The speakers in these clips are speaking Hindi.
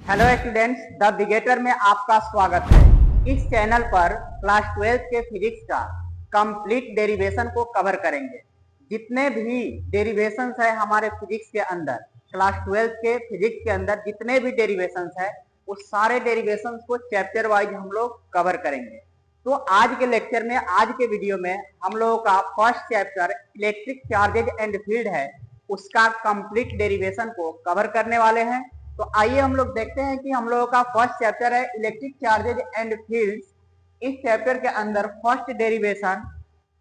हेलो स्टूडेंट्स, द बिगेटर में आपका स्वागत है। इस चैनल पर क्लास 12 के फिजिक्स का कंप्लीट डेरिवेशन को कवर करेंगे। जितने भी डेरिवेशंस है हमारे फिजिक्स के अंदर, क्लास 12 के फिजिक्स के अंदर जितने भी डेरिवेशंस है उस सारे डेरिवेशंस को चैप्टर वाइज हम लोग कवर करेंगे। तो आज के लेक्चर में, आज के वीडियो में हम लोगों का first chapter electric charges and field है, उसका कंप्लीट डेरिवेशन को कवर करने वाले हैं। तो आइए हम लोग देखते हैं कि हम लोगों का फर्स्ट चैप्टर है इलेक्ट्रिक चार्जेज एंड फील्ड्स। इस चैप्टर के अंदर first derivation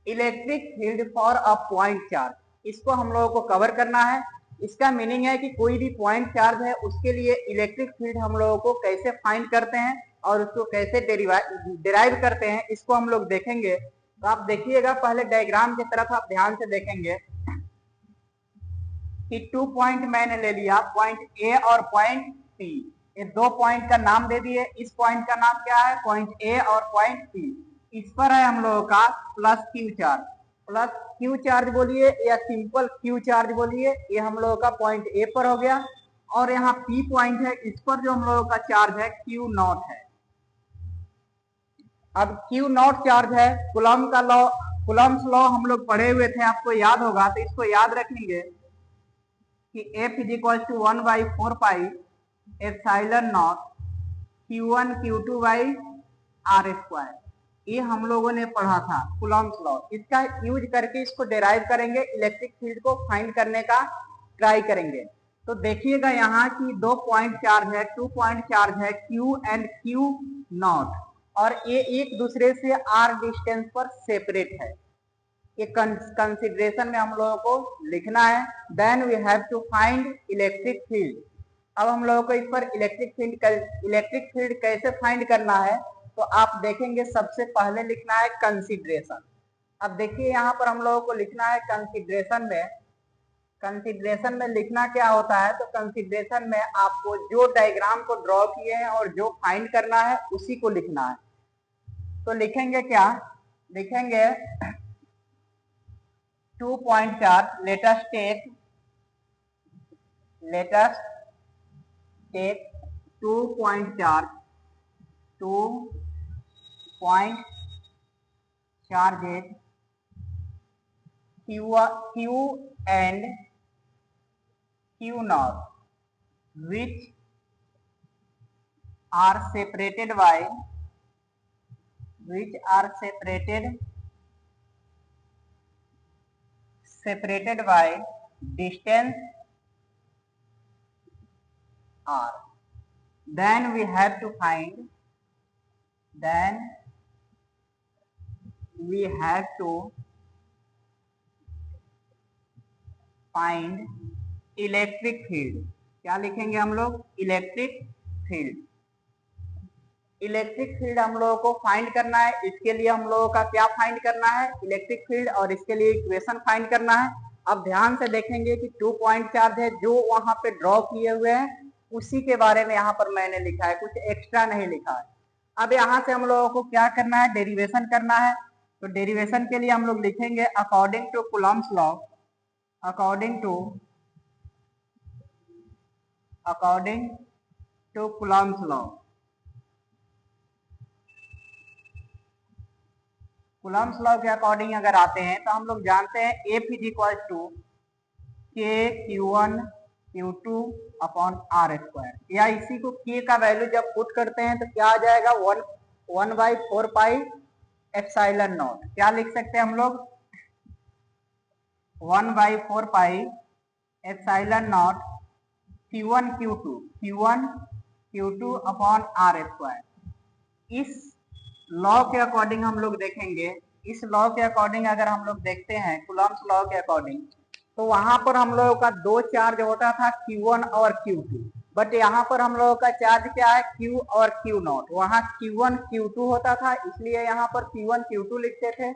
electric field for a point charge, इसको हम लोगों को कवर करना है। इसका मीनिंग है कि कोई भी पॉइंट चार्ज है उसके लिए इलेक्ट्रिक फील्ड हम लोगों को कैसे फाइंड करते हैं और उसको कैसे डिराइव करते हैं, इसको हम लोग देखेंगे। तो आप देखिएगा, पहले डायग्राम की तरफ आप ध्यान से देखेंगे कि 2 पॉइंट मैंने ले लिया, पॉइंट ए और पॉइंट सी। ये 2 पॉइंट का नाम दे दिए। इस पॉइंट का नाम क्या है? पॉइंट ए और पॉइंट सी। इस पर है हम लोगों का plus Q charge. Plus Q charge बोलिए या सिंपल क्यू चार्ज बोलिए, ये हम लोगों का पॉइंट ए पर हो गया। और यहाँ पी पॉइंट है, इस पर जो हम लोगों का चार्ज है क्यू नॉट है। अब क्यू नॉट चार्ज है, कुलम्ब का लॉ, कुलम्ब्स लॉ हम लोग पढ़े हुए थे, आपको याद होगा, तो इसको याद रखेंगे कि F is equal to 1/4 epsilon naught Q1 Q2 by R square. ये हम लोगों ने पढ़ा था कुलम्ब्स लॉ। इसका यूज करके इसको डेराइव करेंगे, इलेक्ट्रिक फील्ड को फाइंड करने का ट्राई करेंगे। तो देखिएगा यहाँ की 2 पॉइंट चार्ज है, 2 पॉइंट चार्ज है Q एंड Q नॉट, और ये एक दूसरे से आर डिस्टेंस पर सेपरेट है। ये कंसिडरेशन में हम लोगों को लिखना है। Then we have to find electric field. अब हम लोगों को इस पर इलेक्ट्रिक फील्ड कैसे फाइंड करना है, तो आप देखेंगे सबसे पहले लिखना है कंसिडरेशन। अब देखिए यहाँ पर हम लोगों को लिखना है कंसिडरेशन में। कंसिडरेशन में लिखना क्या होता है? तो कंसिडरेशन में आपको जो डायग्राम को ड्रॉ किए हैं और जो फाइंड करना है उसी को लिखना है। तो लिखेंगे क्या? लिखेंगे 2 point charge, let us take 2 point charge, 2 point charges Q and Q naught, which are separated by distance r. Then we have to find electric field. क्या लिखेंगे हम लोग? Electric field. इलेक्ट्रिक फील्ड हम लोगों को फाइंड करना है। इसके लिए हम लोगों का क्या फाइंड करना है? इलेक्ट्रिक फील्ड, और इसके लिए इक्वेशन फाइंड करना है। अब ध्यान से देखेंगे कि 2 पॉइंट चार्ज है, जो वहां पे ड्रॉ किए हुए हैं उसी के बारे में यहाँ पर मैंने लिखा है, कुछ एक्स्ट्रा नहीं लिखा है। अब यहाँ से हम लोगों को क्या करना है? डेरिवेशन करना है। तो डेरिवेशन के लिए हम लोग लिखेंगे according to Coulomb's law, according to Coulomb's law. Coulomb's law के अकॉर्डिंग अगर आते हैं तो हम लोग जानते हैं F is equal to K Q1 Q2 upon are square, या इसी को K का वैल्यू जब पुट करते हैं तो क्या आ जाएगा? 1/4 पाई एप्सिलॉन नॉट। क्या लिख सकते हैं हम लोग? 1/4 pi epsilon naught Q1 Q2 upon are square. इस लॉ के अकॉर्डिंग हम लोग देखेंगे, इस लॉ के अकॉर्डिंग अगर हम लोग देखते हैं कुलम्ब्स लॉ के अकॉर्डिंग, तो वहां पर हम लोगों का 2 चार्ज होता था Q1 और Q2, बट यहाँ पर हम लोगों का चार्ज क्या है? Q और Q नॉट। वहां Q1 Q2 होता था, इसलिए यहाँ पर Q1 Q2 लिखते थे,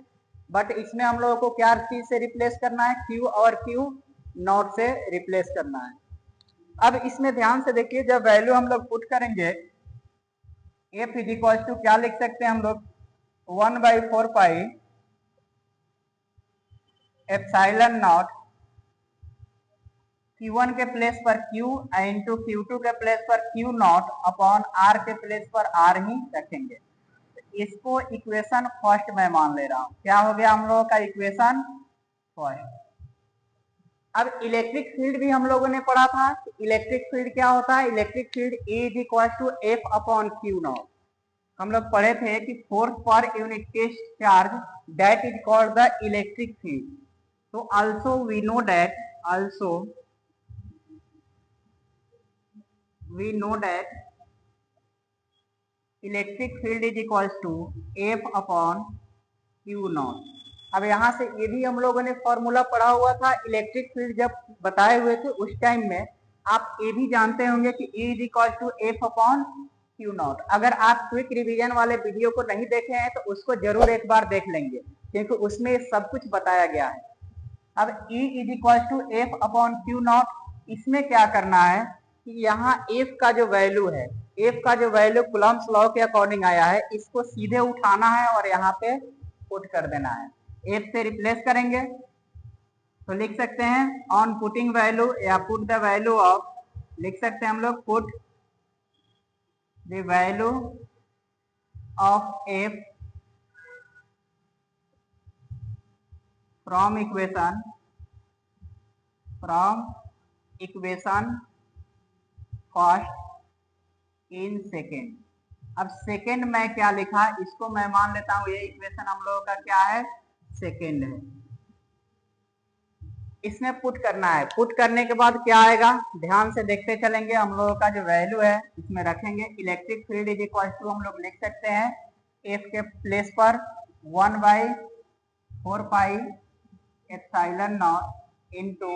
बट इसमें हम लोगों को क्या चीज से रिप्लेस करना है? Q और Q नॉट से रिप्लेस करना है। अब इसमें ध्यान से देखिए, जब वैल्यू हम लोग पुट करेंगे F इज इक्वल टू क्या लिख सकते हैं हम लोग? 1/4 पाई एप्सिलॉन नॉट Q1 के प्लेस पर Q इंटू Q2 के प्लेस पर Q नॉट अपॉन R के प्लेस पर R ही रखेंगे। तो इसको इक्वेशन फर्स्ट में मान ले रहा हूं। क्या हो गया हम लोगों का इक्वेशन फर्स्ट। अब इलेक्ट्रिक फील्ड भी हम लोगों ने पढ़ा था। इलेक्ट्रिक फील्ड क्या होता है? Electric field E is equal to F upon Q naught. हम लोग पढ़े थे कि force per unit charge that is called the electric field. तो also we know that electric field is equal to F upon Q naught. अब यहाँ से ये भी हम लोगों ने फॉर्मूला पढ़ा हुआ था इलेक्ट्रिक फील्ड जब बताए हुए थे उस टाइम में। आप ये भी जानते होंगे कि E is equal to F upon Q naught. अगर आप क्विक रिवीजन वाले वीडियो को नहीं देखे हैं तो उसको जरूर एक बार देख लेंगे, क्योंकि उसमें सब कुछ बताया गया है। अब E is equal to F upon Q naught. इसमें क्या करना है कि यहाँ F का जो वैल्यू है, F का जो वैल्यू कूलम्ब्स लॉ के अकॉर्डिंग आया है, इसको सीधे उठाना है और यहाँ पे पुट कर देना है। F से रिप्लेस करेंगे तो लिख सकते हैं ऑन पुटिंग वैल्यू या पुट द वैल्यू ऑफ, लिख सकते हैं हम लोग put the value of F from equation first in second. अब सेकेंड में क्या लिखा, इसको मैं मान लेता हूं ये इक्वेशन हम लोगों का क्या है, सेकेंड है। इसमें पुट करना है। पुट करने के बाद क्या आएगा ध्यान से देखते चलेंगे। हम लोगों का जो वैल्यू है इसमें रखेंगे। Electric field is equal to हम लोग लिख सकते हैं F के प्लेस पर 1/4 pi epsilon naught into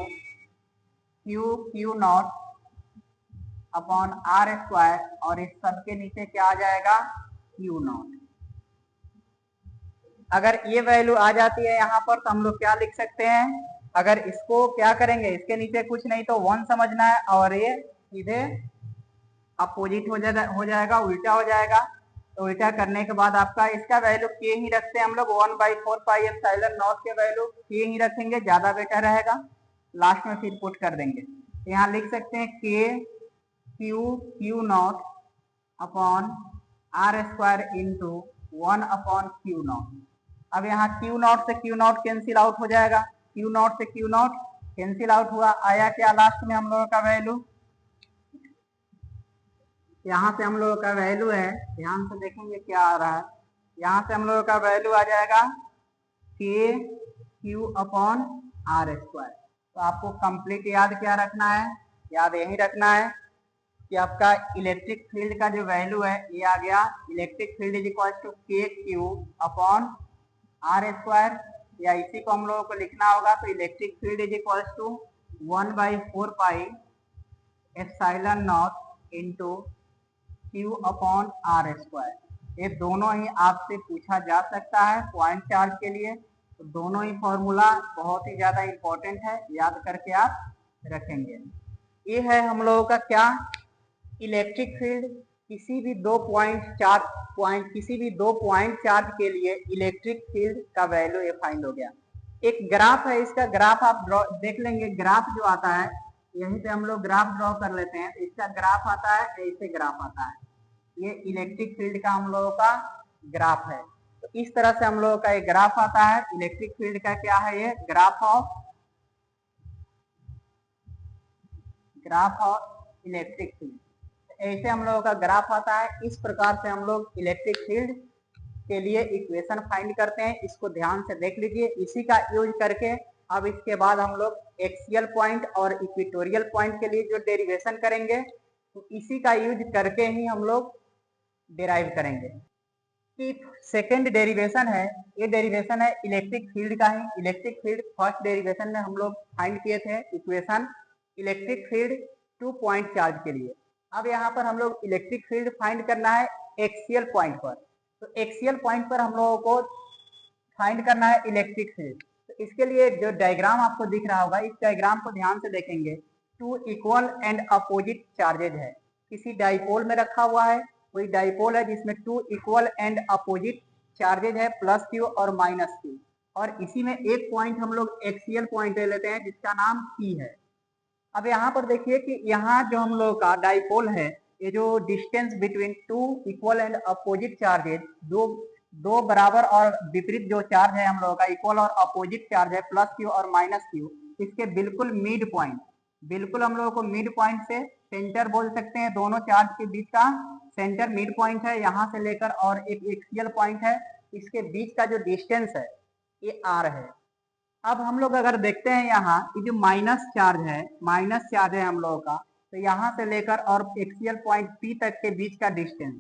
Q naught upon R square, और इस सब के नीचे क्या आ जाएगा Q नॉट। अगर ये वैल्यू आ जाती है यहाँ पर तो हम लोग क्या लिख सकते हैं, अगर इसको क्या करेंगे, इसके नीचे कुछ नहीं तो 1 समझना है और ये सीधे अपोजिट हो जाएगा, उल्टा हो जाएगा। तो उल्टा करने के बाद आपका इसका वैल्यू K ही रखते हैं हम लोग। 1/4 पाई एप्सिलॉन नॉट के वैल्यू K ही रखेंगे, ज्यादा बेटर रहेगा। लास्ट में फिर पुट कर देंगे। तो यहाँ लिख सकते हैं Q naught upon R square into 1 upon Q naught. अब यहाँ Q नॉट से Q नॉट कैंसिल आउट हो जाएगा। Q नॉट से Q नॉट कैंसिल आउट हुआ, आया क्या लास्ट में हम लोगों का वैल्यू, यहाँ से हम लोगों का वैल्यू है, ध्यान से देखेंगे क्या आ रहा है। यहाँ से हम लोगों का वैल्यू आ जाएगा Q अपॉन R स्क्वायर। तो आपको कंप्लीट याद क्या रखना है, याद यही रखना है कि आपका इलेक्ट्रिक फील्ड का जो वैल्यू है ये आ गया, electric field is equal to KQ upon R square, या इसी को हम लोगों को लिखना होगा। तो electric field is equal to 1/4 pi epsilon naught into Q upon R square. ये दोनों ही आपसे पूछा जा सकता है पॉइंट चार्ज के लिए। तो दोनों ही फॉर्मूला बहुत ही ज्यादा इंपॉर्टेंट है, याद करके आप रखेंगे। ये है हम लोगों का क्या, इलेक्ट्रिक फील्ड। किसी भी दो पॉइंट चार्ज के लिए इलेक्ट्रिक फील्ड का वैल्यू ये फाइंड हो गया। एक ग्राफ है, इसका ग्राफ आप देख लेंगे। ग्राफ जो आता है यहीं पे हम लोग ग्राफ ड्रॉ कर लेते हैं। इसका ग्राफ आता है, ऐसे ग्राफ आता है। ये इलेक्ट्रिक फील्ड का हम लोगों का ग्राफ है। तो इस तरह से हम लोगों का एक ग्राफ आता है इलेक्ट्रिक फील्ड का। क्या है ये, ग्राफ ऑफ इलेक्ट्रिक फील्ड। ऐसे हम लोगों का ग्राफ आता है। इस प्रकार से हम लोग इलेक्ट्रिक फील्ड के लिए इक्वेशन फाइंड करते हैं। इसको ध्यान से देख लीजिए। इसी का यूज करके अब इसके बाद हम लोग एक्सियल पॉइंट और इक्वेटोरियल पॉइंट के लिए जो डेरिवेशन करेंगे, तो इसी का यूज करके ही हम लोग डिराइव करेंगे। कि सेकेंड डेरिवेशन है, ये डेरिवेशन है इलेक्ट्रिक फील्ड का ही। इलेक्ट्रिक फील्ड फर्स्ट डेरिवेशन में हम लोग फाइंड किए थे equation electric field 2 point charge के लिए। अब यहाँ पर हम लोग इलेक्ट्रिक फील्ड फाइंड करना है एक्सियल पॉइंट पर। तो एक्सियल पॉइंट पर हम लोगों को फाइंड करना है इलेक्ट्रिक फील्ड। तो इसके लिए जो डायग्राम आपको दिख रहा होगा, इस डायग्राम को ध्यान से देखेंगे। 2 इक्वल एंड अपोजिट चार्जेज है, किसी डाइपोल में रखा हुआ है। कोई डाइपोल है जिसमें 2 इक्वल एंड अपोजिट चार्जेज है, +Q और -Q। और इसी में एक पॉइंट हम लोग एक्सियल पॉइंट ले लेते हैं जिसका नाम P है। अब यहाँ पर देखिए कि यहाँ जो हम लोग का डाइपोल है, ये जो distance between two equal and opposite charges, दो बराबर और विपरीत जो चार्ज है हम लोगों का, इक्वल और अपोजिट चार्ज है प्लस क्यू और माइनस क्यू, इसके बिल्कुल मिड पॉइंट, बिल्कुल हम लोगों को मिड पॉइंट से सेंटर बोल सकते हैं, दोनों चार्ज के बीच का सेंटर मिड पॉइंट है यहाँ से लेकर, और एक एक्सियल पॉइंट है, इसके बीच का जो डिस्टेंस है ये आर है। अब हम लोग अगर देखते हैं यहाँ ये जो माइनस चार्ज है हम लोगों का, तो यहाँ से लेकर और एक्सियल पॉइंट पी तक के बीच का डिस्टेंस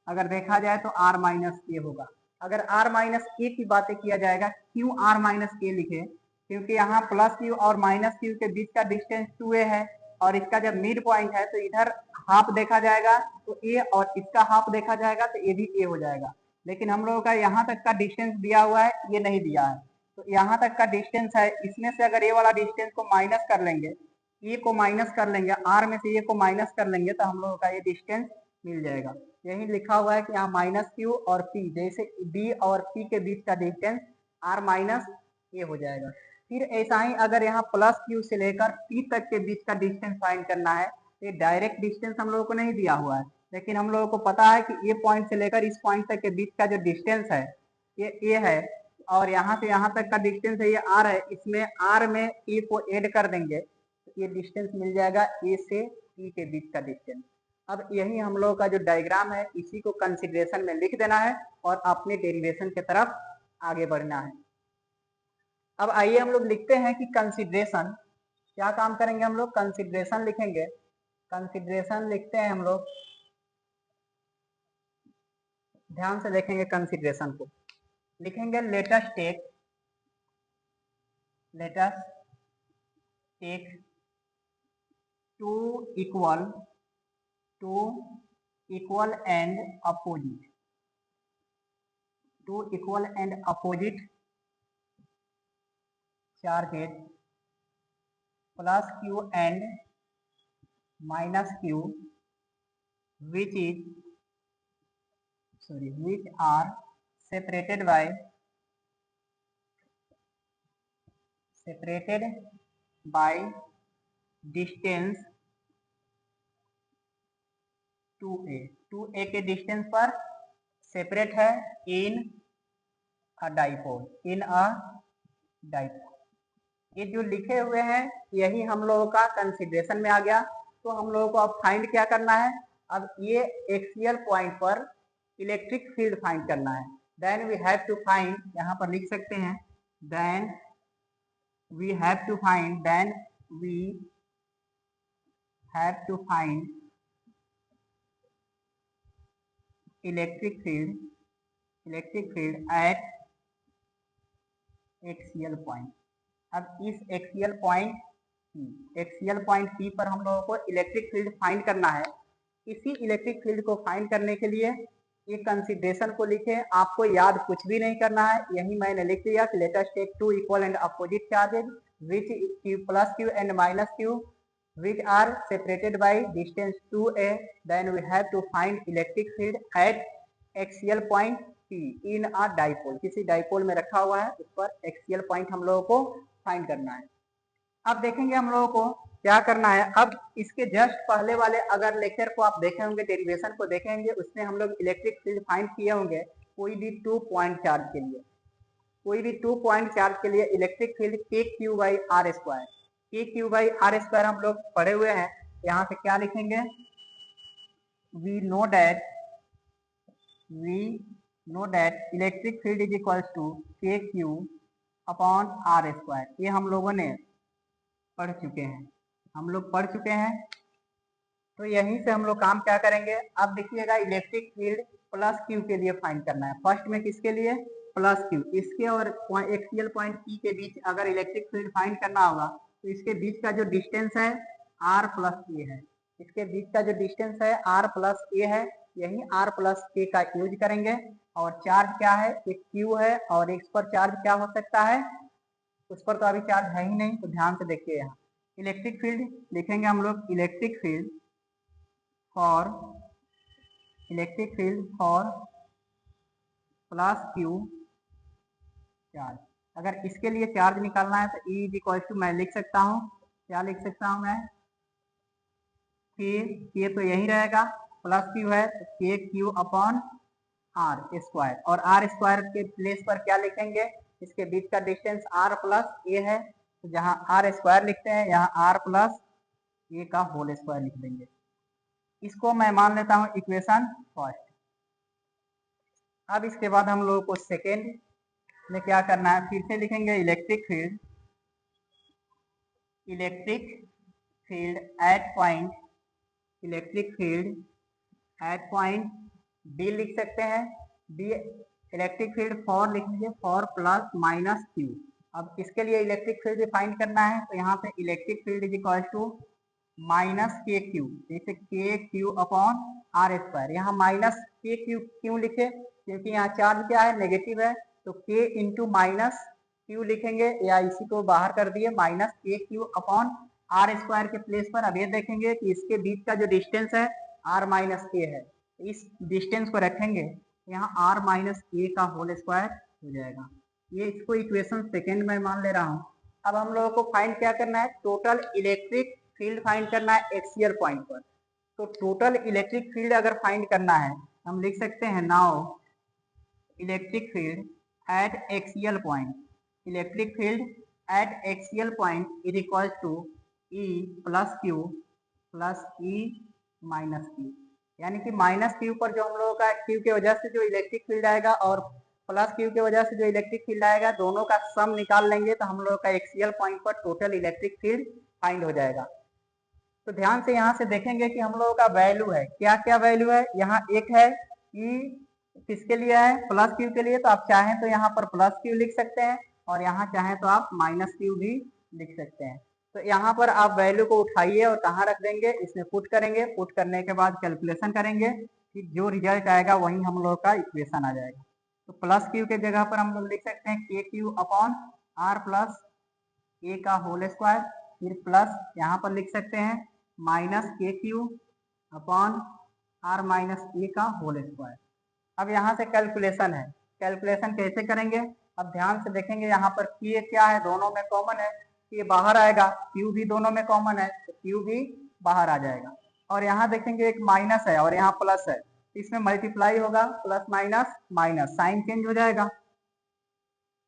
अगर देखा जाए तो आर माइनस ए होगा। अगर आर माइनस ए की बातें किया जाएगा, क्यों आर माइनस ए लिखे, क्योंकि यहाँ प्लस क्यू और माइनस क्यू के बीच का डिस्टेंस 2a है, और इसका जब मिड पॉइंट है तो इधर हाफ देखा जाएगा तो ए, और इसका हाफ देखा जाएगा तो ये भी ए हो जाएगा। लेकिन हम लोगों का यहाँ तक का डिस्टेंस दिया हुआ है, ये नहीं दिया है, तो यहाँ तक का डिस्टेंस है, इसमें से अगर ये वाला डिस्टेंस को माइनस कर लेंगे, ए को माइनस कर लेंगे, आर में से ए को माइनस कर लेंगे, तो हम लोगों का ये डिस्टेंस मिल जाएगा। यही लिखा हुआ है कि यहाँ माइनस क्यू और पी, जैसे बी और पी के बीच का डिस्टेंस आर माइनस ए हो जाएगा। फिर ऐसा ही अगर यहाँ प्लस क्यू से लेकर पी तक के बीच का डिस्टेंस फाइंड करना है, तो ये डायरेक्ट डिस्टेंस हम लोगों को नहीं दिया हुआ है, लेकिन हम लोगों को पता है कि ये पॉइंट से लेकर इस पॉइंट तक के बीच का जो डिस्टेंस है ये ए है, और यहाँ से यहाँ तक का डिस्टेंस है ये आर है, इसमें आर में ए को ऐड कर देंगे तो ये डिस्टेंस मिल जाएगा ए से ई के बीच का डिस्टेंस। अब यही हम लोगों का जो डायग्राम है, इसी को कंसिडरेशन में लिख देना है और अपने डेरिवेशन की तरफ आगे बढ़ना है। अब आइए हम लोग लिखते हैं कि कंसिडरेशन क्या काम करेंगे, हम लोग कंसिडरेशन लिखेंगे। कंसिडरेशन लिखते हैं हम लोग, ध्यान से देखेंगे कंसिडरेशन को, लिखेंगे let's take two equal and opposite charges plus Q and minus Q which are separated by distance 2a के डिस्टेंस पर सेपरेट है इन अ डाइपोल। ये जो लिखे हुए हैं यही हम लोगों का कंसिडरेशन में आ गया। तो हम लोगों को अब फाइंड क्या करना है, अब ये एक्सियल पॉइंट पर इलेक्ट्रिक फील्ड फाइंड करना है। Then we have to find, यहाँ पर लिख सकते हैं then we have to find electric field at axial point. अब इस एक्सियल पॉइंट P पर हम लोगों को इलेक्ट्रिक फील्ड फाइंड करना है। इसी इलेक्ट्रिक फील्ड को फाइंड करने के लिए ये कंसिडरेशन को लिखे, आपको याद कुछ भी नहीं करना है, यही मैंने लिख दिया कि let us take two equal and opposite charges which plus Q and minus Q which are separated by distance 2a, then we have to find electric field at axial point P in a dipole। किसी डाइपोल में रखा हुआ है, उस पर एक्सियल पॉइंट हम लोगों को फाइंड करना है। अब देखेंगे हम लोगों को क्या करना है। अब इसके जस्ट पहले वाले अगर लेक्चर को आप देखे होंगे, डेरिवेशन को देखेंगे, उसमें हम लोग इलेक्ट्रिक फील्ड फाइंड किए होंगे कोई भी 2 पॉइंट चार्ज के लिए electric field k Q by R square हम लोग पढ़े हुए हैं। यहाँ से क्या लिखेंगे, we know that electric field is equals to के क्यू अपॉन आर स्क्वायर। ये हम लोगों ने पढ़ चुके हैं, तो यहीं से हम लोग काम क्या करेंगे। अब देखिएगा इलेक्ट्रिक फील्ड प्लस क्यू के लिए फाइंड करना है। फर्स्ट में किसके लिए, प्लस क्यू, इसके और एक्सियल पॉइंट P के बीच अगर इलेक्ट्रिक फील्ड फाइंड करना होगा तो इसके बीच का जो डिस्टेंस है R प्लस ए है, इसके बीच का जो डिस्टेंस है R प्लस ए है, यही R प्लस ए का यूज करेंगे। और चार्ज क्या है, एक Q है, और इस पर चार्ज क्या हो सकता है, उस पर तो अभी चार्ज है ही नहीं, तो ध्यान से देखिए यहाँ इलेक्ट्रिक फील्ड लिखेंगे हम लोग, electric field for plus Q charge. अगर इसके लिए चार्ज निकालना है तो E इज इक्वल टू, मैं लिख सकता हूँ, क्या लिख सकता हूँ मैं, के तो यही रहेगा, प्लस क्यू है तो k Q upon are square, और आर स्क्वायर के प्लेस पर क्या लिखेंगे, इसके बीच का डिस्टेंस आर प्लस ए है, तो जहां आर स्क्वायर लिखते हैं यहाँ आर प्लस ए का होल स्क्वायर लिख देंगे। इसको मैं मान लेता हूं इक्वेशन फर्स्ट। अब इसके बाद हम लोगों को सेकेंड में क्या करना है, फिर से लिखेंगे electric field eight point, electric field eight point D लिख सकते हैं, डी इलेक्ट्रिक फील्ड फॉर लिख लीजिए, फॉर प्लस माइनस क्यू। अब इसके लिए इलेक्ट्रिक फील्ड फाइंड करना है, तो यहाँ पे electric field is equal to minus k Q, जैसे k Q upon are square. यहाँ माइनस के क्यू क्यों लिखे, क्योंकि यहाँ चार्ज क्या है, नेगेटिव है, तो के इंटू माइनस क्यू लिखेंगे, या इसी को बाहर कर दिए minus k Q upon are square के प्लेस पर। अब ये देखेंगे कि इसके बीच का जो डिस्टेंस है आर माइनस ए है, इस डिस्टेंस को रखेंगे, यहाँ आर माइनस ए का होल स्क्वायर हो जाएगा। ये इसको इक्वेशन सेकेंड में मान ले रहा हूँ। अब हम लोगों को फाइंड क्या करना है, टोटल इलेक्ट्रिक फील्ड फाइंड करना है एक्सियल पॉइंट पर। तो टोटल इलेक्ट्रिक फील्ड अगर फाइंड करना है, हम लिख सकते हैं now electric field at axial point, electric field at axial point is equal to E plus Q plus E minus Q, यानी कि माइनस क्यू पर जो हम लोगों का क्यू की वजह से जो इलेक्ट्रिक फील्ड आएगा और प्लस क्यू की वजह से जो इलेक्ट्रिक फील्ड आएगा, दोनों का सम निकाल लेंगे तो हम लोगों का एक्सियल पॉइंट पर टोटल इलेक्ट्रिक फील्ड फाइंड हो जाएगा। तो ध्यान से यहाँ से देखेंगे कि हम लोगों का वैल्यू है, क्या क्या वैल्यू है, यहाँ एक है ई किसके लिए है, प्लस क्यू के लिए, तो आप चाहें तो यहाँ पर प्लस क्यू लिख सकते हैं और यहाँ चाहें तो आप माइनस क्यू भी लिख सकते हैं। तो यहाँ पर आप वैल्यू को उठाइए और कहाँ रख देंगे, इसमें पुट करेंगे, पुट करने के बाद कैलकुलेशन करेंगे, कि जो रिजल्ट आएगा वही हम लोग का इक्वेशन आ जाएगा। तो प्लस क्यू के जगह पर हम लोग लिख सकते हैं K Q upon are plus ए का होल स्क्वायर, फिर प्लस यहाँ पर लिख सकते हैं minus k Q upon are minus A का होल स्क्वायर। अब यहाँ से कैलकुलेशन है, कैलकुलेशन कैसे करेंगे, अब ध्यान से देखेंगे, यहाँ पर के क्या है, दोनों में कॉमन है, ये बाहर आएगा, क्यू भी दोनों में कॉमन है तो क्यू भी बाहर आ जाएगा। और यहाँ देखेंगे एक माइनस है और यहाँ प्लस है, इसमें मल्टीप्लाई होगा, plus minus minus, sign change हो जाएगा।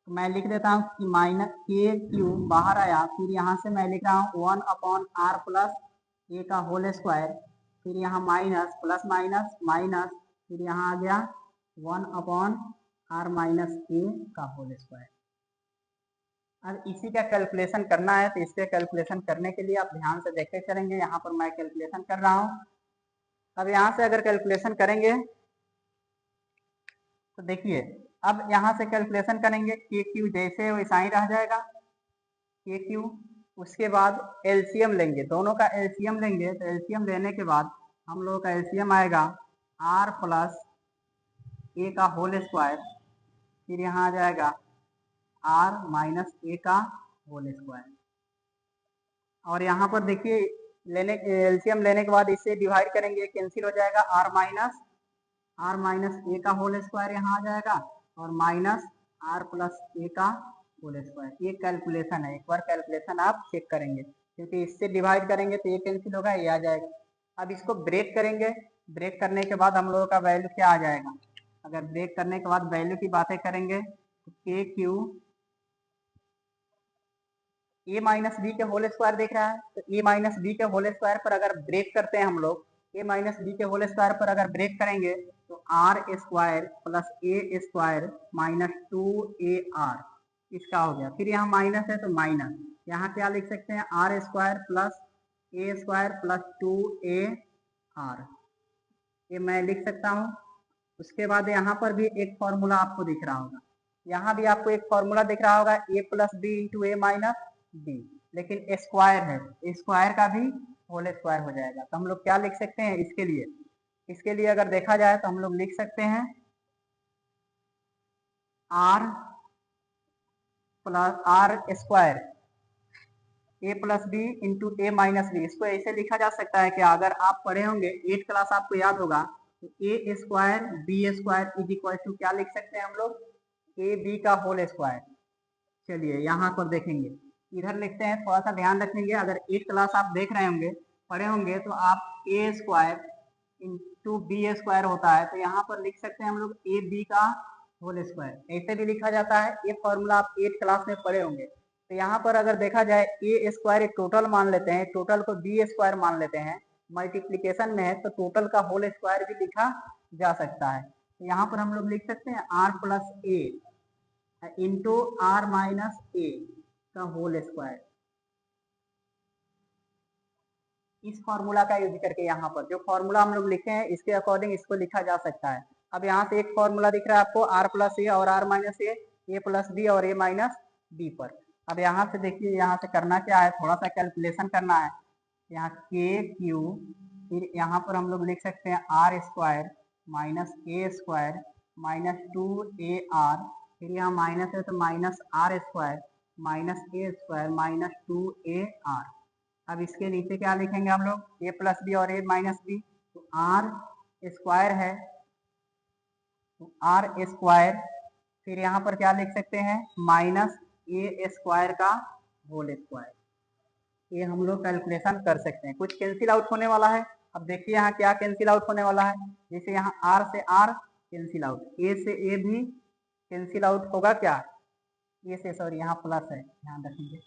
तो मैं लिख देता हूँ कि माइनस के क्यू बाहर आया, फिर यहाँ से मैं लिख रहा हूँ 1 अपॉन आर प्लस ए का होल स्क्वायर, फिर यहाँ माइनस प्लस माइनस माइनस, फिर यहाँ आ गया 1 अपॉन आर माइनस ए का होल स्क्वायर। अब इसी का कैलकुलेशन करना है, तो इसके कैलकुलेशन करने के लिए आप ध्यान से देखते चलेंगे, यहाँ पर मैं कैलकुलेशन कर रहा हूँ। अब यहाँ से अगर कैलकुलेशन करेंगे तो देखिए, अब यहाँ से कैलकुलेशन करेंगे, के क्यू जैसे वैसा ही रह जाएगा, के क्यू, उसके बाद एलसीएम लेंगे, दोनों का एलसीएम लेंगे, तो एलसीएम लेने के बाद हम लोगों का एलसीएम आएगा आर प्लस ए का होल स्क्वायर, फिर यहाँ आ जाएगा आर माइनस ए का होल स्क्वायर। और यहाँ पर देखिए एलसीएम लेने के बाद इसे डिवाइड करेंगे, कैंसिल हो जाएगा, आर माइनस ए का होल स्क्वायर यहाँ आ जाएगा और माइनस आर प्लस ए का होल स्क्वायर। ये कैलकुलेशन है, एक बार कैलकुलेशन आप चेक करेंगे, क्योंकि इससे डिवाइड करेंगे तो ये कैंसिल होगा, ये आ जाएगा। अब इसको ब्रेक करेंगे, ब्रेक करने के बाद हम लोगों का वैल्यू क्या आ जाएगा, अगर ब्रेक करने के बाद वैल्यू की बातें करेंगे तो k Q A minus B के होल स्क्वायर देख रहा है, तो ए माइनस बी के होल स्क्वायर पर अगर ब्रेक करते हैं हम लोग, ए माइनस बी के होल स्क्वायर पर अगर ब्रेक करेंगे तो आर स्क्वायर प्लस ए स्क्वायर माइनस 2ar इसका हो गया, फिर यहाँ माइनस है तो माइनस, यहाँ क्या लिख सकते हैं, आर स्क्वायर प्लस ए स्क्वायर प्लस 2ar, ये मैं लिख सकता हूँ। उसके बाद यहाँ पर भी एक फॉर्मूला आपको दिख रहा होगा, यहाँ भी आपको एक फॉर्मूला दिख रहा होगा, ए plus B into A minus B, लेकिन स्क्वायर है, स्क्वायर का भी होल स्क्वायर हो जाएगा। तो हम लोग क्या लिख सकते हैं इसके लिए अगर देखा जाए तो हम लोग लिख सकते हैं R plus R square A plus B into A minus B, इसको ऐसे लिखा जा सकता है कि अगर आप पढ़े होंगे 8th क्लास आपको याद होगा, तो A square B square is equal to क्या लिख सकते हैं हम लोग, ए बी का होल स्क्वायर। चलिए यहाँ पर देखेंगे, इधर लिखते हैं, थोड़ा सा ध्यान रखेंगे, अगर 8th क्लास आप देख रहे होंगे पढ़े होंगे तो आप ए स्क्वायर इंटू बी स्क्वायर होता है, तो यहाँ पर लिख सकते हैं हम लोग ए बी का होल स्क्वायर, ऐसे भी लिखा जाता है। ये फॉर्मूला आप 8th क्लास में पढ़े होंगे। तो यहाँ पर अगर देखा जाए ए स्क्वायर एक टोटल मान लेते हैं, टोटल को बी स्क्वायर मान लेते हैं, मल्टीप्लीकेशन में है तो टोटल का होल स्क्वायर भी लिखा जा सकता है। तो यहाँ पर हम लोग लिख सकते हैं R plus A into R minus A का होल स्क्वायर। इस फॉर्मूला का यूज करके यहाँ पर जो फॉर्मूला हम लोग लिखे हैं इसके अकॉर्डिंग इसको लिखा जा सकता है। अब यहाँ से एक फॉर्मूला दिख रहा है आपको आर प्लस ए और R minus A plus B और ए माइनस बी पर। अब यहाँ से देखिए यहाँ से करना क्या है, थोड़ा सा कैलकुलेशन करना है। यहाँ के क्यू, फिर यहाँ पर हम लोग लिख सकते हैं R square minus A square minus 2AR, फिर यहाँ माइनस है तो minus R square minus A square minus 2AR। अब इसके नीचे क्या लिखेंगे हम लोग, ए प्लस बी और ए माइनस बी, तो आर स्क्वायर है तो आर स्क्वायर, फिर यहाँ पर क्या लिख सकते हैं माइनस ए स्क्वायर का होल स्क्वायर। ये हम लोग कैलकुलेशन कर सकते हैं। कुछ कैंसिल आउट होने वाला है। अब देखिए यहाँ क्या कैंसिल आउट होने वाला है, जैसे यहाँ आर से आर कैंसिल आउट, ए से ए भी कैंसिल आउट होगा, क्या ए से, सॉरी यहाँ प्लस है, ध्यान रखेंगे,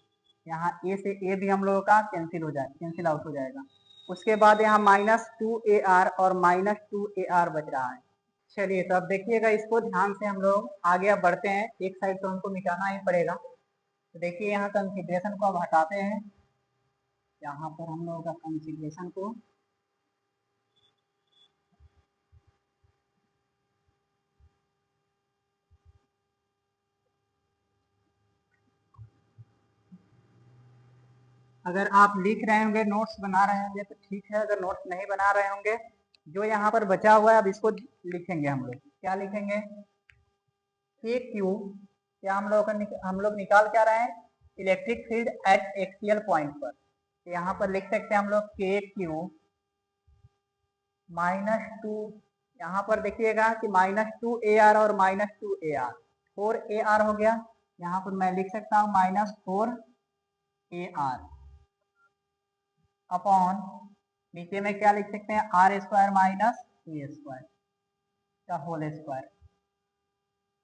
यहाँ ए से ए भी हम लोगों का कैंसिल आउट हो जाएगा। उसके बाद यहाँ माइनस 2AR और माइनस 2AR बच रहा है। चलिए तो अब देखिएगा इसको ध्यान से, हम लोग आगे अब बढ़ते हैं। एक साइड तो हमको मिटाना ही पड़ेगा। तो देखिए यहाँ कंसीडरेशन को अब हटाते हैं, यहाँ पर हम लोगों का कंसीडरेशन को अगर आप लिख रहे होंगे, नोट्स बना रहे होंगे तो ठीक है, अगर नोट्स नहीं बना रहे होंगे, जो यहाँ पर बचा हुआ है अब इसको लिखेंगे हम लोग। क्या लिखेंगे, के क्यू, क्या हम लोग निकाल क्या रहे हैं, electric field at axial point पर। तो यहाँ पर लिख सकते हैं हम लोग के क्यू माइनस 2, यहाँ पर देखिएगा कि माइनस 2AR और माइनस 2AR, 4AR हो गया। यहाँ पर मैं लिख सकता हूँ माइनस 4AR अपॉन, नीचे में क्या लिख सकते हैं R square minus A square का होल स्क्वायर।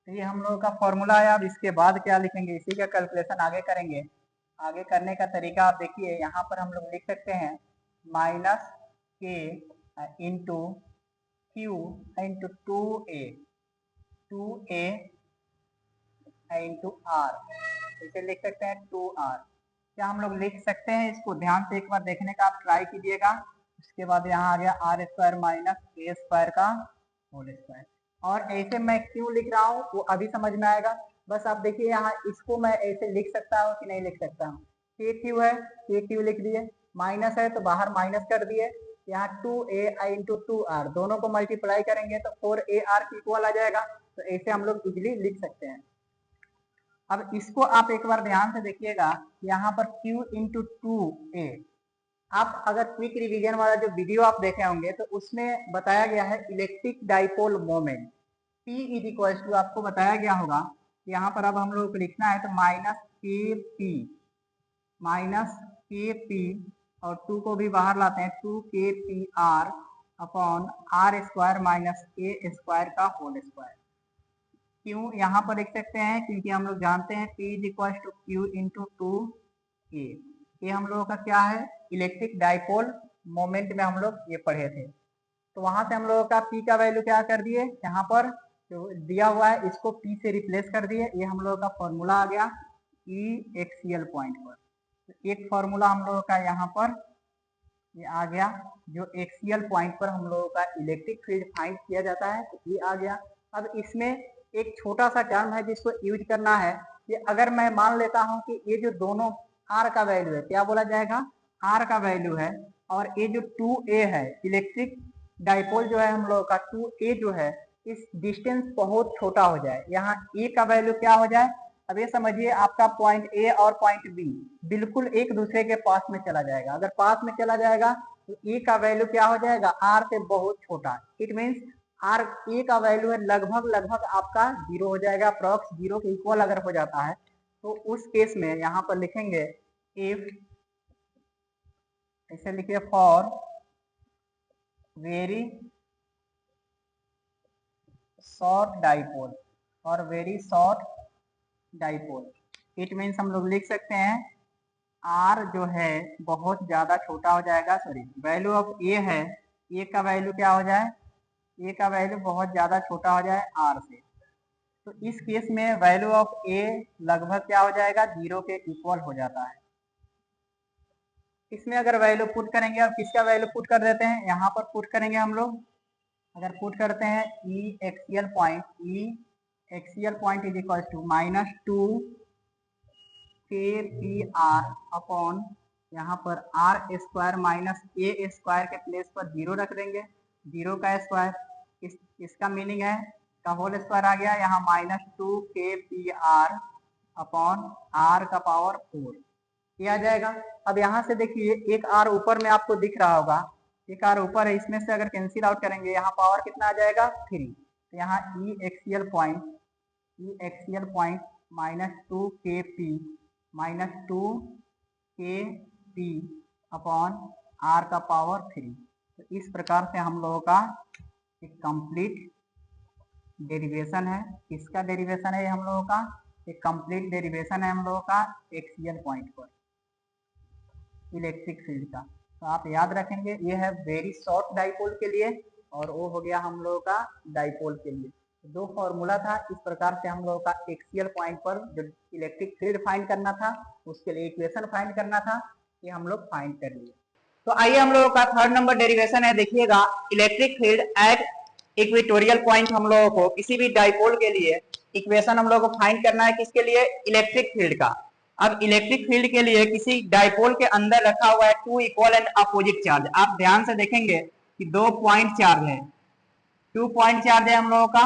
तो ये हम लोगों का फॉर्मूला है। अब इसके बाद क्या लिखेंगे, इसी का कैलकुलेशन आगे करेंगे। आगे करने का तरीका आप देखिए, यहाँ पर हम लोग लिख सकते हैं minus k into Q into 2A into R, इसे लिख सकते हैं 2R। क्या हम लोग लिख सकते हैं, इसको ध्यान से एक बार देखने का आप ट्राई कीजिएगा। उसके बाद यहाँ आ गया R square minus A square का होल स्क्वायर। और ऐसे मैं क्यों लिख रहा हूँ वो अभी समझ में आएगा। बस आप देखिए यहाँ इसको मैं ऐसे लिख सकता हूँ कि नहीं लिख सकता हूँ, के क्यू है, के क्यू लिख दिए, माइनस है तो बाहर माइनस कर दिए, यहाँ 2A इंटू 2R, दोनों को मल्टीप्लाई करेंगे तो 4AR की इक्वल आ जाएगा। तो ऐसे हम लोग इजिली लिख सकते हैं। अब इसको आप एक बार ध्यान से देखिएगा, यहाँ पर Q इंटू 2A, आप अगर क्विक रिवीजन वाला जो वीडियो आप देखे होंगे तो उसमें बताया गया है electric dipole moment, P is equal to, आपको बताया गया होगा। यहाँ पर अब हम लोग को लिखना है तो माइनस के पी और 2 को भी बाहर लाते हैं, 2KPR upon are square minus A square का होल स्क्वायर। क्यों यहाँ पर लिख सकते हैं, क्योंकि हम लोग जानते हैं P is equal to Q into 2A। ये हम लोगों का क्या है, इलेक्ट्रिक डाइपोल मोमेंट में हम लोग ये पढ़े थे। तो वहां से हम लोगों का P का वैल्यू क्या कर दिए, यहाँ पर जो दिया हुआ है इसको P से रिप्लेस कर दिए। ये हम लोगों का फॉर्मूला आ गया E एक्सियल पॉइंट पर। तो एक फॉर्मूला हम लोगों का यहाँ पर ये आ गया, जो एक्सियल पॉइंट पर हम लोगों का इलेक्ट्रिक फील्ड फाइंड किया जाता है, तो ये आ गया। अब इसमें एक छोटा सा टर्म है जिसको यूज करना है कि अगर मैं मान लेता हूं कि ये जो दोनों आर का वैल्यू है, क्या बोला जाएगा, आर का वैल्यू है, और ये जो 2A है, इलेक्ट्रिक डाइपोल जो है हम लोगों का 2A जो है, इस डिस्टेंस बहुत छोटा हो जाए, यहाँ ए का वैल्यू क्या हो जाए। अब ये समझिए आपका पॉइंट ए और पॉइंट बी बिल्कुल एक दूसरे के पास में चला जाएगा। अगर पास में चला जाएगा तो ए का वैल्यू क्या हो जाएगा, आर से बहुत छोटा। इट मीन्स आर ए का वैल्यू है लगभग आपका 0 हो जाएगा, अप्रॉक्स 0 के इक्वल अगर हो जाता है तो उस केस में यहाँ पर लिखेंगे इफ इसे लिखिए फॉर वेरी शॉर्ट डाइपोल, और very short dipole it means हम लोग लिख सकते हैं आर जो है बहुत ज्यादा छोटा हो जाएगा, सॉरी वैल्यू ऑफ ए है, ए का वैल्यू क्या हो जाए, ए का वैल्यू बहुत ज्यादा छोटा हो जाए आर से। तो इस केस में वैल्यू ऑफ ए लगभग क्या हो जाएगा, 0 के इक्वल हो जाता है। इसमें अगर वैल्यू पुट करेंगे, अब किसका वैल्यू पुट कर देते हैं, यहाँ पर पुट करेंगे हम लोग, अगर पुट करते हैं E axial point is equal to -2 के पी आर अपॉन यहाँ पर R square minus A square के प्लेस पर 0 रख देंगे, 0 का स्क्वायर, इसका मीनिंग है का होल स्क्वायर आ गया, यहाँ -2 के पी आर अपॉन आर का पावर 4 ये आ जाएगा। अब यहाँ से देखिए एक आर ऊपर में आपको दिख रहा होगा, एक आर ऊपर है, इसमें से अगर कैंसिल आउट करेंगे यहाँ पावर कितना आ जाएगा 3, तो यहाँ ई एक्सियल पॉइंट -2 के पी -2 के पी अपॉन आर का पावर 3। तो इस प्रकार से हम लोगों का एक कंप्लीट डेरिवेशन है, किसका डेरिवेशन है ये हम लोगों का, एक कंप्लीट डेरिवेशन है हम लोगों का एक्सियल पॉइंट पर इलेक्ट्रिक फील्ड का। तो आप याद रखेंगे ये है वेरी शॉर्ट डाइपोल के लिए, और वो हो गया हम लोगों का डाइपोल के लिए। तो दो फॉर्मूला था, इस प्रकार से हम लोगों का एक्सियल पॉइंट पर जो इलेक्ट्रिक फील्ड फाइंड करना था, उसके लिए इक्वेशन फाइंड करना था, ये हम लोग फाइंड कर लिए। तो आइए हम लोगों का 3rd नंबर डेरिवेशन है, देखिएगा electric field at equatorial point. हम लोगों को किसी भी डाइपोल के लिए इक्वेशन हम लोगों को फाइंड करना है, किसके लिए, इलेक्ट्रिक फील्ड का। अब इलेक्ट्रिक फील्ड के लिए किसी डाइपोल के अंदर रखा हुआ है 2 इक्वल एंड अपोजिट चार्ज। आप ध्यान से देखेंगे कि 2 पॉइंट चार्ज है, 2 पॉइंट चार्ज है हम लोगों का,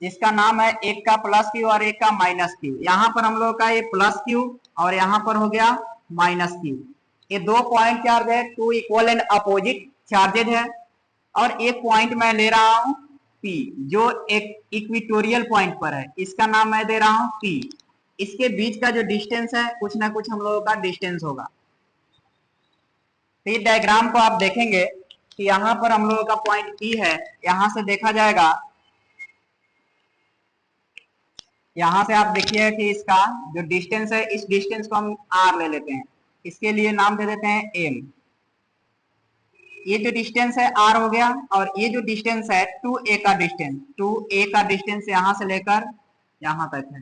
जिसका नाम है एक का प्लस क्यू और एक का माइनस क्यू। यहाँ पर हम लोगों का ये प्लस क्यू और यहाँ पर हो गया माइनस क्यू। ये 2 पॉइंट चार्ज है, 2 इक्वल एंड अपोजिट चार्जेज है, और एक पॉइंट मैं ले रहा हूं P जो एक इक्वेटोरियल पॉइंट पर है, इसका नाम मैं दे रहा हूं P। इसके बीच का जो डिस्टेंस है कुछ ना कुछ हम लोगों का डिस्टेंस होगा। तो ये डायग्राम को आप देखेंगे कि यहाँ पर हम लोगों का पॉइंट P है, यहां से देखा जाएगा, यहां से आप देखिए कि इसका जो डिस्टेंस है, इस डिस्टेंस को हम R ले लेते हैं, इसके लिए नाम दे देते हैं M। ये जो डिस्टेंस है R हो गया, और ये जो डिस्टेंस है 2a का डिस्टेंस, 2a का डिस्टेंस यहां से लेकर यहां तक है,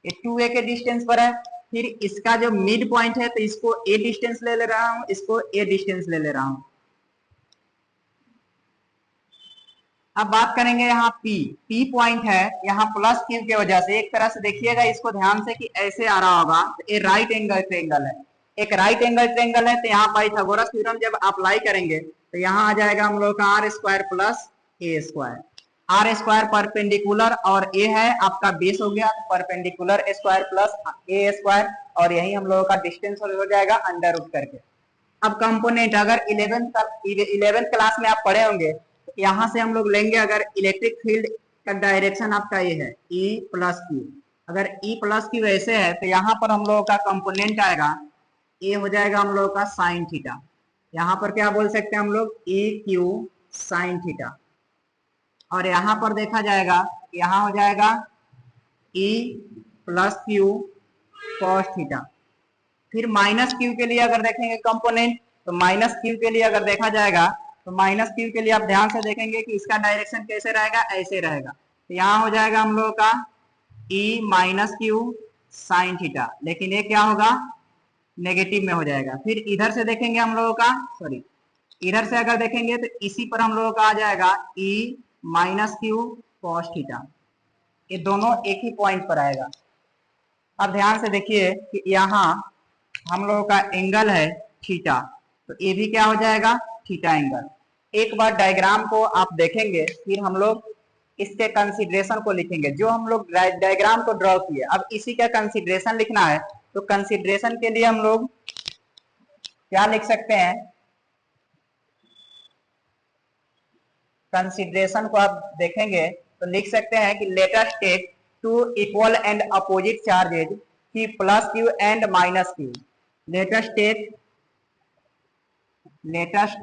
ये 2a के डिस्टेंस पर है। फिर इसका जो मिड पॉइंट है, तो इसको a डिस्टेंस ले रहा हूं, इसको a डिस्टेंस ले रहा हूं। अब बात करेंगे यहाँ P पॉइंट है, यहाँ प्लस क्यू की वजह से, एक तरह से देखिएगा इसको ध्यान से कि ऐसे आ रहा होगा, तो ये राइट एंगल ट्रायंगल है, एक राइट एंगल ट्रायंगल है। तो यहाँ पाइथागोरस थ्योरम जब अप्लाई करेंगे तो यहाँ आ जाएगा हम लोग का आर स्क्वायर प्लस ए स्क्वायर, आर स्क्वायर परपेंडिकुलर और ए है आपका बेस हो गया, परपेंडिकुलर स्क्वायर प्लस ए स्क्वायर, और यही हम लोगों का डिस्टेंस हो जाएगा अंडर रूट करके। अब कंपोनेंट अगर 11th क्लास में आप पढ़े होंगे, यहां से हम लोग लेंगे, अगर इलेक्ट्रिक फील्ड का डायरेक्शन आपका ये है E प्लस क्यू, अगर E प्लस क्यू ऐसे है, तो यहाँ पर हम लोगों का कंपोनेंट आएगा ए हो जाएगा हम लोगों का साइन थीटा। यहाँ पर क्या बोल सकते हैं हम लोग, E क्यू साइन थीटा, और यहाँ पर देखा जाएगा, यहाँ हो जाएगा E plus Q cos theta. फिर माइनस क्यू के लिए अगर देखेंगे कंपोनेंट, तो माइनस क्यू के लिए अगर देखा जाएगा, तो माइनस क्यू के लिए आप ध्यान से देखेंगे कि इसका डायरेक्शन कैसे रहेगा, ऐसे रहेगा। तो यहाँ हो जाएगा हम लोगों का E minus Q sine theta, लेकिन ये क्या होगा, नेगेटिव में हो जाएगा। फिर इधर से देखेंगे हम लोगों का, सॉरी इधर से अगर देखेंगे तो इसी पर हम लोगों का आ जाएगा E minus Q cos theta, ये दोनों एक ही पॉइंट पर आएगा। अब ध्यान से देखिए कि यहाँ हम लोगों का एंगल है थीटा, तो ये भी क्या हो जाएगा, थीटा एंगल। एक बार डायग्राम को आप देखेंगे, फिर हम लोग इसके कंसीडरेशन को लिखेंगे, जो हम लोग डायग्राम को ड्रॉ किए, अब इसी का कंसीडरेशन लिखना है। तो कंसीडरेशन के लिए हम लोग क्या लिख सकते हैं, कंसीडरेशन को आप देखेंगे तो लिख सकते हैं कि let us take 2 equal and opposite charges P plus Q and minus Q. let us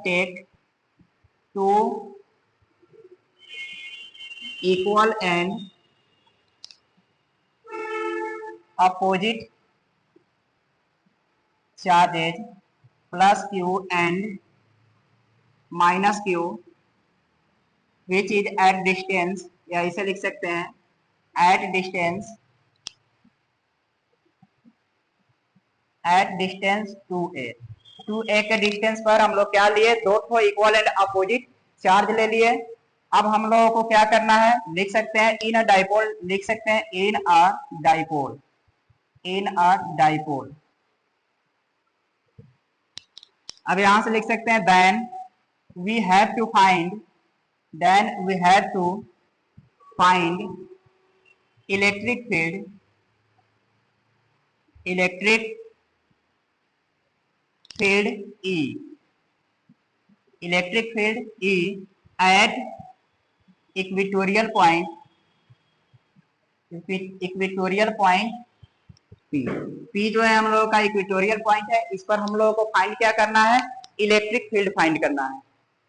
take two equal and opposite charges plus q and minus q which is at distance, या इसे लिख सकते हैं at distance 2a। 2a के डिस्टेंस पर हम लोग क्या लिए, दो ठो इक्वल एंड अपोजिट चार्ज ले लिए। अब हम लोगों को क्या करना है, लिख सकते हैं इन अ डाइपोल, लिख सकते हैं इन अ डाइपोल, इन अ डाइपोल। अब यहां से लिख सकते हैं then we have to find, then we have to find electric field, electric field E, electric field E at equatorial point, equatorial point P। P जो है हम लोगों का इक्वेटोरियल पॉइंट है, इस पर हम लोगों को फाइंड क्या करना है, इलेक्ट्रिक फील्ड फाइंड करना है।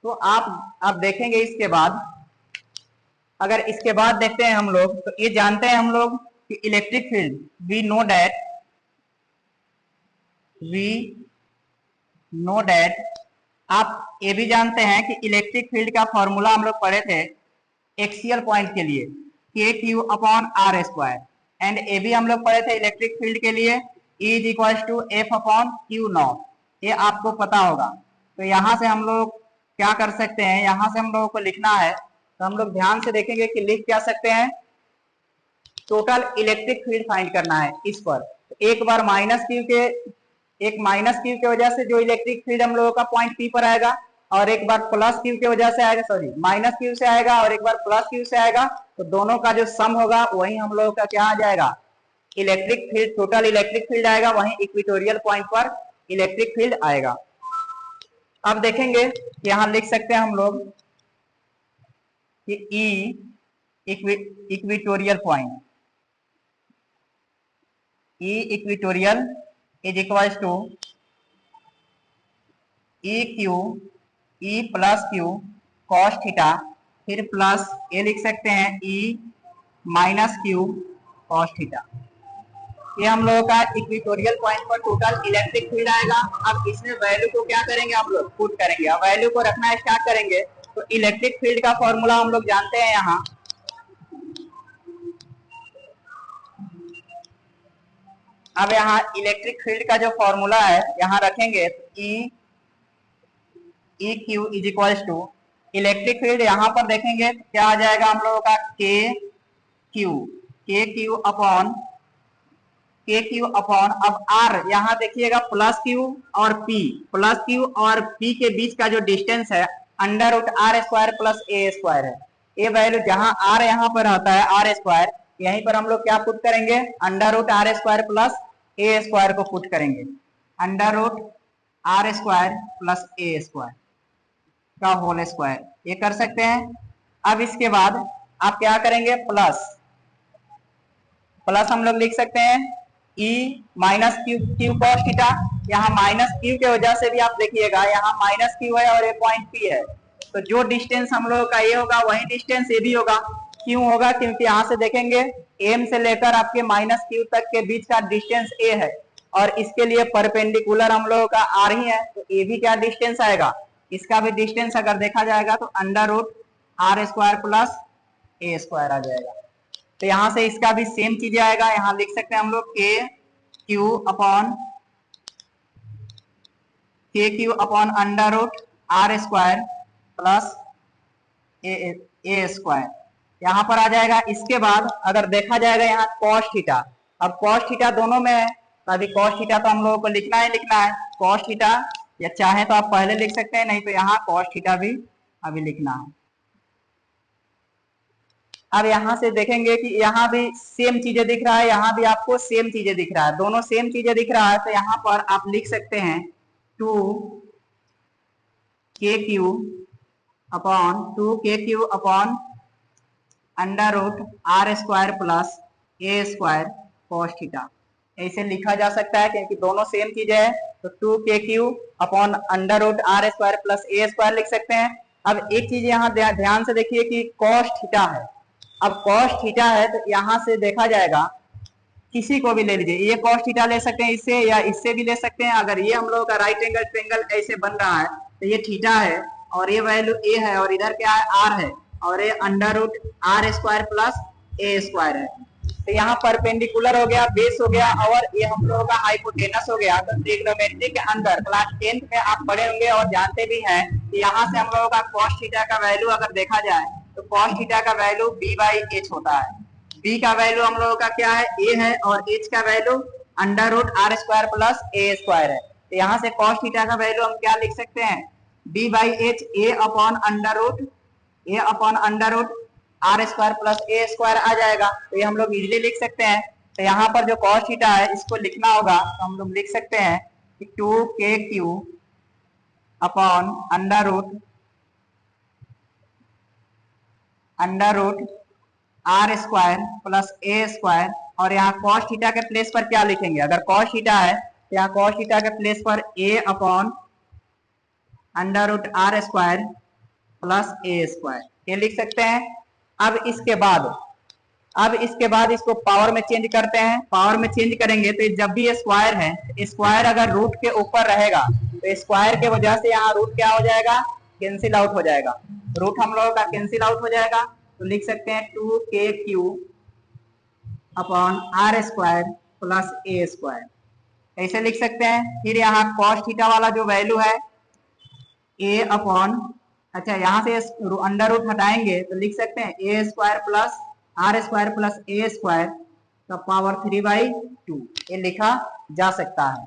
तो आप देखेंगे इसके बाद, अगर इसके बाद देखते हैं हम लोग, तो ये जानते हैं हम लोग कि electric field we know that, आप ये भी जानते हैं कि इलेक्ट्रिक फील्ड का फॉर्मूला हम लोग पढ़े थे एक्सियल पॉइंट के लिए k Q upon are square, and ये भी हम लोग पढ़े थे इलेक्ट्रिक फील्ड के लिए E is equal to F upon Q naught, ये आपको पता होगा। तो यहाँ से हम लोग क्या कर सकते हैं, यहाँ से हम लोगों को लिखना है, तो हम लोग ध्यान से देखेंगे कि लिख क्या सकते हैं, टोटल इलेक्ट्रिक फील्ड फाइंड करना है इस पर। एक बार माइनस क्यू के वजह से जो इलेक्ट्रिक फील्ड हम लोगों का पॉइंट P पर आएगा, और एक बार प्लस क्यू के वजह से आएगा, सॉरी माइनस क्यू से आएगा, और एक बार प्लस क्यू से आएगा, तो दोनों का जो सम होगा वही हम लोगों का क्या आ जाएगा, electric field, total electric field आएगा, वहीं इक्वेटोरियल पॉइंट पर इलेक्ट्रिक फील्ड आएगा। अब देखेंगे यहां लिख सकते हैं हम लोग कि E equatorial point, E equatorial is equal to E Q, E plus Q cos theta, फिर प्लस ये लिख सकते हैं E minus Q cos theta. ये हम लोगों का इक्वेटोरियल पॉइंट पर टोटल इलेक्ट्रिक फील्ड आएगा। अब इसमें वैल्यू को क्या करेंगे, हम लोग पुट करेंगे। अब वैल्यू को रखना स्टार्ट करेंगे, तो इलेक्ट्रिक फील्ड का फॉर्मूला हम लोग जानते हैं यहाँ, अब यहाँ इलेक्ट्रिक फील्ड का जो फॉर्मूला है यहाँ रखेंगे, E Q is equal to electric field, यहाँ पर देखेंगे क्या आ जाएगा हम लोगों का, के क्यू अपॉन अब आर, यहाँ देखिएगा प्लस क्यू और पी के बीच का जो डिस्टेंस है under root are square plus A square है। ये वैल्यू जहां आर यहाँ पर आता है आर स्क्वायर, यहीं पर हम लोग क्या पुट करेंगे, under root are square plus A square को पुट करेंगे, under root are square plus A square का होल स्क्वायर, ये कर सकते हैं। अब इसके बाद आप क्या करेंगे, प्लस हम लोग लिख सकते हैं E minus Q cos theta, यहाँ माइनस क्यू के वजह से भी आप देखिएगा यहाँ माइनस क्यू है और ये पॉइंट P है, तो जो डिस्टेंस हम लोगों का ये होगा वही डिस्टेंस ये भी होगा। क्यों होगा, क्योंकि यहाँ से देखेंगे एम से लेकर आपके माइनस क्यू तक के बीच का डिस्टेंस ए है, और इसके लिए परपेंडिकुलर हम लोगों का आर ही है, तो ये भी क्या डिस्टेंस आएगा, इसका भी डिस्टेंस अगर देखा जाएगा तो under root are square plus A square आ जाएगा। तो यहां से इसका भी सेम चीज आएगा, यहां लिख सकते हैं हम लोग k Q upon under root are square plus A square यहाँ पर आ जाएगा। इसके बाद अगर देखा जाएगा यहाँ कॉस थीटा, अब कॉस थीटा दोनों में है, तो अभी कॉस थीटा तो हम लोगों को लिखना है कॉस थीटा, या चाहे तो आप पहले लिख सकते हैं, नहीं तो यहाँ कॉस थीटा भी अभी लिखना है। अब यहाँ से देखेंगे कि यहाँ भी सेम चीजें दिख रहा है, यहाँ भी आपको सेम चीजें दिख रहा है, दोनों सेम चीजें दिख रहा है, तो यहाँ पर आप लिख सकते हैं 2 k Q upon under root are square plus A square cos theta, ऐसे लिखा जा सकता है क्योंकि दोनों सेम चीजें है, तो 2k³ upon under root are square plus A square लिख सकते हैं। अब एक चीज यहाँ ध्यान से देखिए कि कॉस थीटा है। अब कॉस थीटा है तो यहाँ से देखा जाएगा, किसी को भी ले लीजिए, ये कॉस थीटा ले सकते हैं इससे या इससे भी ले सकते हैं। अगर ये हम लोगों का राइट एंगल ट्रायंगल ऐसे बन रहा है तो ये थीटा है और ये वैल्यू ए है और इधर क्या है आर है और ये under root are square plus A square है। तो यहाँ परपेंडिकुलर हो गया, बेस हो गया और ये हम लोगों का हाइपोटेनस हो गया। तो ट्रिग्नोमेट्री के अंदर क्लास 10th में आप पढ़े होंगे और जानते भी हैं कि यहाँ से हम लोगों का कॉस थीटा का वैल्यू अगर देखा जाए तो कॉस थीटा का वैल्यू b/h होता है। b का वैल्यू हम लोगों का क्या है a है और h का value under root are square plus A square है। तो यहाँ से कॉस थीटा का वैल्यू हम क्या लिख सकते हैं, b/h a upon under root are square plus A square आ जाएगा। तो ये हम लोग इजीली लिख सकते हैं। तो यहाँ पर जो कॉस थीटा है इसको लिखना होगा तो हम लोग लिख सकते हैं कि 2k³ upon under root are square plus A square. और यहाँ कॉस थीटा के प्लेस पर क्या लिखेंगे, अगर कॉस थीटा है तो यहाँ कॉस थीटा के प्लेस पर a upon under root are square plus A square ये लिख सकते हैं। अब इसके बाद इसको पावर में चेंज करते हैं। पावर में चेंज करेंगे तो जब भी ये स्क्वायर है, स्क्वायर अगर रूट के ऊपर रहेगा तो स्क्वायर के वजह से यहाँ रूट क्या हो जाएगा, कैंसिल आउट हो जाएगा। रूट हम लोगों का कैंसिल आउट हो जाएगा तो लिख सकते हैं 2k³ upon are square plus A square ऐसे लिख सकते हैं। फिर यहाँ कॉस थीटा वाला जो वैल्यू है a अपॉन, अच्छा यहाँ से अंडर रूट हटाएंगे तो लिख सकते हैं A square plus R square plus A square का पावर 3/2 ये लिखा जा सकता है।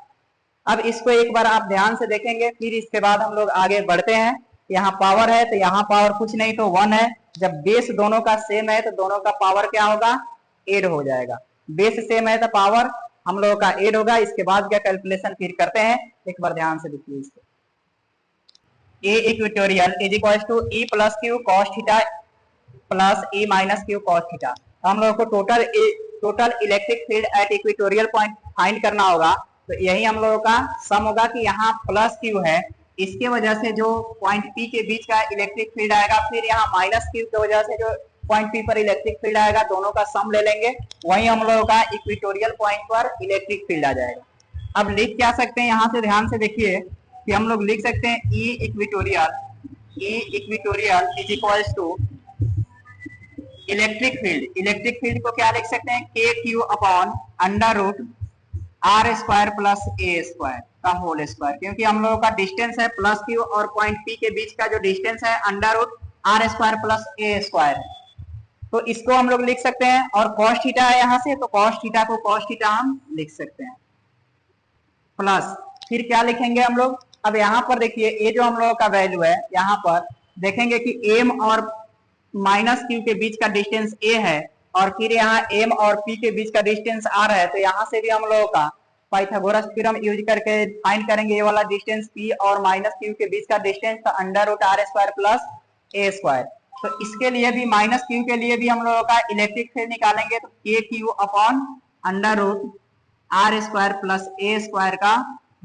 अब इसको एक बार आप ध्यान से देखेंगे, फिर इसके बाद हम लोग आगे बढ़ते हैं। यहाँ पावर है तो यहाँ पावर कुछ नहीं तो 1 है। जब बेस दोनों का सेम है तो दोनों का पावर क्या होगा, एड हो जाएगा। बेस सेम है तो पावर हम लोगों का एड होगा। इसके बाद क्या कैलकुलेशन फिर करते हैं, एक बार ध्यान से देखिए इसको। A equatorial is equal to E plus Q cos theta plus E minus Q cos theta. हम लोगों को total electric field at equatorial point find करना होगा। तो यही हम लोगों का सम होगा कि यहाँ प्लस क्यू है, इसके वजह से जो पॉइंट P के बीच का इलेक्ट्रिक फील्ड आएगा, फिर यहाँ माइनस क्यू की वजह से जो पॉइंट P पर इलेक्ट्रिक फील्ड आएगा, दोनों का सम ले लेंगे, वही हम लोगों का इक्वेटोरियल पॉइंट पर इलेक्ट्रिक फील्ड आ जाएगा। अब लिख क्या सकते हैं, यहाँ से ध्यान से देखिए कि हम लोग लिख सकते हैं E equatorial is equal to electric field. Electric field को क्या लिख सकते हैं, KQ upon under root are square plus A square का होल स्क्वायर। क्योंकि हम लोगों का डिस्टेंस है प्लस क्यू और पॉइंट P के बीच का जो डिस्टेंस है under root are square plus A square है, तो इसको हम लोग लिख सकते हैं। और कॉस थीटा है यहाँ से, तो कॉस थीटा को कॉस थीटा हम लिख सकते हैं प्लस, फिर क्या लिखेंगे हम लोग। अब यहाँ पर देखिए ये जो हम लोगों का वैल्यू है, यहाँ पर देखेंगे कि m और माइनस q के बीच का डिस्टेंस a है और फिर यहाँ m और p के बीच का डिस्टेंस r है। तो यहाँ से भी हम लोगों का पाइथागोरस थ्योरम यूज करके फाइंड करेंगे ये वाला डिस्टेंस p और माइनस q के बीच का डिस्टेंस, तो under root are square plus A square. तो इसके लिए भी माइनस q के लिए भी हम लोगों का इलेक्ट्रिक फील्ड निकालेंगे तो KQ upon under root are square plus A square का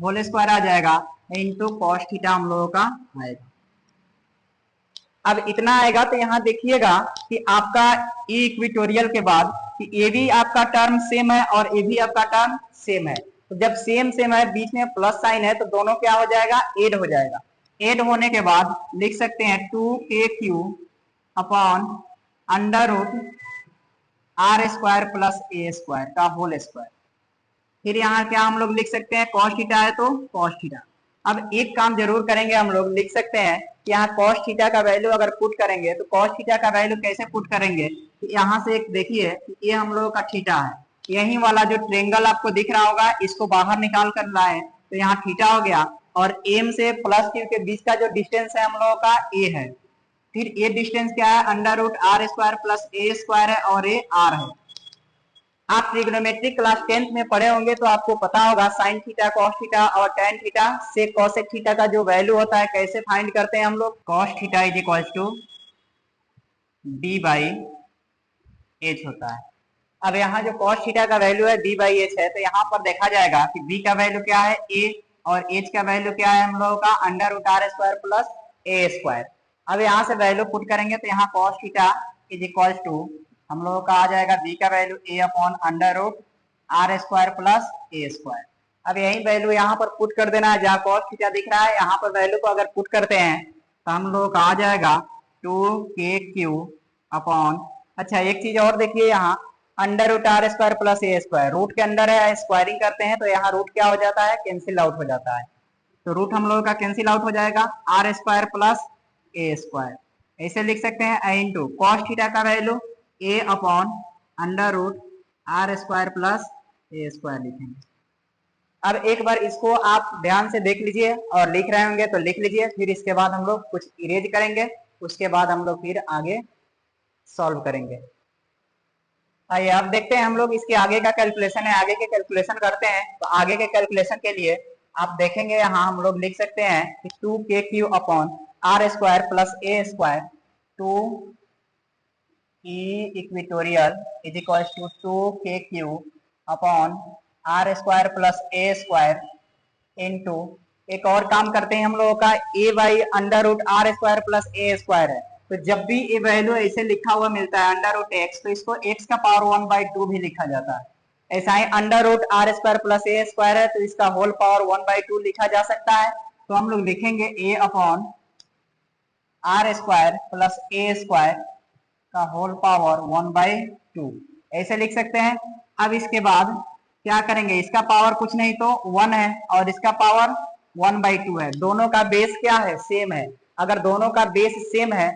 होल स्क्वायर आ जाएगा इंटू कॉस थीटा हम लोगों का आएगा। अब इतना आएगा तो यहाँ देखिएगा कि आपका ई इक्वेटोरियल के बाद कि ए भी आपका टर्म सेम है और ए भी आपका टर्म सेम है। तो जब सेम है, बीच में प्लस साइन है, तो दोनों क्या हो जाएगा, एड हो जाएगा। एड होने के बाद लिख सकते हैं 2KQ upon under root are square plus A square का होल स्क्वायर। फिर यहाँ क्या हम लोग लिख सकते हैं, कॉस थीटा है तो कॉस थीटा। अब एक काम जरूर करेंगे, हम लोग लिख सकते हैं कि यहाँ कॉस थीटा का वैल्यू अगर पुट करेंगे तो कॉस थीटा का वैल्यू कैसे पुट करेंगे, यहाँ से एक देखिए ये हम लोगों का थीटा है, यही वाला जो ट्रेंगल आपको दिख रहा होगा इसको बाहर निकाल कर लाए तो यहाँ थीटा हो गया और एम से प्लस क्यू के बीच का जो डिस्टेंस है हम लोगों का ए है। फिर ये डिस्टेंस क्या है, under root are square plus A square है और ये आर है। आप ट्रिग्नोमेट्री क्लास 10th में पढ़े होंगे तो आपको पता होगा साइन थीटा, कॉस थीटा और टेन थीटा से कॉसेक थीटा का जो वैल्यू होता है कैसे फाइंड करते हैं हम लोग। Cos theta is equal to d/h होता है। अब यहाँ जो cos थीटा का वैल्यू है b बाई एच है, तो यहाँ पर देखा जाएगा कि b का वैल्यू क्या है a और h का वैल्यू क्या है हम लोगों का under root are square plus A square. अब यहाँ से वैल्यू पुट करेंगे तो यहाँ cos theta is equal to हम लोगों का आ जाएगा b का value a upon under root are square plus A square. अब यही वैल्यू यहाँ पर पुट कर देना है, जहाँ cos थीटा दिख रहा है यहाँ पर वैल्यू को अगर पुट करते हैं तो हम लोगों का आ जाएगा 2kq अपॉन, अच्छा एक चीज और देखिए यहाँ under root are square plus A square, root के अंदर है, स्क्वायरिंग करते हैं तो यहाँ रूट क्या हो जाता है, कैंसिल आउट हो जाता है। तो रूट हम लोगों का कैंसिल आउट हो जाएगा, आर स्क्वायर प्लस ए स्क्वायर ऐसे लिख सकते हैं इंटू कॉस थीटा का value a upon under root are square plus A square लिखेंगे। अब एक बार इसको आप ध्यान से देख लीजिए और लिख रहे होंगे तो लिख लीजिए, फिर इसके बाद हम लोग कुछ इरेज करेंगे, उसके बाद हम लोग फिर आगे सॉल्व करेंगे। आइए अब देखते हैं हम लोग इसके आगे का कैलकुलेशन है, आगे के कैलकुलेशन करते हैं। तो आगे के कैलकुलेशन के लिए आप देखेंगे यहाँ हम लोग लिख सकते हैं कि 2kq upon are square plus A square 2 E equatorial is equal to 2kq upon are square plus A square into एक और काम करते हैं हम लोगों का a by under root are square plus A square है। तो जब भी ये वैल्यू ऐसे लिखा हुआ मिलता है अंडर रूट एक्स, तो इसको x का पावर 1/2 भी लिखा जाता है। ऐसा ही under root are square plus A square है तो इसका होल पावर 1/2 लिखा जा सकता है। तो हम लोग लिखेंगे a upon are square plus A square का होल पावर 1/2 ऐसे लिख सकते हैं। अब इसके बाद क्या करेंगे, इसका पावर कुछ नहीं तो 1 है और इसका पावर 1/2 है, दोनों का बेस क्या है, सेम है। अगर दोनों का बेस सेम है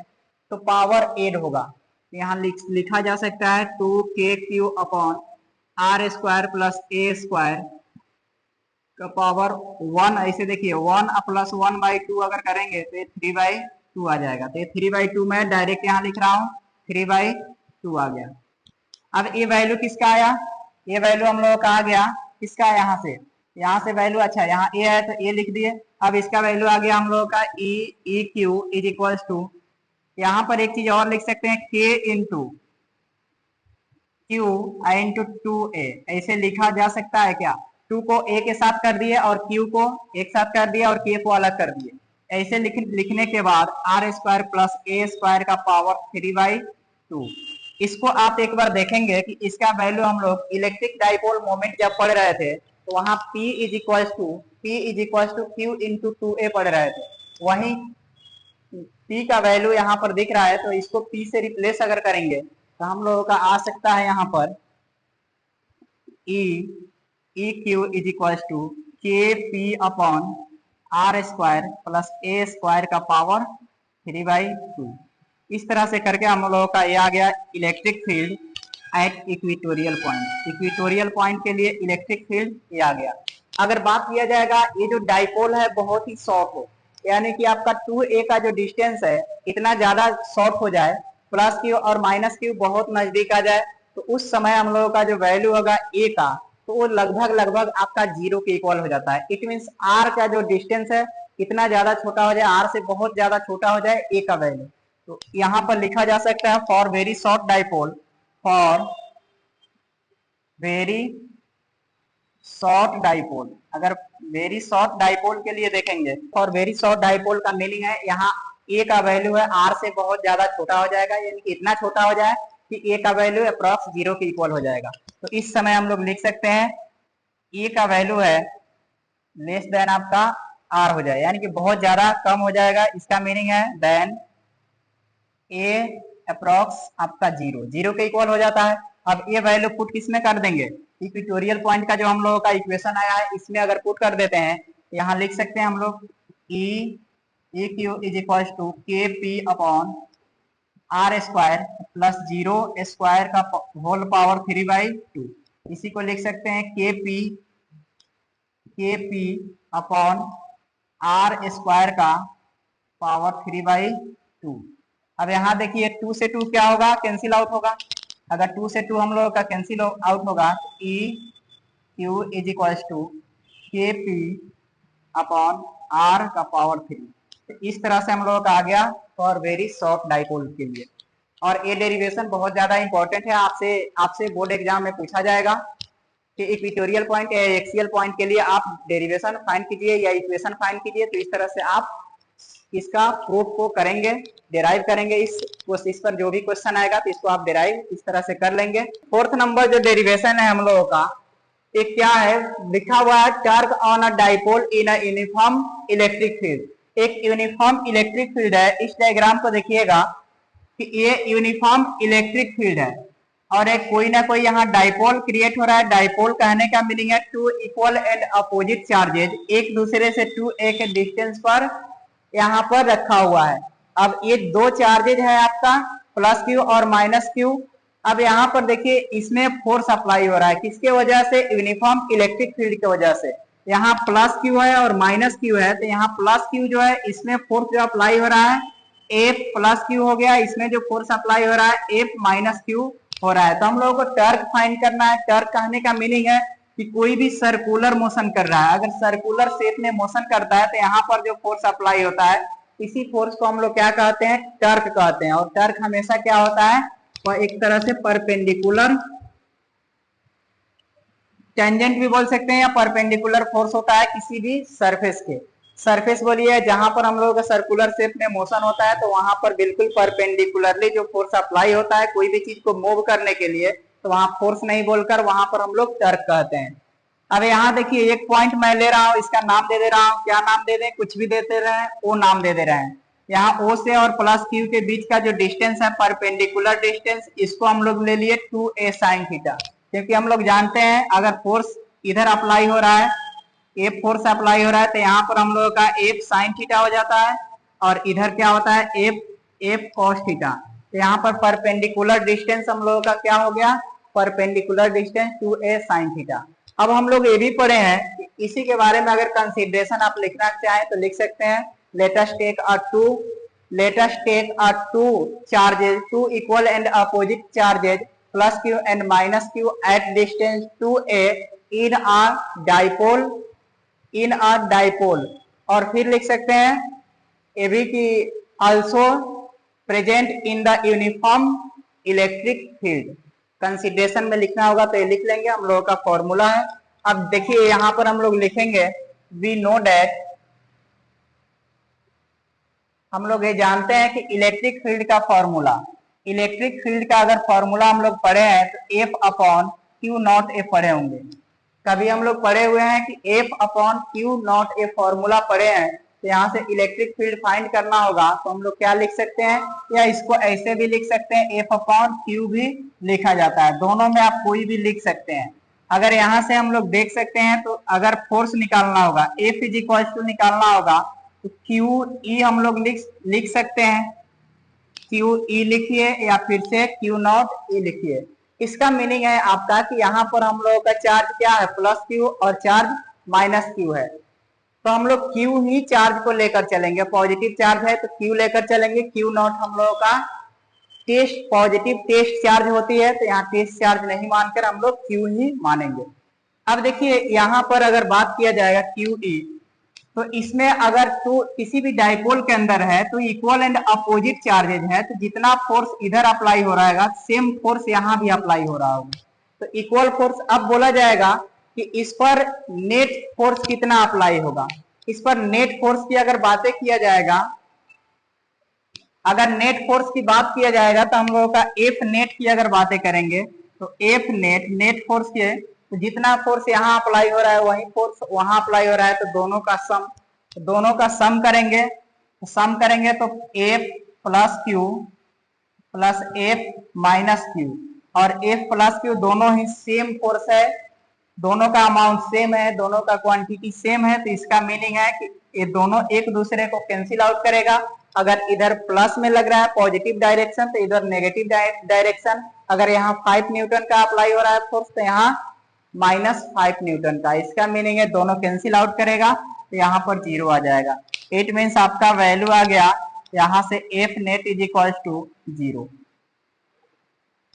तो पावर एड होगा, यहाँ लिखा जा सकता है 2kq upon are square plus A square का पावर 1। ऐसे देखिए 1 प्लस 1/2 अगर करेंगे तो 3/2 आ जाएगा। तो ये 3/2 मैं डायरेक्ट यहाँ लिख रहा हूँ, 3/2 आ गया। अब ये वैल्यू किसका आया, ये वैल्यू हम लोगों का आ गया किसका, यहाँ से वैल्यू, अच्छा यहाँ ए है तो ए लिख दिए। अब इसका वैल्यू आ गया हम लोगों का E Q is equal to, यहाँ पर एक चीज और लिख सकते हैं के इंटू क्यू इंटू 2a ऐसे लिखा जा सकता है क्या, 2 को a के साथ कर दिए और q को एक साथ कर दिया और k को अलग कर दिए। ऐसे लिखने के बाद आर स्क्वायर प्लस ए स्क्वायर का पावर 3/2। इसको आप एक बार देखेंगे कि इसका वैल्यू हम लोग इलेक्ट्रिक डाइपोल मोमेंट जब पढ़ रहे थे तो वहां P is equal to Q into 2a पढ़ रहे थे, वहीं P का वैल्यू यहाँ पर दिख रहा है तो इसको P से रिप्लेस अगर करेंगे तो हम लोगों का आ सकता है यहाँ पर E Q is equal to के P upon are square plus A square का पावर 3/2। इस तरह से करके हम लोगों का ये आ गया electric field at equatorial point. Equatorial point के लिए इलेक्ट्रिक फील्ड ये आ गया। अगर बात किया जाएगा ये जो डाइपोल है बहुत ही शॉर्ट हो, यानी कि आपका 2a का जो डिस्टेंस है इतना ज्यादा शॉर्ट हो जाए, प्लस क्यू और माइनस क्यू बहुत नजदीक आ जाए, तो उस समय हम लोगों का जो वैल्यू होगा a का तो वो लगभग आपका 0 के इक्वल हो जाता है। इट मीन्स r का जो डिस्टेंस है इतना ज्यादा छोटा हो जाए, r से बहुत ज्यादा छोटा हो जाए a का वैल्यू। तो यहाँ पर लिखा जा सकता है for very short dipole, for very short dipole. अगर वेरी शॉर्ट डाइपोल के लिए देखेंगे, फॉर वेरी शॉर्ट डाइपोल का मीनिंग है यहाँ a का वैल्यू है r से बहुत ज्यादा छोटा हो जाएगा, यानी कि इतना छोटा हो जाए कि a का वैल्यू अप्रॉक्स 0 के इक्वल हो जाएगा। तो इस समय हम लोग लिख सकते हैं a का वैल्यू है लेस देन आपका r हो जाए, यानी कि बहुत ज्यादा कम हो जाएगा, इसका मीनिंग है देन a अप्रॉक्स आपका 0 के इक्वल हो जाता है। अब ये वैल्यू पुट किसमें कर देंगे, इक्वेटोरियल पॉइंट का जो हम लोगों का इक्वेशन आया है इसमें अगर पुट कर देते हैं, यहाँ लिख सकते हैं हम लोग E Q is equal to के P upon are square plus 0 square का होल पावर 3/2। इसी को लिख सकते हैं K P upon are square का पावर 3/2। अब यहाँ देखिए 2 से 2 क्या होगा, कैंसिल आउट होगा। अगर 2 से 2 हम लोगों का कैंसिल आउट होगा तो E Q is equal to के पी अपॉन आर का पावर 3। तो इस तरह से हम लोगों का आ गया फॉर वेरी शॉर्ट डाइपोल के लिए। और ये डेरिवेशन बहुत ज्यादा इंपॉर्टेंट है, आपसे बोर्ड एग्जाम में पूछा जाएगा कि इक्वेटोरियल पॉइंट या एक्सियल पॉइंट के लिए आप डेरिवेशन फाइंड कीजिए या इक्वेशन फाइंड कीजिए। तो इस तरह से आप इसका प्रूफ को करेंगे, डिराइव करेंगे। इस पर जो भी क्वेश्चन आएगा तो इसको आप डिराइव इस तरह से कर लेंगे। फोर्थ नंबर जो डेरिवेशन है हम लोगों का, एक क्या है, लिखा हुआ है torque on a dipole in a uniform electric field. एक यूनिफॉर्म इलेक्ट्रिक फील्ड है, इस डायग्राम को देखिएगा कि ये यूनिफॉर्म इलेक्ट्रिक फील्ड है और एक कोई ना कोई यहाँ डाइपोल क्रिएट हो रहा है। डाइपोल कहने का मीनिंग है two equal and opposite charges, एक दूसरे से 2a के डिस्टेंस पर यहाँ पर रखा हुआ है। अब ये दो चार्जेज है आपका, प्लस क्यू और माइनस क्यू। अब यहाँ पर देखिए इसमें फोर्स अप्लाई हो रहा है, किसके वजह से, यूनिफॉर्म इलेक्ट्रिक फील्ड की वजह से। यहाँ प्लस क्यू है और माइनस क्यू है, तो यहाँ प्लस क्यू जो है इसमें फोर्स जो अप्लाई हो रहा है F प्लस क्यू हो गया, इसमें जो फोर्स अप्लाई हो रहा है F माइनस क्यू हो रहा है। तो हम लोगों को टर्क फाइंड करना है। टर्क कहने का मीनिंग है कि कोई भी सर्कुलर मोशन कर रहा है, अगर सर्कुलर शेप में मोशन करता है तो यहाँ पर जो फोर्स अप्लाई होता है इसी फोर्स को हम लोग क्या कहते हैं, टर्क कहते हैं। और टर्क हमेशा क्या होता है, वह एक तरह से परपेंडिकुलर, टेंजेंट भी बोल सकते हैं, या परपेंडिकुलर फोर्स होता है किसी भी सरफेस के। सरफेस बोलिए जहां पर हम लोगों का सर्कुलर शेप में मोशन होता है तो वहां पर बिल्कुल परपेंडिकुलरली जो फोर्स अप्लाई होता है कोई भी चीज को मूव करने के लिए, तो वहां फोर्स नहीं बोलकर वहां पर हम लोग टर्क कहते हैं। अब यहाँ देखिए एक पॉइंट मैं ले रहा हूँ, इसका नाम दे दे रहा हूँ, क्या नाम दे दें, कुछ भी देते रहे, ओ नाम दे दे रहे हैं। यहाँ ओ से और प्लस क्यू के बीच का जो डिस्टेंस है परपेंडिकुलर डिस्टेंस, इसको हम लोग ले लिए 2a sin थीटा, क्योंकि हम लोग जानते हैं अगर फोर्स इधर अप्लाई हो रहा है, F फोर्स अप्लाई हो रहा है, तो यहाँ पर हम लोगों का F sin थीटा हो जाता है और इधर क्या होता है F cos थीटा। तो यहाँ पर परपेंडिकुलर डिस्टेंस हम लोगों का क्या हो गया, perpendicular distance 2a sin theta. अब हम लोग ये भी पढ़े हैं कि इसी के बारे में अगर कंसीडरेशन आप लिखना चाहें तो लिख सकते हैं, let us take a two charges, two equal and opposite charges plus q and minus q at distance 2a in a dipole। और फिर लिख सकते हैं ये भी कि also present in the uniform electric field। Consideration में लिखना होगा तो ये लिख लेंगे, हम लोगों का फॉर्मूला है। अब देखिए यहाँ पर हम लोग लिखेंगे we know that, हम लोग ये जानते हैं कि इलेक्ट्रिक फील्ड का फॉर्मूला, इलेक्ट्रिक फील्ड का अगर फॉर्मूला हम लोग पढ़े हैं तो F upon Q not a पढ़े होंगे। कभी हम लोग पढ़े हुए हैं कि F upon Q not a formula पढ़े हैं, तो यहाँ से इलेक्ट्रिक फील्ड फाइंड करना होगा तो हम लोग क्या लिख सकते हैं, या इसको ऐसे भी लिख सकते हैं, F अपॉन क्यू भी लिखा जाता है, दोनों में आप कोई भी लिख सकते हैं। अगर यहाँ से हम लोग देख सकते हैं तो अगर फोर्स निकालना होगा, F इज इक्वल टू निकालना होगा तो क्यू ई हम लोग लिख सकते हैं, क्यू ई लिखिए या फिर से क्यू नॉट ई लिखिए। इसका मीनिंग है आपका कि यहाँ पर हम लोगों का चार्ज क्या है, प्लस क्यू और चार्ज माइनस क्यू है, तो हम लोग क्यू ही चार्ज को लेकर चलेंगे। पॉजिटिव चार्ज है तो क्यू लेकर चलेंगे, क्यू नॉट हम लोगों का टेस्ट पॉजिटिव टेस्ट चार्ज होती है, तो यहाँ टेस्ट चार्ज नहीं मानकर हम लोग क्यू ही मानेंगे। अब देखिए यहाँ पर अगर बात किया जाएगा क्यू ई, तो इसमें अगर तो किसी भी डाइपोल के अंदर है तो इक्वल एंड अपोजिट चार्जेज है, तो जितना फोर्स इधर अप्लाई हो रहा है सेम फोर्स यहाँ भी अप्लाई हो रहा होगा, तो इक्वल फोर्स। अब बोला जाएगा कि इस पर नेट फोर्स कितना अप्लाई होगा। इस पर नेट फोर्स की अगर बातें किया जाएगा, अगर नेट फोर्स की बात किया जाएगा तो हम लोगों का एफ नेट की अगर बातें करेंगे तो एफ नेट फोर्स के, तो जितना फोर्स यहाँ अप्लाई हो रहा है वही फोर्स वहां अप्लाई हो रहा है, तो दोनों का सम करेंगे तो F plus Q plus F minus Q, और एफ प्लस क्यू दोनों ही सेम फोर्स है, दोनों का अमाउंट सेम है, दोनों का क्वांटिटी सेम है, तो इसका मीनिंग है कि ये दोनों एक दूसरे को कैंसिल आउट करेगा। अगर इधर प्लस में लग रहा है पॉजिटिव डायरेक्शन तो इधर नेगेटिव डायरेक्शन, अगर यहाँ 5 न्यूटन का अप्लाई हो रहा है फोर्स तो यहाँ -5 न्यूटन का, इसका मीनिंग है दोनों कैंसिल आउट करेगा तो यहाँ पर 0 आ जाएगा। इट मीन्स आपका वैल्यू आ गया यहाँ से F net is equal to 0।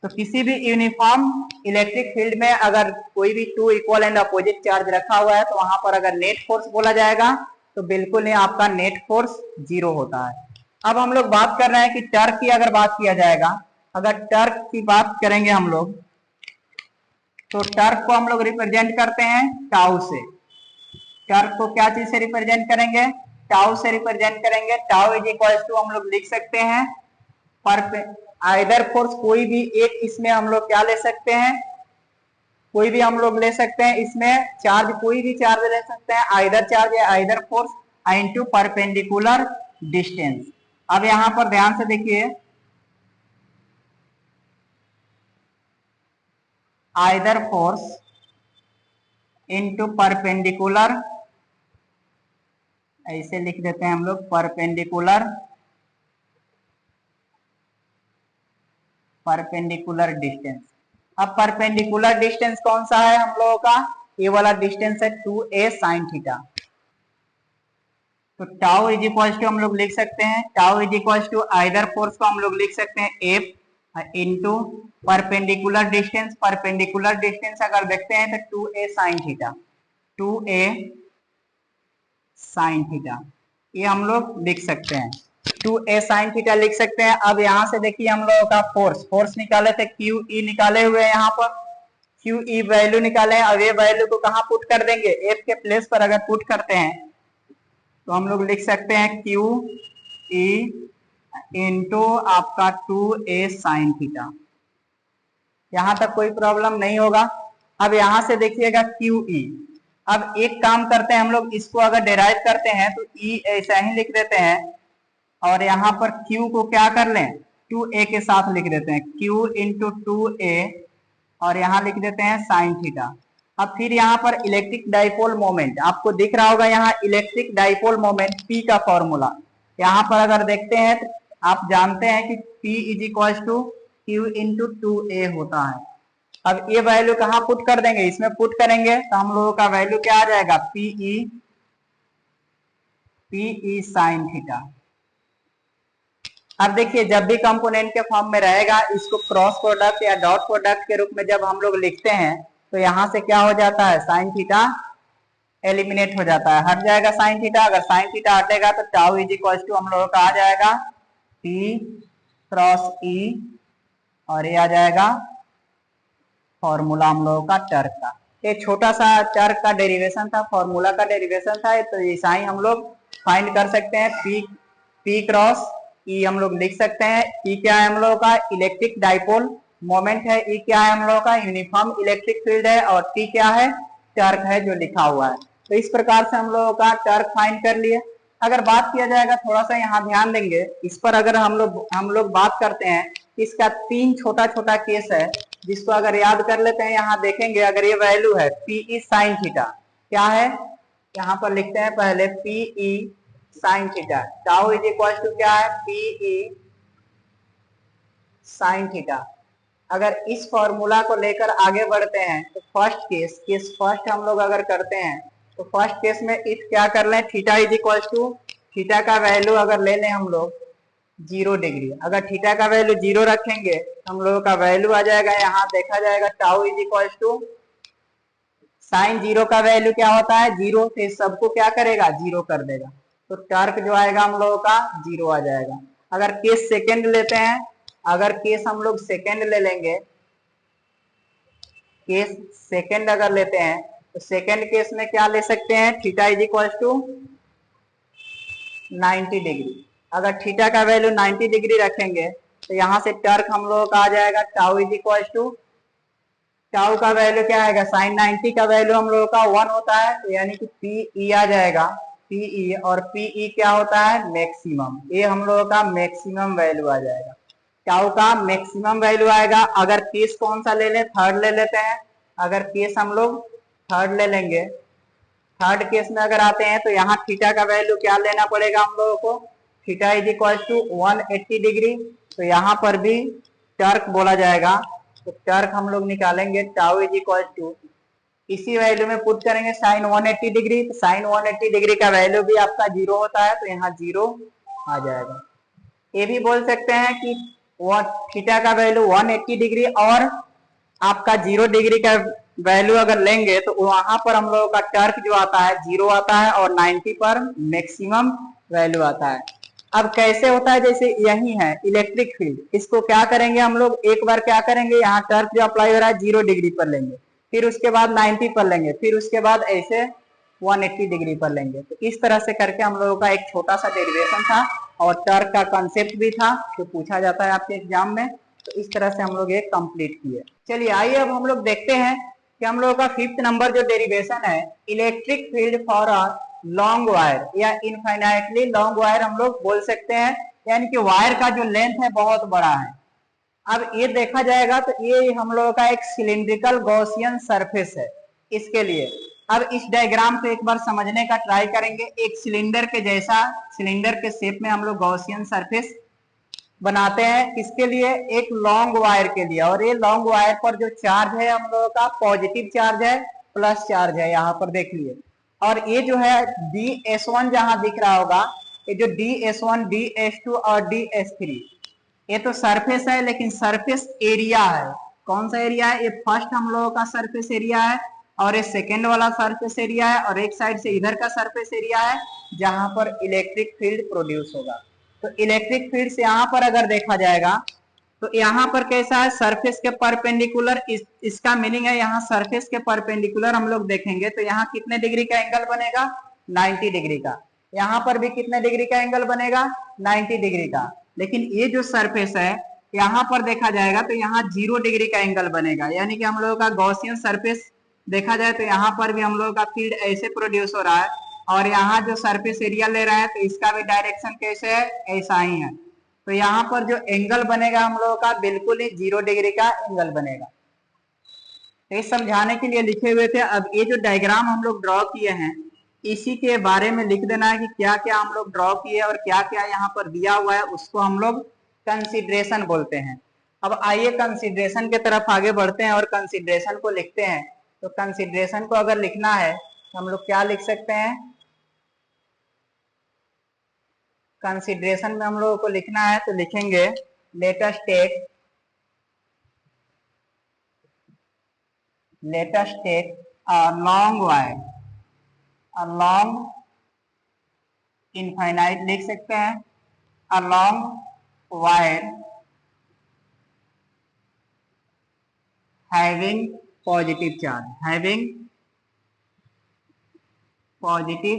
तो किसी भी यूनिफॉर्म इलेक्ट्रिक फील्ड में अगर कोई भी 2 इक्वल एंड अपोजिट चार्ज रखा हुआ है तो वहां पर अगर नेट फोर्स बोला जाएगा तो बिल्कुल ही आपका नेट फोर्स 0 होता है। अब हम लोग बात कर रहे हैं कि टर्क की अगर बात किया जाएगा अगर टर्क की बात करेंगे हम लोग, तो टर्क को हम लोग रिप्रेजेंट करते हैं टाउ से। टर्क को क्या चीज से रिप्रेजेंट करेंगे? टाउ से रिप्रेजेंट करेंगे। टाउ इज इक्वल टू हम लोग लिख सकते हैं पर आइदर फोर्स, कोई भी एक इसमें हम लोग क्या ले सकते हैं, कोई भी हम लोग ले सकते हैं इसमें चार्ज, कोई भी चार्ज ले सकते हैं, आइदर चार्ज या either force into perpendicular distance. अब यहां पर ध्यान से देखिए, आइदर फोर्स इनटू परपेंडिकुलर, ऐसे लिख देते हैं हम लोग, परपेंडिकुलर डिस्टेंस। अब परपेंडिकुलर डिस्टेंस कौन सा है हम लोगों का? ये वाला डिस्टेंस है 2a sin थीटा। तो टाउ इज इक्वल टू हम लोग लिख सकते हैं, tau is equal to either force को हम लोग लिख सकते हैं F into perpendicular distance. Perpendicular distance अगर देखते हैं तो 2a sin theta, 2a sin theta, ये हम लोग लिख सकते हैं, 2a sin थीटा लिख सकते हैं। अब यहां से देखिए हम लोगों का फोर्स निकाले थे, QE निकाले हुए हैं, यहाँ पर QE वैल्यू निकाले हैं। अब ये वैल्यू को कहाँ पुट कर देंगे? F के प्लेस पर अगर पुट करते हैं तो हम लोग लिख सकते हैं QE इंटू आपका 2a sin थीटा। यहां तक कोई प्रॉब्लम नहीं होगा। अब यहां से देखिएगा QE, अब एक काम करते हैं हम लोग, इसको अगर डेराइव करते हैं तो E ऐसा ही लिख देते हैं और यहाँ पर Q को क्या कर लें, 2a के साथ लिख देते हैं, Q इंटू 2a और यहाँ लिख देते हैं साइन थीटा। अब फिर यहाँ पर इलेक्ट्रिक डाइपोल मोमेंट आपको दिख रहा होगा, यहाँ इलेक्ट्रिक डाइपोल मोमेंट P का फॉर्मूला यहाँ पर अगर देखते हैं तो आप जानते हैं कि P is equal to Q into 2a होता है। अब ये वैल्यू कहाँ पुट कर देंगे? इसमें पुट करेंगे तो हम लोगों का वैल्यू क्या आ जाएगा? PE sine theta. अब देखिए, जब भी कंपोनेंट के फॉर्म में रहेगा, इसको क्रॉस प्रोडक्ट या डॉट प्रोडक्ट के रूप में जब हम लोग लिखते हैं तो यहां से क्या हो जाता है? साइन थीटा एलिमिनेट हो जाता है, हट जाएगा साइन थीटा। अगर साइन थीटा हटेगा तो टाउ इज इक्वल टू हम लोगों का आ जाएगा P क्रॉस E और ये आ जाएगा फॉर्मूला हम लोगों का टर्क का। ये छोटा सा टर्क का डेरिवेशन था, फॉर्मूला का डेरिवेशन था, तो ऐसा ही हम लोग फाइंड कर सकते हैं। P क्रॉस E हम लोग लिख सकते हैं। E क्या है हम लोगों का? इलेक्ट्रिक डाइपोल मोमेंट है। E क्या है हम लोगों का? यूनिफॉर्म इलेक्ट्रिक फील्ड है। और T क्या है? टर्क है जो लिखा हुआ है। तो इस प्रकार से हम लोगों का टर्क फाइंड कर लिए। अगर बात किया जाएगा, थोड़ा सा यहाँ ध्यान देंगे इस पर, अगर हम लोग बात करते हैं, इसका 3 छोटा छोटा केस है जिसको अगर याद कर लेते हैं, यहाँ देखेंगे अगर ये वैल्यू है PE साइन थीटा, क्या है यहाँ पर लिखते हैं पहले PE sine theta, tau is equal to क्या है? PE sine theta. अगर इस फॉर्मूला को लेकर आगे बढ़ते हैं तो फर्स्ट केस फर्स्ट हम लोग अगर करते हैं तो फर्स्ट केस में इफ क्या कर लें, theta is equal to, theta का वैल्यू अगर ले लें हम लोग 0 डिग्री, अगर थीटा का वैल्यू 0 रखेंगे हम लोगों का वैल्यू आ जाएगा, यहाँ देखा जाएगा tau is equal to sine 0 का वैल्यू क्या होता है? 0। तो सबको क्या करेगा? 0 कर देगा। तो टर्क जो आएगा हम लोगों का 0 आ जाएगा। अगर केस सेकेंड लेते हैं, अगर केस हम लोग सेकेंड ले लेंगे, केस सेकेंड अगर लेते हैं तो सेकेंड केस में क्या ले सकते हैं? Theta is equal to 90 degree. अगर थीटा का वैल्यू 90 डिग्री रखेंगे तो यहाँ से टर्क हम लोगों का आ जाएगा tau is equal to, tau का वैल्यू क्या आएगा? साइन 90 का वैल्यू हम लोगों का 1 होता है, तो यानी कि PE आ जाएगा, PE, और PE क्या होता है? मैक्सिमम। ये हम लोगों का मैक्सिमम वैल्यू आ जाएगा, टाउ का मैक्सिमम वैल्यू आएगा। अगर केस कौन सा ले लें? थर्ड ले लेते हैं। अगर केस हम लोग थर्ड ले लेंगे, थर्ड केस में अगर आते हैं तो यहाँ थीटा का वैल्यू क्या लेना पड़ेगा हम लोगों को? Theta is equal to 180 degree. तो यहाँ पर भी टर्क बोला जाएगा, तो टर्क हम लोग निकालेंगे टाउ इज इक्वल टू, इसी वैल्यू में पुट करेंगे साइन 180 डिग्री। तो साइन 180 डिग्री का वैल्यू भी आपका 0 होता है, तो यहाँ 0 आ जाएगा। ये भी बोल सकते हैं कि थीटा का वैल्यू 180 डिग्री और आपका 0 डिग्री का वैल्यू अगर लेंगे तो वहां पर हम लोगों का टर्क जो आता है 0 आता है और 90 पर मैक्सिमम वैल्यू आता है। अब कैसे होता है, जैसे यही है इलेक्ट्रिक फील्ड, इसको क्या करेंगे हम लोग, एक बार क्या करेंगे, यहाँ टर्क जो अप्लाई हो रहा है 0 डिग्री पर लेंगे, फिर उसके बाद 90 पर लेंगे, फिर उसके बाद ऐसे 180 डिग्री पर लेंगे। तो इस तरह से करके हम लोगों का एक छोटा सा डेरिवेशन था और टर्क का कंसेप्ट भी था जो पूछा जाता है आपके एग्जाम में। तो इस तरह से हम लोग ये कंप्लीट किए। चलिए आइए अब हम लोग देखते हैं कि हम लोगों का 5th नंबर जो डेरिवेशन है, electric field for a long wire या इनफाइनाइटली लॉन्ग वायर हम लोग बोल सकते हैं, यानी कि वायर का जो लेंथ है बहुत बड़ा है। अब ये देखा जाएगा तो ये हम लोगों का एक सिलिंड्रिकल गॉसियन सरफेस है। इसके लिए अब इस डायग्राम को एक बार समझने का ट्राई करेंगे। एक सिलेंडर के जैसा, सिलेंडर के शेप में हम लोग गॉसियन सरफेस बनाते हैं, किसके लिए, एक लॉन्ग वायर के लिए। और ये लॉन्ग वायर पर जो चार्ज है हम लोगों का पॉजिटिव चार्ज है, प्लस चार्ज है, यहाँ पर देख लिए। और ये जो है DS1 जहां दिख रहा होगा, ये जो DS1, DS2 और DS3, ये तो सरफेस है, लेकिन सरफेस एरिया है। कौन सा एरिया है, ये फर्स्ट हम लोगों का सरफेस एरिया है और ये सेकेंड वाला सरफेस एरिया है और एक साइड से इधर का सरफेस एरिया है जहां पर इलेक्ट्रिक फील्ड प्रोड्यूस होगा। तो इलेक्ट्रिक फील्ड से यहाँ पर अगर देखा जाएगा तो यहाँ पर कैसा है, सरफेस के परपेंडिकुलर, इसका मीनिंग है यहाँ सरफेस के परपेंडिकुलर हम लोग देखेंगे तो यहाँ कितने डिग्री का एंगल बनेगा, 90 डिग्री का। यहाँ पर भी कितने डिग्री का एंगल बनेगा, 90 डिग्री का। लेकिन ये जो सरफेस है यहाँ पर देखा जाएगा तो यहाँ 0 डिग्री का एंगल बनेगा, यानी कि हम लोगों का गॉसियन सरफेस देखा जाए तो यहाँ पर भी हम लोगों का फील्ड ऐसे प्रोड्यूस हो रहा है और यहाँ जो सरफेस एरिया ले रहा है तो इसका भी डायरेक्शन कैसे है, ऐसा ही है। तो यहाँ पर जो एंगल बनेगा हम लोगों का बिल्कुल ही 0 डिग्री का एंगल बनेगा। तो इस समझाने के लिए लिखे हुए थे। अब ये जो डायग्राम हम लोग ड्रॉ किए हैं इसी के बारे में लिख देना है कि क्या क्या हम लोग ड्रॉ किए और क्या क्या यहाँ पर दिया हुआ है, उसको हम लोग कंसिडरेशन बोलते हैं। अब आइए कंसिडरेशन के तरफ आगे बढ़ते हैं और कंसिडरेशन को लिखते हैं। तो कंसिडरेशन को अगर लिखना है तो हम लोग क्या लिख सकते हैं, कंसिडरेशन में हम लोगों को लिखना है तो लिखेंगे let us take a long wire, a long infinite लिख सकते हैं, a long wire having positive charge, having positive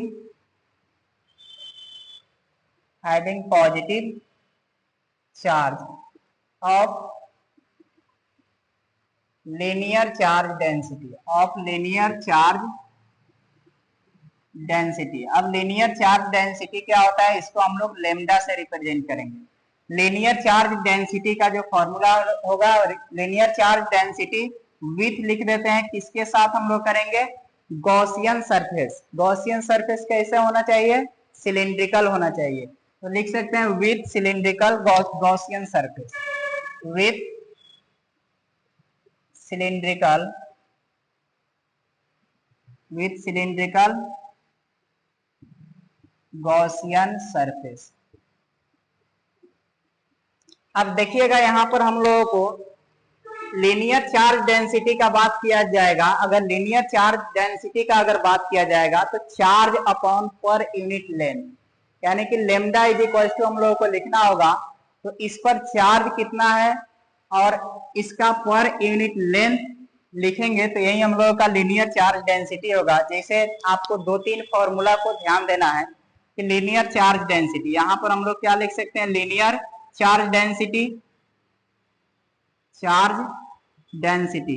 charge of linear charge density, of linear charge density। अब linear charge density क्या होता है, इसको हम लोग लेमडा से रिप्रेजेंट करेंगे। linear charge density का जो फॉर्मूला होगा, linear charge density विथ लिख देते हैं, किसके साथ हम लोग करेंगे, गॉसियन सरफेस। गॉसियन सरफेस कैसे होना चाहिए, सिलिंड्रिकल होना चाहिए। तो लिख सकते हैं with cylindrical Gaussian surface, with cylindrical Gaussian surface। अब देखिएगा यहाँ पर हम लोगों को लीनियर चार्ज डेंसिटी का बात किया जाएगा। अगर लीनियर चार्ज डेंसिटी का अगर बात किया जाएगा तो चार्ज अपॉन पर यूनिट लेंथ, यानी कि लेमडा इज इक्वल टू हम लोगों को लिखना होगा तो इस पर चार्ज कितना है और इसका पर यूनिट लेंथ लिखेंगे तो यही हम लोगों का लीनियर चार्ज डेंसिटी होगा। जैसे आपको 2-3 फॉर्मूला को ध्यान देना है कि लीनियर चार्ज डेंसिटी, यहाँ पर हम लोग क्या लिख सकते हैं, लीनियर चार्ज डेंसिटी,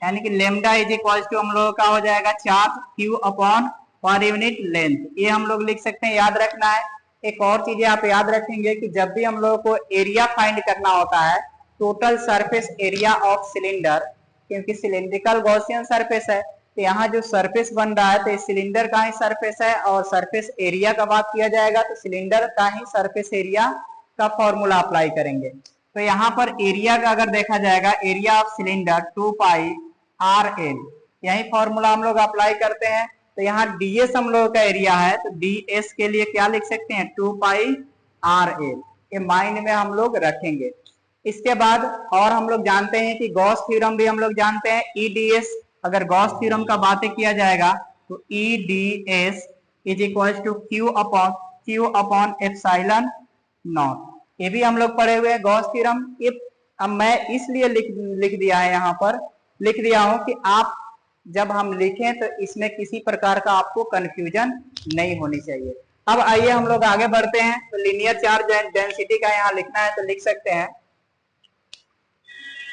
यानी कि लेमडा इज इक्वल टू हम लोगों का हो जाएगा चार्ज क्यू अपॉन पर यूनिट लेंथ। ये हम लोग लिख सकते हैं, याद रखना है। एक और चीजें आप याद रखेंगे कि जब भी हम लोगों को एरिया फाइंड करना होता है, total surface area of cylinder, क्योंकि सिलिंड्रिकल गॉसियन सरफेस है तो यहाँ जो सरफेस बन रहा है तो इस सिलेंडर का ही सरफेस है और सरफेस एरिया का बात किया जाएगा तो सिलेंडर का ही सरफेस एरिया का फॉर्मूला अप्लाई करेंगे। तो यहाँ पर एरिया का अगर देखा जाएगा, एरिया ऑफ सिलेंडर 2πRL, यही फॉर्मूला हम लोग अप्लाई करते हैं। तो यहाँ ds हम लोगों का एरिया है तो ds के लिए क्या लिख सकते हैं, 2πRL, ये माइंड में हम लोग रखेंगे। इसके बाद और हम लोग जानते हैं कि गॉस थ्योरम भी हम लोग जानते हैं, EDS। अगर गॉस थ्योरम का बातें किया जाएगा तो EDS is equal to Q upon epsilon nought. ये भी हम लोग पढ़े हुए हैं गॉस थ्योरम। अब मैं इसलिए लिख दिया है, यहाँ पर लिख दिया हूं कि आप जब हम लिखें तो इसमें किसी प्रकार का आपको कंफ्यूजन नहीं होनी चाहिए। अब आइए हम लोग आगे बढ़ते हैं। तो लीनियर चार्ज डेंसिटी का यहाँ लिखना है तो लिख सकते हैं,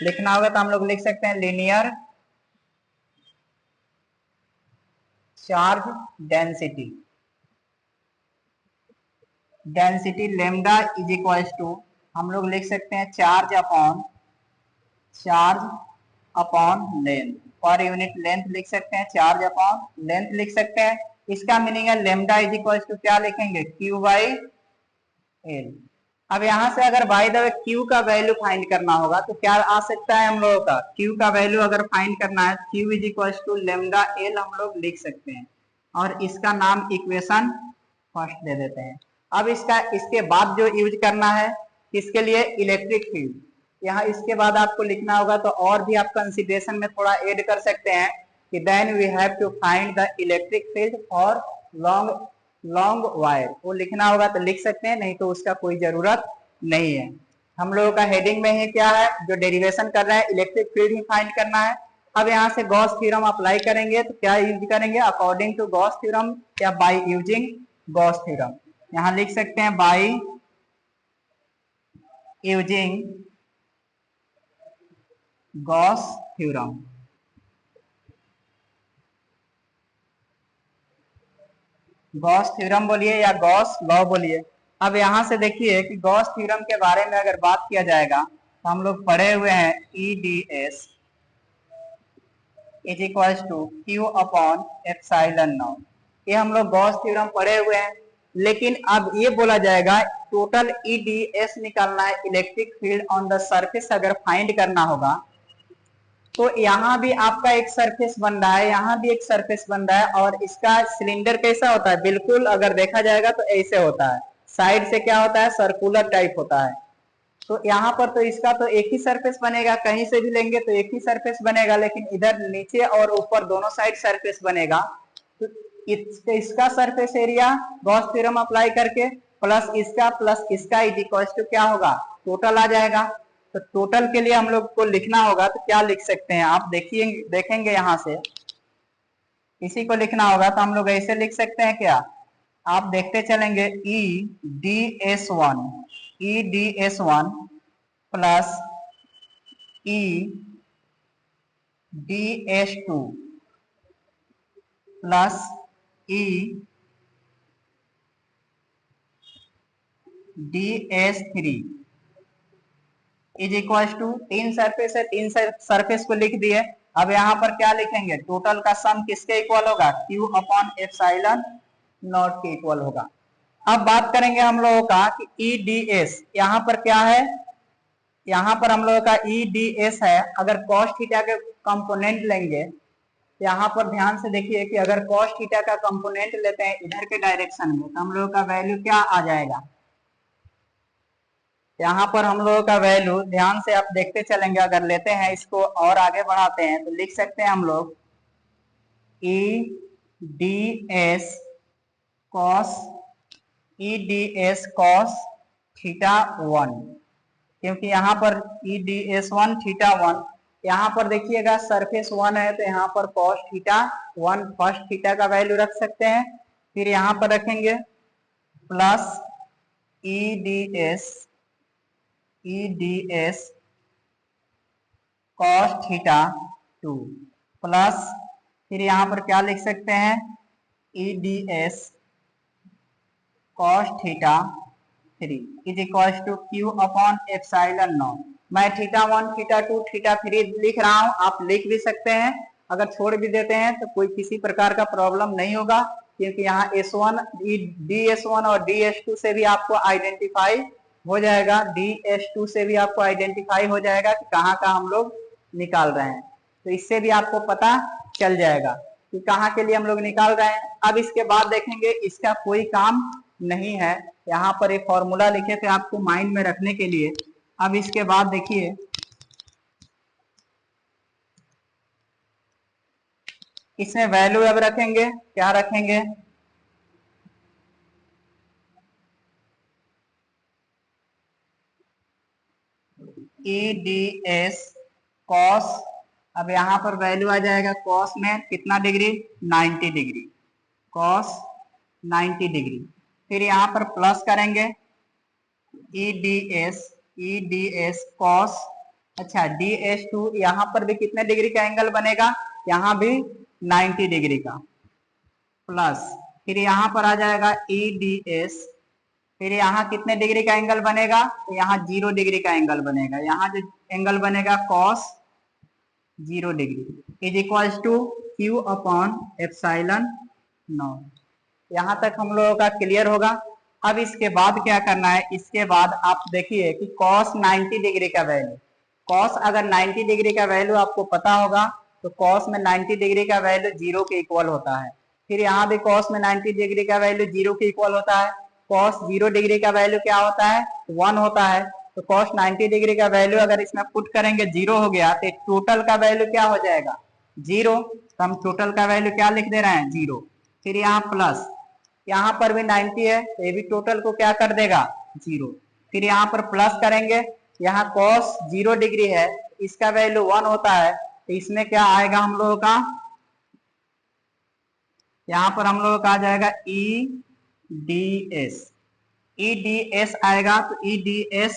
लिखना होगा तो हम लोग लिख सकते हैं linear charge density lambda is equal to हम लोग लिख सकते हैं चार्ज अपॉन लेंथ, पर यूनिट लेंथ लिख सकते हैं, चार्ज अपॉन लेंथ लिख सकते हैं। इसका मीनिंग है लेमडा इज इक्वल टू क्या लिखेंगे, क्यू बाई एल। अब यहां से अगर बाय द वे क्यू का वैल्यू फाइंड करना होगा तो क्या आ सकता है हम लोगों का, क्यू का वैल्यू अगर फाइंड करना है q is equal to lambda l हम लोग लिख सकते हैं, और इसका नाम इक्वेशन फर्स्ट दे देते हैं। अब इसके बाद जो यूज करना है किसके लिए, इलेक्ट्रिक फील्ड। यहाँ इसके बाद आपको लिखना होगा तो और भी आप कंसीडरेशन में थोड़ा ऐड कर सकते हैं कि then we have to find the electric field for long wire. वो लिखना होगा तो लिख सकते हैं, नहीं तो उसका कोई जरूरत नहीं है। हम लोगों का हेडिंग में ही क्या है, जो डेरिवेशन कर रहे हैं इलेक्ट्रिक फील्ड ही फाइंड करना है। अब यहाँ से गॉस थ्योरम अप्लाई करेंगे तो क्या यूज करेंगे, अकॉर्डिंग टू गॉस थ्योरम या बाय यूजिंग गॉस थ्योरम। यहाँ लिख सकते हैं by using Gauss theorem. Gauss theorem बोलिए या गॉस लॉ बोलिए। अब यहां से देखिए कि गॉस थ्योरम के बारे में अगर बात किया जाएगा तो हम लोग पढ़े हुए हैं E D S is equal to Q upon epsilon nought. ये हम लोग गॉस थ्योरम पढ़े हुए हैं, लेकिन अब ये बोला जाएगा टोटल ई डी एस निकालना है, electric field on the surface अगर फाइंड करना होगा तो यहाँ भी आपका एक सरफेस बन रहा है, यहाँ भी एक सरफेस बन रहा है, और इसका सिलेंडर कैसा होता है, बिल्कुल अगर देखा जाएगा तो ऐसे होता है, साइड से क्या होता है, सर्कुलर टाइप होता है। तो यहाँ पर तो इसका तो एक ही सरफेस बनेगा, कहीं से भी लेंगे तो एक ही सरफेस बनेगा, लेकिन इधर नीचे और ऊपर दोनों साइड सरफेस बनेगा। तो इसका surface area Gauss theorem apply करके प्लस इसका इज इक्वल टू क्या होगा, टोटल आ जाएगा। तो टोटल के लिए हम लोग को लिखना होगा तो क्या लिख सकते हैं, आप देखेंगे यहाँ से इसी को लिखना होगा तो हम लोग ऐसे लिख सकते हैं क्या, आप देखते चलेंगे E D s one plus E D s two plus E D s three is equal to, तीन सरफेस है, तीन सरफेस को लिख दिए। अब यहाँ पर क्या लिखेंगे, टोटल का सम किसके इक्वल होगा, क्यू अपॉन एप्सिलॉन नॉट के इक्वल होगा। अब बात करेंगे हम लोगों का कि ई डी एस, यहाँ पर क्या है, यहाँ पर हम लोगों का ई डी एस है, अगर कॉस थीटा के कंपोनेंट लेंगे, यहाँ पर ध्यान से देखिए कि अगर कॉस थीटा का कंपोनेंट लेते हैं इधर के डायरेक्शन में तो हम लोगों का वैल्यू क्या आ जाएगा, यहाँ पर हम लोगों का वैल्यू ध्यान से आप देखते चलेंगे, अगर लेते हैं इसको और आगे बढ़ाते हैं तो लिख सकते हैं हम लोग E D S cos theta one, क्योंकि यहाँ पर E D s one theta one, यहाँ पर देखिएगा सरफेस वन है तो यहाँ पर cos theta one first theta का वैल्यू रख सकते हैं, फिर यहाँ पर रखेंगे plus E D S cos theta two plus फिर यहाँ पर क्या लिख सकते हैं, E D S cos theta three is equal to Q upon epsilon not. मैं theta one theta two theta three लिख रहा हूं, आप लिख भी सकते हैं, अगर छोड़ भी देते हैं तो कोई किसी प्रकार का प्रॉब्लम नहीं होगा, क्योंकि यहाँ S1 DS1 और DS2 से भी आपको आइडेंटिफाई हो जाएगा, DS2 से भी आपको आइडेंटिफाई हो जाएगा कि कहाँ का हम लोग निकाल रहे हैं, तो इससे भी आपको पता चल जाएगा कि कहाँ के लिए हम लोग निकाल रहे हैं। अब इसके बाद देखेंगे इसका कोई काम नहीं है, यहाँ पर एक फॉर्मूला लिखे थे आपको माइंड में रखने के लिए। अब इसके बाद देखिए इसमें वैल्यू अब रखेंगे, क्या रखेंगे, ई डी एस कॉस, अब यहाँ पर वैल्यू आ जाएगा कॉस में कितना डिग्री, 90 डिग्री, कॉस 90 डिग्री। फिर यहाँ पर प्लस करेंगे ई डी एस कॉस, अच्छा डी एस टू, यहाँ पर भी कितने डिग्री का एंगल बनेगा, यहाँ भी 90 डिग्री का, प्लस फिर यहाँ पर आ जाएगा ई डी एस, फिर यहाँ कितने डिग्री का एंगल बनेगा, तो यहाँ 0 डिग्री का एंगल बनेगा, यहाँ जो एंगल बनेगा cos 0 degree is equals to Q upon epsilon nought. यहाँ तक हम लोगों का क्लियर होगा। अब इसके बाद क्या करना है, इसके बाद आप देखिए कि कॉस 90 डिग्री का वैल्यू, कॉस अगर 90 डिग्री का वैल्यू आपको पता होगा तो कॉस में 90 डिग्री का वैल्यू 0 के इक्वल होता है। फिर यहाँ भी कॉस में 90 डिग्री का वैल्यू 0 के इक्वल होता है। कॉस 0 डिग्री का वैल्यू क्या होता है, 1 होता है। तो कॉस 90 डिग्री का वैल्यू अगर इसमें पुट करेंगे 0 हो गया, तो टोटल का वैल्यू क्या हो जाएगा, 0। तो हम टोटल का वैल्यू क्या लिख दे रहे हैं, 0। फिर यहाँ प्लस, यहाँ पर भी 90 है, तो ये भी टोटल को क्या कर देगा, 0। फिर यहाँ पर प्लस करेंगे, यहाँ कॉस 0 डिग्री है, इसका वैल्यू 1 होता है, तो इसमें क्या आएगा हम लोगों का, यहाँ पर हम लोगों का आ जाएगा ई डी एस आएगा। तो ई डी एस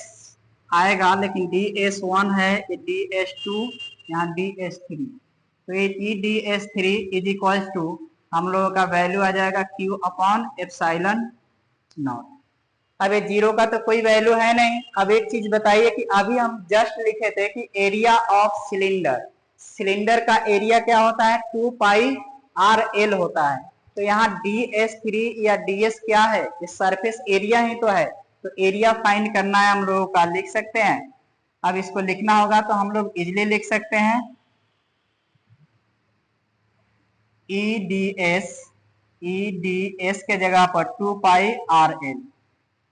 आएगा, लेकिन डी एस 1 है, ये डी एस 2, यहाँ डी एस 3, तो ये E D s 3 is equal to हम लोगों का वैल्यू आ जाएगा क्यू अपॉन एप्सिलॉन नॉट। अब ये 0 का तो कोई वैल्यू है नहीं। अब एक चीज बताइए कि अभी हम जस्ट लिखे थे कि एरिया ऑफ सिलेंडर, सिलेंडर का एरिया क्या होता है, 2 पाई आर एल होता है। तो यहाँ DS3 या DS क्या है, ये सरफेस एरिया ही तो है। तो एरिया फाइंड करना है हम लोगों का, लिख सकते हैं। अब इसको लिखना होगा तो हम लोग इजिली लिख सकते हैं ई डी एस के जगह पर 2 pi R L,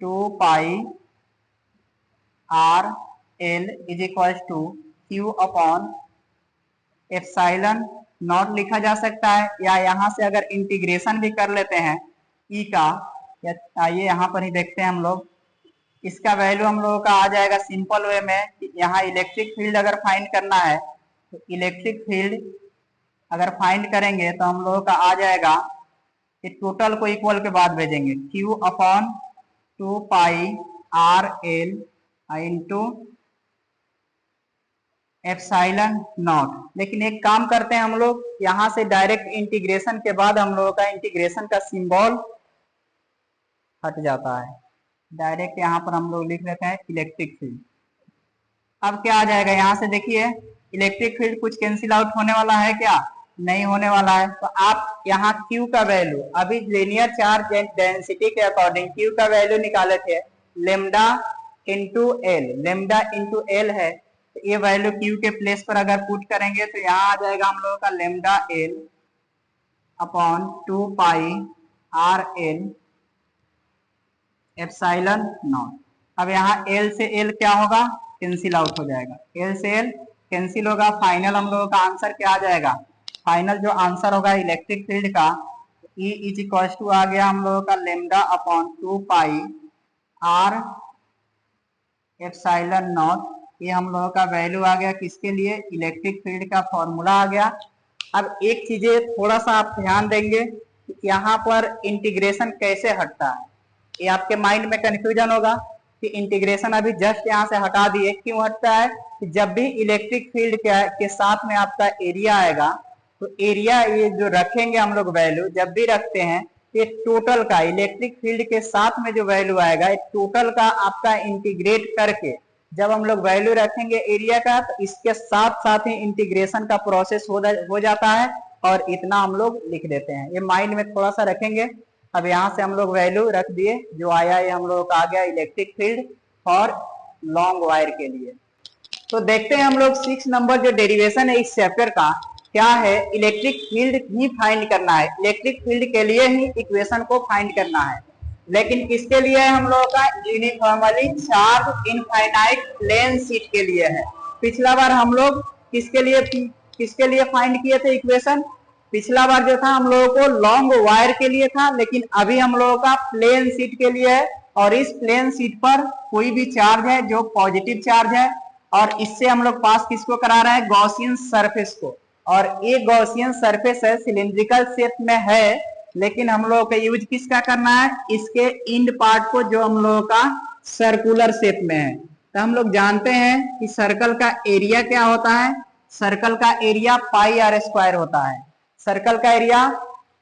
2 pi R L is equal to Q upon epsilon not लिखा जा सकता है, या यहाँ से अगर इंटीग्रेशन भी कर लेते हैं ई का, या आइए यहाँ पर ही देखते हैं हम लोग। इसका वैल्यू हम लोगों का आ जाएगा सिंपल वे में, यहाँ इलेक्ट्रिक फील्ड अगर फाइंड करना है तो इलेक्ट्रिक फील्ड अगर फाइंड करेंगे तो हम लोगों का आ जाएगा कि टोटल को इक्वल के बाद भेजेंगे Q upon 2 pi R L into epsilon not. लेकिन एक काम करते हैं हम लोग, यहाँ से डायरेक्ट इंटीग्रेशन के बाद हम लोगों का इंटीग्रेशन का सिंबल हट जाता है, डायरेक्ट यहाँ पर हम लोग लिख लेते हैं इलेक्ट्रिक फील्ड। अब क्या आ जाएगा, यहाँ से देखिए इलेक्ट्रिक फील्ड कुछ कैंसिल आउट होने वाला है क्या, नहीं होने वाला है। तो आप यहाँ Q का वैल्यू, अभी लीनियर चार्ज डेंसिटी के अकॉर्डिंग Q का वैल्यू निकाले थे, lambda into L, lambda into L है। तो ये वैल्यू Q के प्लेस पर अगर पुट करेंगे तो यहाँ आ जाएगा हम लोगों का lambda L upon 2 pi R L epsilon not. अब यहाँ एल से एल क्या होगा, कैंसिल आउट हो जाएगा, एल से एल कैंसिल होगा। फाइनल हम लोगों का आंसर क्या आ जाएगा, फाइनल जो आंसर होगा इलेक्ट्रिक फील्ड का, E इज इक्वल टू आ गया हम लोगों का lambda upon 2 pi r epsilon nought. ये हम लोगों का वैल्यू आ गया किसके लिए, इलेक्ट्रिक फील्ड का फॉर्मूला आ गया। अब एक चीजें थोड़ा सा आप ध्यान देंगे कि यहाँ पर इंटीग्रेशन कैसे हटता है, ये आपके माइंड में कंफ्यूजन होगा कि इंटीग्रेशन अभी जस्ट यहाँ से हटा दिए, क्यों हटता है कि जब भी इलेक्ट्रिक फील्ड के साथ में आपका एरिया आएगा तो एरिया ये जो रखेंगे हम लोग वैल्यू, जब भी रखते हैं ये टोटल का, इलेक्ट्रिक फील्ड के साथ में जो वैल्यू आएगा टोटल का आपका इंटीग्रेट करके जब हम लोग वैल्यू रखेंगे एरिया का, तो इसके साथ साथ ही इंटीग्रेशन का प्रोसेस हो जाता है और इतना हम लोग लिख देते हैं। ये माइंड में थोड़ा सा रखेंगे। अब यहाँ से हम लोग वैल्यू रख दिए, जो आया ये हम लोग का आ गया इलेक्ट्रिक फील्ड और लॉन्ग वायर के लिए। तो देखते हैं हम लोग 6 नंबर जो डेरिवेशन है इस चैप्टर का क्या है, इलेक्ट्रिक फील्ड ही फाइंड करना है। इलेक्ट्रिक फील्ड के लिए ही इक्वेशन को फाइंड करना है, लेकिन किसके लिए है हम लोगों का, uniformly charge infinite plane sheet के लिए है। पिछला बार हम लोग किसके लिए फाइंड किए थे इक्वेशन, पिछला बार जो था हम लोगों को लॉन्ग वायर के लिए था, लेकिन अभी हम लोगों का प्लेन शीट के लिए है। और इस प्लेन शीट पर कोई भी चार्ज है जो पॉजिटिव चार्ज है और इससे हम लोग पास किसको करा रहे हैं, गॉसियन सरफेस को। और एक गॉसियन सरफेस है, सिलिंड्रिकल शेप में है, लेकिन हम लोगों का यूज किसका करना है, इसके इंड पार्ट को जो हम लोगों का सर्कुलर शेप में है। तो हम लोग जानते हैं कि सर्कल का एरिया क्या होता है, सर्कल का एरिया पाई आर स्क्वायर होता है, सर्कल का एरिया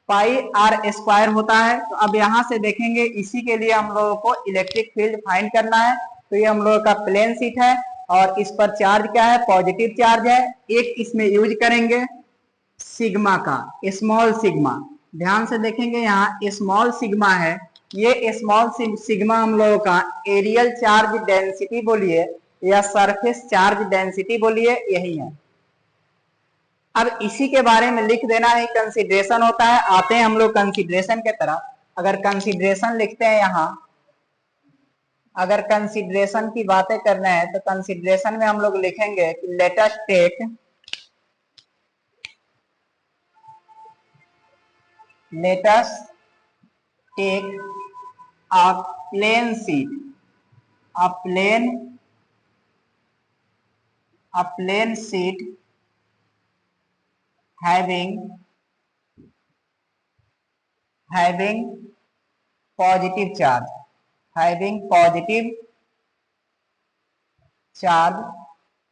पाई आर स्क्वायर होता है। तो अब यहां से देखेंगे, इसी के लिए हम लोगों को इलेक्ट्रिक फील्ड फाइंड करना है। तो ये हम लोगों का प्लेन शीट है और इस पर चार्ज क्या है, पॉजिटिव चार्ज है। एक इसमें यूज करेंगे सिग्मा का, स्मॉल सिग्मा। ध्यान से देखेंगे, यहाँ स्मॉल सिग्मा है, ये स्मॉल सिग्मा हम लोगों का एरियल चार्ज डेंसिटी बोलिए या सरफेस चार्ज डेंसिटी बोलिए, यही है। अब इसी के बारे में लिख देना ही कंसीडरेशन होता है। आते हैं हम लोग कंसीडरेशन के तरफ। अगर कंसीडरेशन लिखते हैं यहाँ, अगर कंसीडरेशन की बातें करना है तो कंसीडरेशन में हम लोग लिखेंगे कि let us take a plain sheet, a plain sheet having positive charge,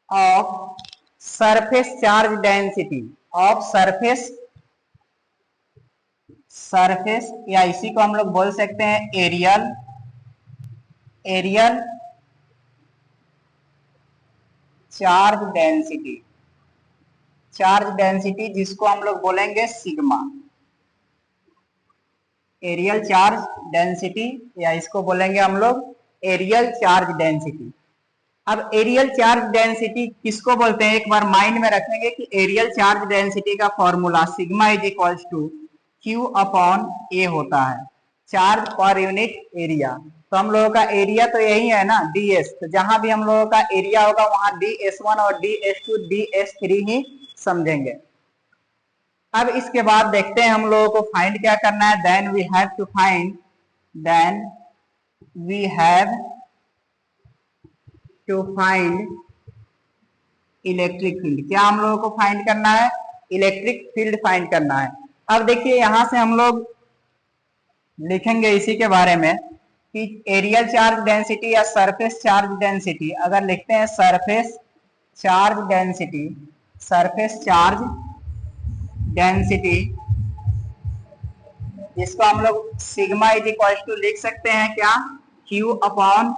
of surface charge density, surface या इसी को हम लोग बोल सकते हैं एरियल चार्ज डेंसिटी, जिसको हम लोग बोलेंगे सिग्मा। एरियल चार्ज डेंसिटी या इसको बोलेंगे हम लोग एरियल चार्ज डेंसिटी। अब एरियल चार्ज डेंसिटी किसको बोलते हैं, एक बार माइंड में रखेंगे कि एरियल चार्ज डेंसिटी का formula sigma is equals to Q upon A होता है, चार्ज पर यूनिट एरिया। तो हम लोगों का एरिया तो यही है ना, ds। तो जहां भी हम लोगों का एरिया होगा वहां ds1 और ds2 ds3 ही समझेंगे। अब इसके बाद देखते हैं हम लोगों को फाइंड क्या करना है। Then we have to find electric field. क्या हम लोगों को फाइंड करना है, इलेक्ट्रिक फील्ड फाइंड करना है। अब देखिए, यहां से हम लोग लिखेंगे इसी के बारे में कि एरियल चार्ज डेंसिटी या सरफेस चार्ज डेंसिटी, अगर लिखते हैं सरफेस चार्ज डेंसिटी, जिसको हम लोग सिग्मा इज इक्वल टू लिख सकते हैं क्या, Q अपॉन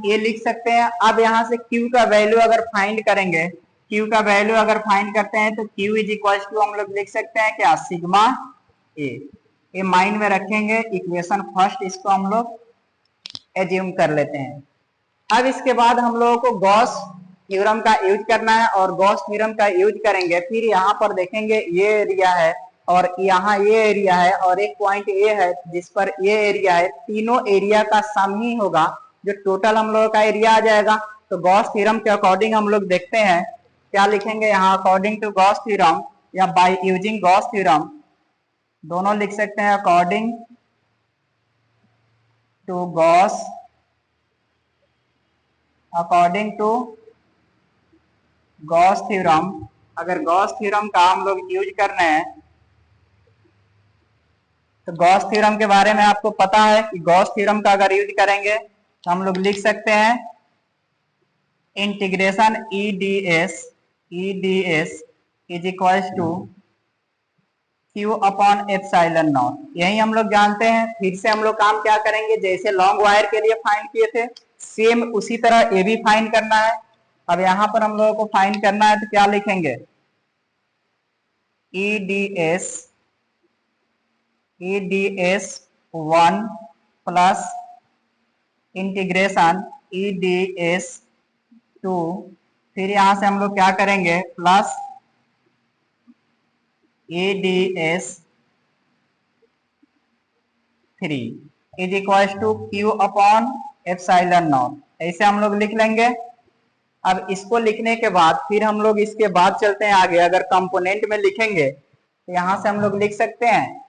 ए लिख सकते हैं। अब यहां से Q का वैल्यू अगर फाइंड करेंगे, Q का वैल्यू अगर फाइंड करते हैं तो Q इज इक्वल टू हम लोग लिख सकते हैं क्या, सिग्मा ए। ये माइंड में रखेंगे, इक्वेशन फर्स्ट इसको हम लोग एज्यूम कर लेते हैं। अब इसके बाद हम लोगों को गॉस थ्योरम का यूज करना है और गॉस थ्योरम का यूज करेंगे। फिर यहाँ पर देखेंगे ये एरिया है और यहाँ ये एरिया है और एक पॉइंट ए है जिस पर ये एरिया है, तीनों एरिया का सम ही होगा जो टोटल हम लोगों का एरिया आ जाएगा। तो गॉस थ्योरम के अकॉर्डिंग हम लोग देखते हैं क्या लिखेंगे यहाँ, अकॉर्डिंग टू गॉस थ्योरम या बाय यूजिंग गॉस थ्योरम, दोनों लिख सकते हैं। अकॉर्डिंग टू गॉस थ्योरम, अगर गॉस थ्योरम का हम लोग यूज करना है तो गॉस थ्योरम के बारे में आपको पता है कि गॉस थ्योरम का अगर यूज करेंगे तो हम लोग लिख सकते हैं integration EDS is equals to Q upon epsilon not. यही हम लोग जानते हैं। फिर से हम लोग काम क्या करेंगे, जैसे लॉन्ग वायर के लिए फाइंड किए थे सेम उसी तरह ये भी फाइंड करना है। अब यहाँ पर हम लोगों को फाइंड करना है तो क्या लिखेंगे, EDS1 प्लस इंटीग्रेशन EDS2, फिर यहां से हम लोग क्या करेंगे plus EDS3 is equal to Q upon epsilon nought. ऐसे हम लोग लिख लेंगे। अब इसको लिखने के बाद फिर हम लोग इसके बाद चलते हैं आगे। अगर कंपोनेंट में लिखेंगे तो यहां से हम लोग लिख सकते हैं,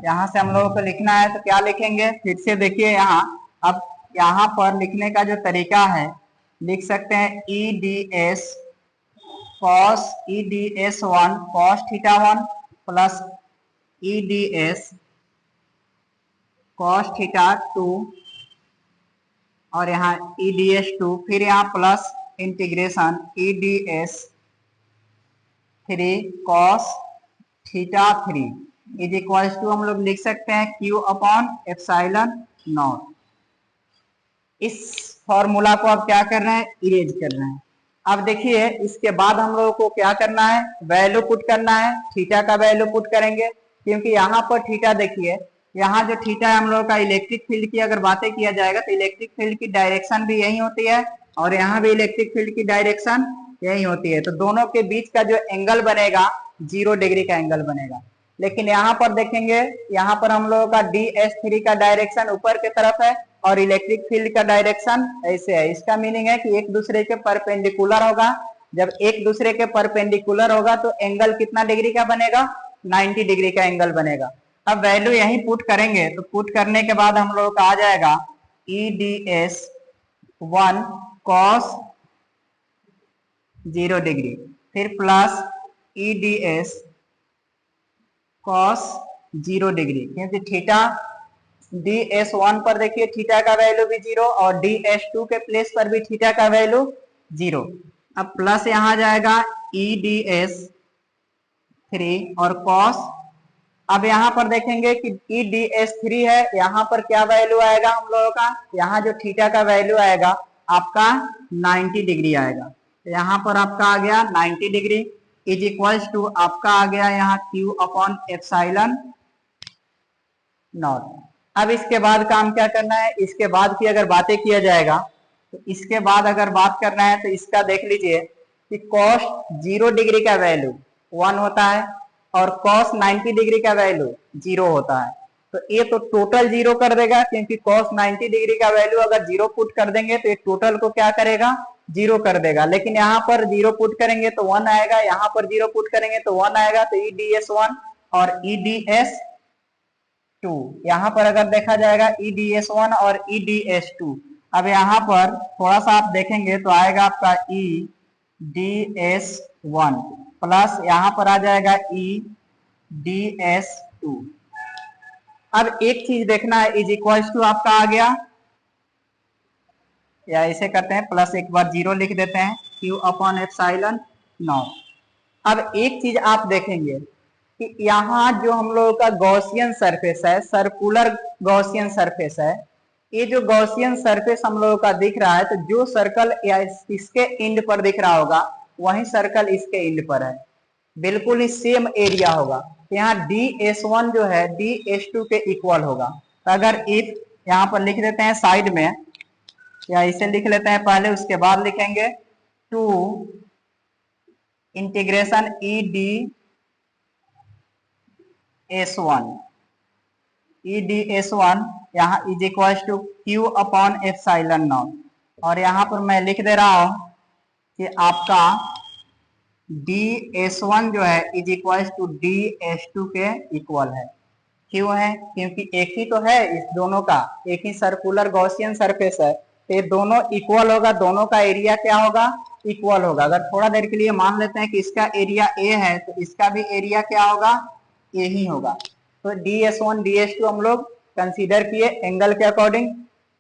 यहां से हम लोगों को लिखना है तो क्या लिखेंगे, फिर से देखिए यहाँ। अब यहाँ पर लिखने का जो तरीका है, लिख सकते हैं EDS cos EDS1 cos θ1 plus EDS cos θ2 और यहाँ EDS2, फिर यहाँ plus integration EDS3 cos θ3 is equals to हम लोग लिख सकते हैं Q अपॉन एप्सिलॉन नॉट। इस फॉर्मूला को अब क्या कर रहे हैं, इरेज कर रहे हैं। अब देखिए इसके बाद हम लोगों को क्या करना है, वैल्यू पुट करना है, थीटा का वैल्यू पुट करेंगे, क्योंकि यहाँ पर थीटा देखिए, यहाँ जो थीटा है हम लोगों का इलेक्ट्रिक फील्ड की अगर बातें किया जाएगा तो इलेक्ट्रिक फील्ड की डायरेक्शन भी यही होती है और यहाँ भी इलेक्ट्रिक फील्ड की डायरेक्शन यही होती है, तो दोनों के बीच का जो एंगल बनेगा 0 डिग्री का एंगल बनेगा। लेकिन यहाँ पर देखेंगे, यहाँ पर हम लोगों का DS3 का डायरेक्शन ऊपर की तरफ है और इलेक्ट्रिक फील्ड का डायरेक्शन ऐसे है। इसका मीनिंग है कि एक दूसरे के परपेंडिकुलर होगा। जब एक दूसरे के परपेंडिकुलर होगा तो एंगल कितना डिग्री का बनेगा, 90 डिग्री का एंगल बनेगा। अब वैल्यू यही पुट करेंगे, तो पुट करने के बाद हम लोगों का आ जाएगा EDS1 cos 0 डिग्री, फिर प्लस EDS cos 0 डिग्री, क्योंकि थीटा DS1 पर देखिए थीटा का वैल्यू भी 0 और DS2 के प्लेस पर भी थीटा का वैल्यू 0। अब प्लस यहाँ जाएगा EDS3 और cos, अब यहाँ पर देखेंगे कि EDS3 है, यहाँ पर क्या वैल्यू आएगा हम लोगों का, यहाँ जो थीटा का वैल्यू आएगा आपका 90 डिग्री आएगा, तो यहाँ पर आपका आ गया 90 डिग्री इज इक्वल्स टू आपका आ गया यहाँ Q अपॉन एप्सिलॉन नॉट। अब इसके बाद काम क्या करना है, इसके बाद की अगर बातें किया जाएगा तो इसके बाद अगर बात करना है तो इसका देख लीजिए कि cos 0 डिग्री का वैल्यू 1 होता है और cos 90 डिग्री का वैल्यू 0 होता है, तो ये तो टोटल 0 कर देगा, क्योंकि cos 90 डिग्री का वैल्यू अगर 0 पुट कर देंगे तो ये टोटल को क्या करेगा, 0 कर देगा। लेकिन यहाँ पर 0 पुट करेंगे तो 1 आएगा, यहाँ पर 0 पुट करेंगे तो 1 आएगा, तो EDS1 और EDS2, यहाँ पर अगर देखा जाएगा EDS1 और EDS2। अब यहाँ पर थोड़ा सा आप देखेंगे तो आएगा आपका EDS1 प्लस यहाँ पर आ जाएगा EDS2। अब एक चीज देखना है, इज इक्वल्स टू आपका आ गया, या इसे करते हैं प्लस एक बार 0 लिख देते हैं Q अपॉन एप्सिलॉन नॉट। अब एक चीज आप देखेंगे कि यहाँ जो हम लोगों का गॉसियन सरफेस है, सर्कुलर गॉसियन सरफेस है, ये जो गॉसियन सरफेस हम लोगों का दिख रहा है, तो जो सर्कल इसके एंड पर दिख रहा होगा वही सर्कल इसके एंड पर है, बिल्कुल ही सेम एरिया होगा। यहाँ DS1 जो है DS2 के इक्वल होगा। तो अगर इफ यहाँ पर लिख देते हैं साइड में, या इसे लिख लेते हैं पहले, उसके बाद लिखेंगे 2 इंटीग्रेशन EDS1 यहाँ is equal to Q upon epsilon nought, और यहाँ पर मैं लिख दे रहा हूं कि आपका DS1 जो है इज इक्वल टू DS2 के इक्वल है। क्यों है, क्योंकि एक ही तो है इस दोनों का, एक ही सर्कुलर गॉसियन सरफेस है, तो ये दोनों इक्वल होगा, दोनों का एरिया क्या होगा, इक्वल होगा। अगर थोड़ा देर के लिए मान लेते हैं कि इसका एरिया A है तो इसका भी एरिया क्या होगा, A ही होगा। तो DS1 DS2 हम लोग कंसीडर किए एंगल के अकॉर्डिंग।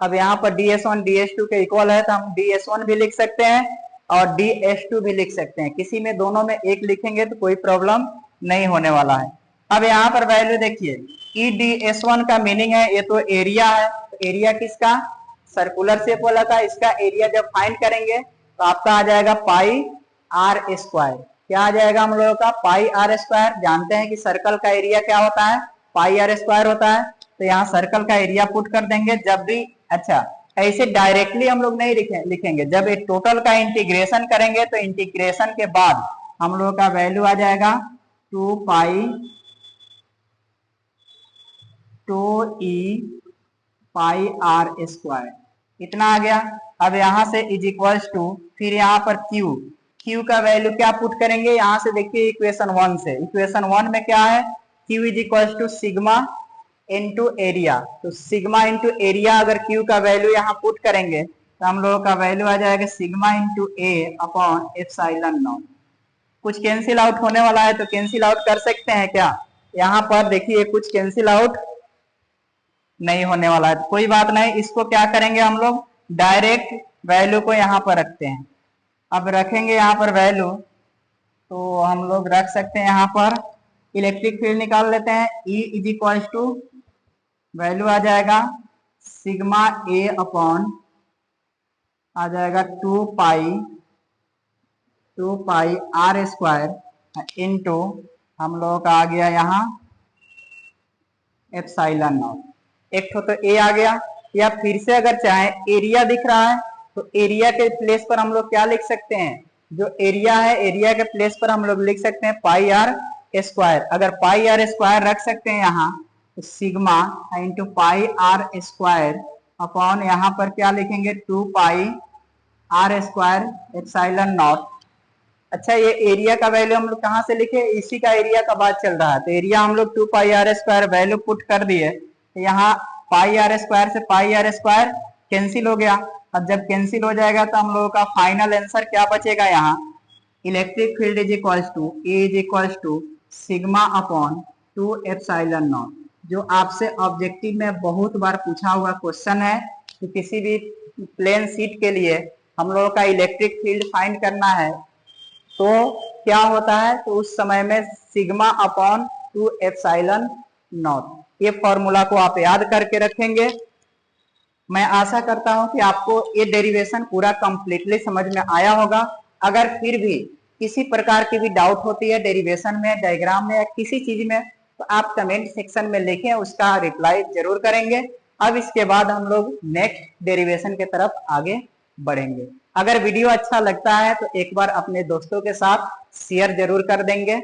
अब यहाँ पर DS1 DS2 के इक्वल है तो हम DS1 भी लिख सकते हैं और DS2 भी लिख सकते हैं, किसी में दोनों में एक लिखेंगे तो कोई प्रॉब्लम नहीं होने वाला है। अब यहाँ पर वैल्यू देखिए, EDS1 का मीनिंग है ये तो एरिया है, तो एरिया किसका, सर्कुलर शेप वाला का, इसका एरिया जब फाइंड करेंगे तो आपका आ जाएगा पाई आर स्क्वायर। क्या आ जाएगा हम लोगों का, पाई आर स्क्वायर। जानते हैं कि सर्कल का एरिया क्या होता है, पाई आर स्क्वायर होता है, तो यहाँ सर्कल का एरिया पुट कर देंगे जब भी। अच्छा, ऐसे डायरेक्टली हम लोग नहीं लिखेंगे, जब ये टोटल का इंटीग्रेशन करेंगे तो इंटीग्रेशन के बाद हम लोगों का वैल्यू आ जाएगा 2 पाई 2e पाई आर स्क्वायर, इतना आ गया। अब यहाँ से इज इक्वल्स टू, फिर यहाँ पर Q का वैल्यू क्या पुट करेंगे, यहाँ से देखिए इक्वेशन 1 से, इक्वेशन 1 में क्या है, Q is equals to sigma into area. तो सिग्मा इंटू एरिया अगर क्यू का वैल्यू यहाँ पुट करेंगे तो हम लोगों का वैल्यू आ जाएगा sigma into A upon epsilon naught. कुछ कैंसिल आउट होने वाला है तो कैंसिल आउट कर सकते हैं क्या? यहाँ पर देखिए कुछ कैंसिल आउट नहीं होने वाला है, कोई बात नहीं। इसको क्या करेंगे हम लोग, डायरेक्ट वैल्यू को यहाँ पर रखते हैं। अब रखेंगे यहाँ पर वैल्यू, तो हम लोग रख सकते हैं यहाँ पर इलेक्ट्रिक फील्ड निकाल लेते हैं। E is equal to value आ जाएगा सिग्मा ए अपॉन आ जाएगा 2 पाई आर स्क्वायर इंटू हम लोगों का आ गया यहाँ एप्सिलॉन नॉट। एक तो ए आ गया, या फिर से अगर चाहे एरिया दिख रहा है तो एरिया के प्लेस पर हम लोग क्या लिख सकते हैं, जो एरिया है एरिया के प्लेस पर हम लोग लिख सकते हैं पाई आर स्क्वायर। अगर पाई आर स्क्वायर रख सकते हैं यहाँ तो sigma into pi R square upon यहाँ पर क्या लिखेंगे 2 pi R square epsilon naught. अच्छा, ये एरिया का वैल्यू हम लोग कहाँ से लिखे, इसी का एरिया का बात चल रहा है। तो एरिया हम लोग 2 pi R square value put कर दिए, तो यहाँ पाई आर स्क्वायर से पाई आर स्क्वायर कैंसिल हो गया। अब जब कैंसिल हो जाएगा तो हम लोगों का फाइनल आंसर क्या बचेगा, यहाँ electric field is equals to A is equals to sigma upon 2 epsilon naught. जो आपसे ऑब्जेक्टिव में बहुत बार पूछा हुआ क्वेश्चन है कि किसी भी प्लेन शीट के लिए हम लोगों का इलेक्ट्रिक फील्ड फाइंड करना है तो क्या होता है, तो उस समय में सिग्मा अपॉन 2 एप्सिलॉन नॉट। ये फॉर्मूला को आप याद करके रखेंगे। मैं आशा करता हूं कि आपको ये डेरिवेशन पूरा कंप्लीटली समझ में आया होगा। अगर फिर भी किसी प्रकार की भी डाउट होती है डेरिवेशन में, डायग्राम में या किसी चीज में, तो आप कमेंट सेक्शन में लिखें, उसका रिप्लाई जरूर करेंगे। अब इसके बाद हम लोग नेक्स्ट डेरिवेशन के तरफ आगे बढ़ेंगे। अगर वीडियो अच्छा लगता है तो एक बार अपने दोस्तों के साथ शेयर जरूर कर देंगे।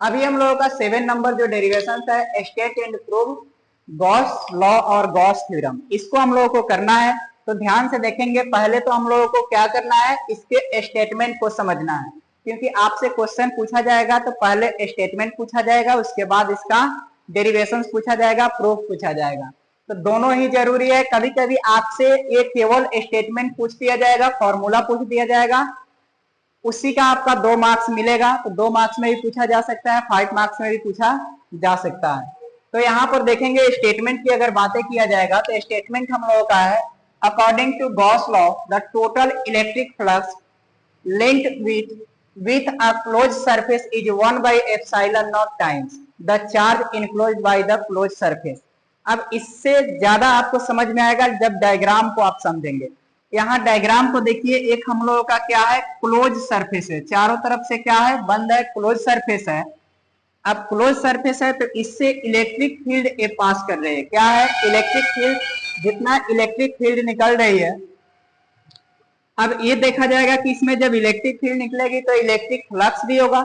अभी हम लोगों का 7 नंबर जो डेरिवेशन है, state and prove Gauss law और गॉस थ्योरम, इसको हम लोगों को करना है। तो ध्यान से देखेंगे, पहले तो हम लोगों को क्या करना है, इसके स्टेटमेंट को समझना है, क्योंकि आपसे क्वेश्चन पूछा जाएगा तो पहले स्टेटमेंट पूछा जाएगा, उसके बाद इसका डेरिवेशन पूछा जाएगा, प्रूफ पूछा जाएगा। तो दोनों ही जरूरी है। कभी कभी आपसे ये केवल स्टेटमेंट पूछ दिया जाएगा, फॉर्मूला पूछ दिया जाएगा, उसी का आपका 2 मार्क्स मिलेगा। तो 2 मार्क्स में भी पूछा जा सकता है, 5 मार्क्स में भी पूछा जा सकता है। तो यहाँ पर देखेंगे स्टेटमेंट की अगर बातें किया जाएगा तो स्टेटमेंट हम लोगों का है, according to Gauss law the total electric flux linked with a closed surface is 1 by epsilon naught times the charge enclosed by the closed surface। अब इससे ज्यादा आपको समझ में आएगा जब डायग्राम को आप समझेंगे। यहाँ डायग्राम को देखिए, एक हम लोगों का क्या है, क्लोज सरफेस है, चारों तरफ से क्या है, बंद है, क्लोज सरफेस है। अब क्लोज सरफेस है तो इससे इलेक्ट्रिक फील्ड ए पास कर रही है। क्या है, इलेक्ट्रिक फील्ड, जितना इलेक्ट्रिक फील्ड निकल रही है। अब ये देखा जाएगा कि इसमें जब इलेक्ट्रिक फील्ड निकलेगी तो इलेक्ट्रिक फ्लक्स भी होगा,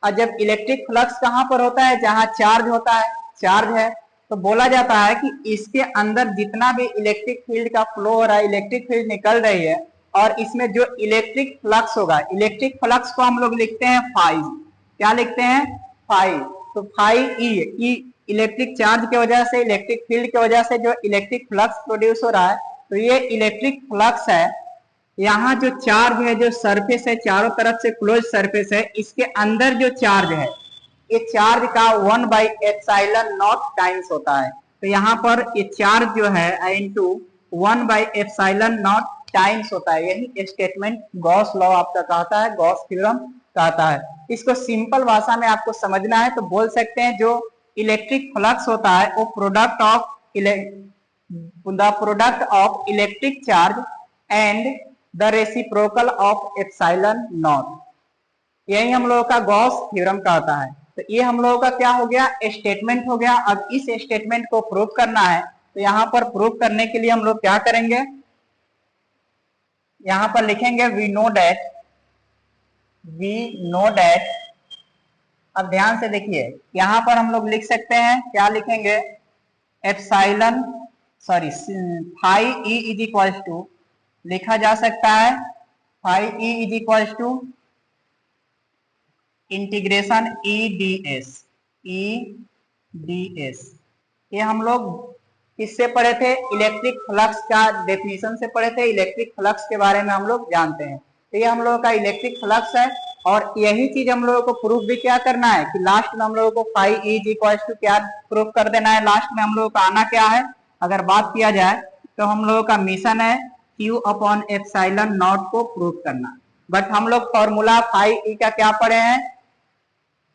और जब इलेक्ट्रिक फ्लक्स कहां पर होता है, जहां चार्ज होता है, चार्ज है, तो बोला जाता है कि इसके अंदर जितना भी इलेक्ट्रिक फील्ड का फ्लो हो रहा है, इलेक्ट्रिक फील्ड निकल रही है, और इसमें जो इलेक्ट्रिक फ्लक्स होगा, इलेक्ट्रिक फ्लक्स को हम लोग लिखते हैं फाई। क्या लिखते हैं, फाई। तो फाई ई इलेक्ट्रिक चार्ज की वजह से, इलेक्ट्रिक फील्ड की वजह से जो इलेक्ट्रिक फ्लक्स प्रोड्यूस हो रहा है, तो ये इलेक्ट्रिक फ्लक्स है। यहाँ जो चार्ज है, जो सरफेस है, चारों तरफ से क्लोज सरफेस है, इसके अंदर जो चार्ज है, ये चार्ज का 1 बाई एप्सिलॉन नॉट टाइम्स होता है। तो यहाँ पर ये चार्ज जो है into 1 by epsilon not times होता है। यही स्टेटमेंट गॉस लॉ आपका कहता है, गॉस थ्योरम कहता है। इसको सिंपल भाषा में आपको समझना है तो बोल सकते हैं, जो इलेक्ट्रिक फ्लक्स होता है वो product of electric charge and the reciprocal of epsilon not, यही हम लोगों का गॉस थ्योरम कहता है। तो ये हम लोगों का क्या हो गया, स्टेटमेंट हो गया। अब इस स्टेटमेंट को प्रूव करना है, तो यहाँ पर प्रूव करने के लिए हम लोग क्या करेंगे, यहाँ पर लिखेंगे वी नो डैट। अब ध्यान से देखिए, यहाँ पर हम लोग लिख सकते हैं, क्या लिखेंगे, epsilon phi E is equal to, लिखा जा सकता है phi E is equal to integration E D S ये हम लोग किससे पढ़े थे, इलेक्ट्रिक फ्लक्स का डेफिनेशन से पढ़े थे, इलेक्ट्रिक फ्लक्स के बारे में हम लोग जानते हैं। तो ये हम लोगों का इलेक्ट्रिक फ्लक्स है, और यही चीज हम लोगों को प्रूफ भी क्या करना है कि लास्ट में हम लोगों को फाई इज इक्वल टू क्या प्रूफ कर देना है, लास्ट में हम लोगों का आना क्या है, अगर बात किया जाए तो हम लोगों का मिशन है Q अपॉन एप्सिलॉन नॉट को प्रूफ करना। बट हम लोग फॉर्मूला फाई ई का क्या पढ़े हैं,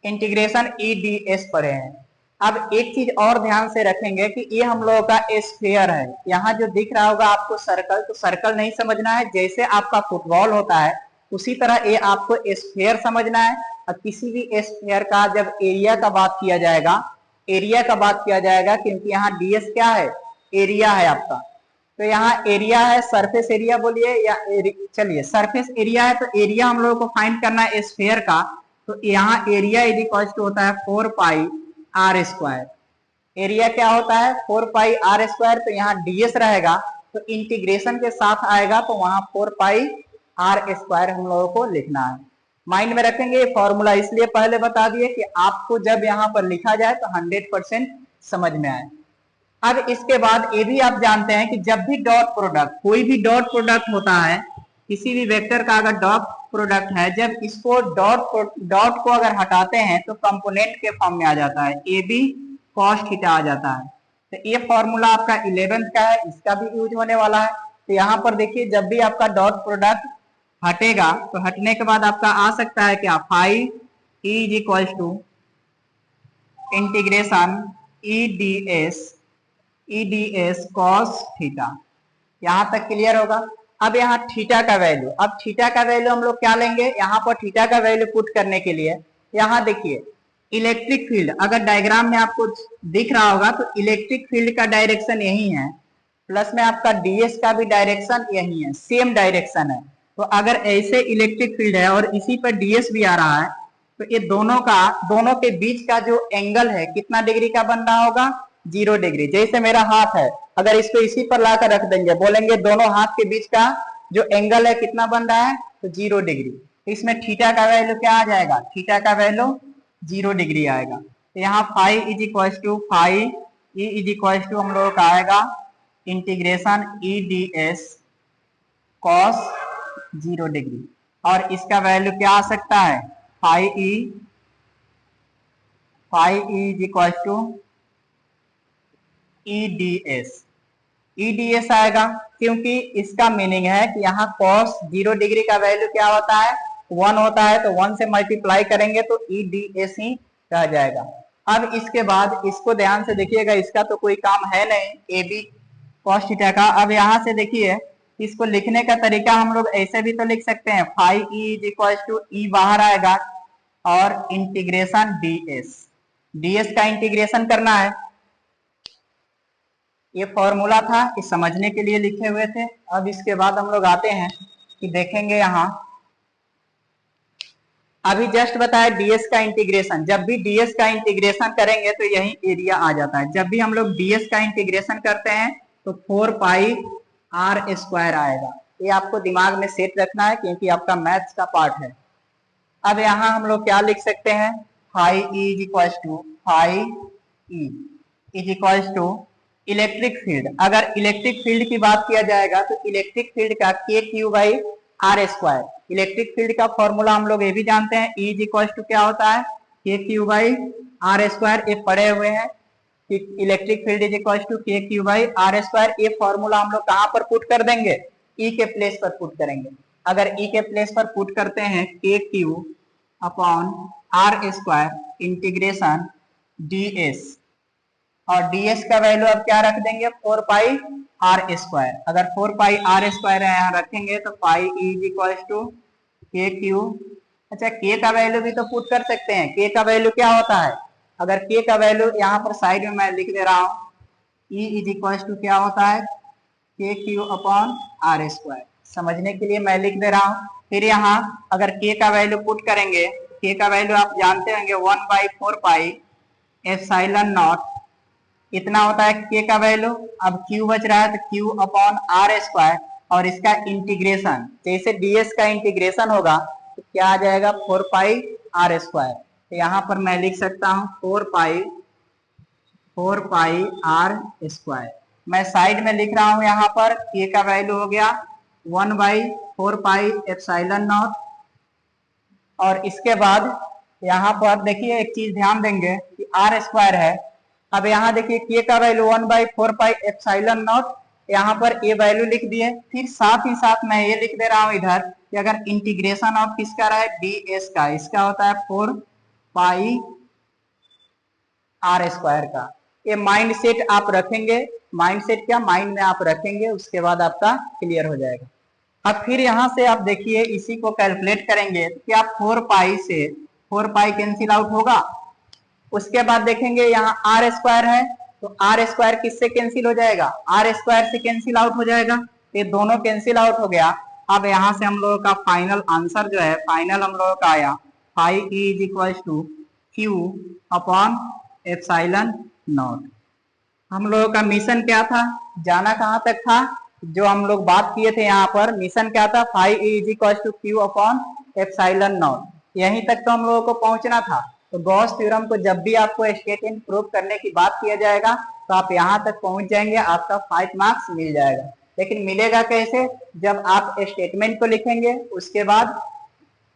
इंटीग्रेशन ई डी एस पढ़े हैं। अब एक चीज और ध्यान से रखेंगे कि ये हम लोगों का स्फीयर है, यहाँ जो दिख रहा होगा आपको सर्कल, तो सर्कल नहीं समझना है, जैसे आपका फुटबॉल होता है उसी तरह ये आपको स्फीयर समझना है। और किसी भी स्फीयर का जब एरिया का बात किया जाएगा, एरिया का बात किया जाएगा, क्योंकि यहाँ डीएस क्या है, एरिया है आपका, तो यहाँ एरिया है, सरफेस एरिया बोलिए या चलिए सरफेस एरिया है, तो एरिया हम लोगों को फाइंड करना है स्फीयर का। तो यहाँ एरिया इज इक्वल टू होता है 4 पाई आर स्क्वायर। एरिया क्या होता है, 4 पाई आर स्क्वायर, तो यहाँ डीएस रहेगा, तो इंटीग्रेशन के साथ आएगा तो वहां 4 पाई आर स्क्वायर हम लोगों को लिखना है। माइंड में रखेंगे ये फॉर्मूला, इसलिए पहले बता दिए कि आपको जब यहाँ पर लिखा जाए तो 100% समझ में आए। अब इसके बाद ये भी आप जानते हैं कि जब भी डॉट प्रोडक्ट, कोई भी डॉट प्रोडक्ट होता है, किसी भी वेक्टर का अगर डॉट प्रोडक्ट है, जब इसको डॉट को अगर हटाते हैं तो कंपोनेंट के फॉर्म में आ जाता है, ए बी कॉस थीटा आ जाता है। तो ये फॉर्मूला आपका 11th का है, इसका भी यूज होने वाला है। तो यहाँ पर देखिए जब भी आपका डॉट प्रोडक्ट हटेगा तो हटने के बाद आपका आ सकता है क्या, phi E is equal to integration E D S cos theta. यहां तक क्लियर होगा। अब यहाँ थीटा का वैल्यू, अब थीटा का वैल्यू हम लोग क्या लेंगे, यहाँ पर थीटा का वैल्यू पुट करने के लिए यहाँ देखिए इलेक्ट्रिक फील्ड, अगर डायग्राम में आपको दिख रहा होगा तो इलेक्ट्रिक फील्ड का डायरेक्शन यही है, प्लस में आपका डीएस का भी डायरेक्शन यही है, सेम डायरेक्शन है। तो अगर ऐसे इलेक्ट्रिक फील्ड है और इसी पर डीएस भी आ रहा है, तो ये दोनों के बीच का जो एंगल है कितना डिग्री का बन रहा होगा, 0 डिग्री। जैसे मेरा हाथ है, अगर इसको इसी पर लाकर रख देंगे, बोलेंगे दोनों हाथ के बीच का जो एंगल है कितना बन रहा है, तो 0 डिग्री। इसमें थीटा का वैल्यू क्या आ जाएगा, थीटा का वैल्यू 0 डिग्री आएगा। तो यहाँ phi is equal to phi E is equal to हम लोगों का आएगा integration E D S cos 0 degree, और इसका वैल्यू क्या आ सकता है, phi E is equal to EDS आएगा, क्योंकि इसका मीनिंग है कि यहाँ कॉस 0 डिग्री का वैल्यू क्या होता है, 1 होता है, तो 1 से मल्टीप्लाई करेंगे तो ईडीएस ही रह जाएगा। अब इसके बाद इसको ध्यान से देखिएगा, इसका तो कोई काम है नहीं ए बी कॉस थीटा का। अब यहाँ से देखिए इसको लिखने का तरीका हम लोग ऐसे भी तो लिख सकते हैं, phi E is equal to E बाहर आएगा और इंटीग्रेशन डीएस का इंटीग्रेशन करना है। ये फॉर्मूला था, कि समझने के लिए लिखे हुए थे। अब इसके बाद हम लोग आते हैं कि देखेंगे यहाँ अभी जस्ट बताया डीएस का इंटीग्रेशन, जब भी डीएस का इंटीग्रेशन करेंगे तो यही एरिया आ जाता है। जब भी हम लोग डीएस का इंटीग्रेशन करते हैं तो 4 पाई आर स्क्वायर आएगा। ये आपको दिमाग में सेट रखना है क्योंकि आपका मैथ्स का पार्ट है। अब यहाँ हम लोग क्या लिख सकते हैं, phi E is equal to phi E is equal to electric field. अगर इलेक्ट्रिक फील्ड की बात किया जाएगा तो इलेक्ट्रिक फील्ड का K Q by R square, electric field का फॉर्मूला हम लोग ये भी जानते हैं, ई इज इक्वल टू क्या होता है, के क्यू बाई आर स्क्वायर। ये पढ़े हुए हैं कि electric field is equal to के क्यू बाई आर स्क्वायर। ये फॉर्मूला हम लोग कहाँ पर पुट कर देंगे, ई के प्लेस पर पुट करेंगे। अगर ई के प्लेस पर पुट करते हैं K Q upon are square integration DS, और ds का वैल्यू अब क्या रख देंगे, 4 पाई आर स्क्वायर। अगर 4 पाई आर स्क्वायर यहाँ रखेंगे तो पाई इज इक्वल टू के क्यू। अच्छा k का वैल्यू भी तो पुट कर सकते हैं, k का वैल्यू क्या होता है, अगर k का वैल्यू यहाँ पर साइड में मैं लिख दे रहा हूँ, e इज इक्वल टू क्या होता है, के क्यू अपॉन आर स्क्वायर। समझने के लिए मैं लिख दे रहा हूँ। फिर यहाँ अगर k का वैल्यू पुट करेंगे, k का वैल्यू आप जानते होंगे 1/4 पाई एप्सिलॉन नॉट, इतना होता है k का वैल्यू। अब q बच रहा है तो q अपॉन आर स्क्वायर, और इसका इंटीग्रेशन जैसे ds का इंटीग्रेशन होगा तो क्या आ जाएगा, 4 पाई आर स्क्वायर। तो यहाँ पर मैं लिख सकता हूँ 4 पाई 4 पाई आर स्क्वायर। मैं साइड में लिख रहा हूं यहाँ पर k का वैल्यू हो गया 1/4 पाई एप्सिलॉन नॉट। और इसके बाद यहाँ पर देखिए एक चीज ध्यान देंगे कि आर स्क्वायर है। अब यहाँ देखिए k का वैल्यू 1/4 पाई एप्सिलॉन नॉट, यहाँ पर ए वैल्यू लिख दिए। फिर साथ ही साथ मैं ये लिख दे रहा हूं इधर कि अगर इंटीग्रेशन ऑफ किसका रहा है ds का, इसका होता है 4 पाई आर स्क्वायर का। ये माइंड सेट आप रखेंगे, माइंड सेट क्या माइंड में आप रखेंगे, उसके बाद आपका क्लियर हो जाएगा। अब फिर यहाँ से आप देखिए इसी को कैलकुलेट करेंगे तो क्या 4 पाई से 4 पाई कैंसिल आउट होगा। उसके बाद देखेंगे यहाँ आर स्क्वायर है तो आर स्क्वायर किससे कैंसिल हो जाएगा, आर स्क्वायर से कैंसिल आउट हो जाएगा। ये दोनों कैंसिल आउट हो गया। अब यहाँ से हम लोगों का फाइनल आंसर जो है, फाइनल हम लोगों का आया phi E is equal to Q upon epsilon naught. हम लोगों का मिशन क्या था, जाना कहाँ तक था, जो हम लोग बात किए थे यहाँ पर मिशन क्या था, phi E is equal to Q upon epsilon naught. यहीं तक तो हम लोगों को पहुंचना था। तो गॉस थ्योरम को जब भी आपको स्टेटमेंट प्रूव करने की बात किया जाएगा तो आप यहाँ तक पहुंच जाएंगे, आपका 5 मार्क्स मिल जाएगा। लेकिन मिलेगा कैसे, जब आप स्टेटमेंट को लिखेंगे उसके बाद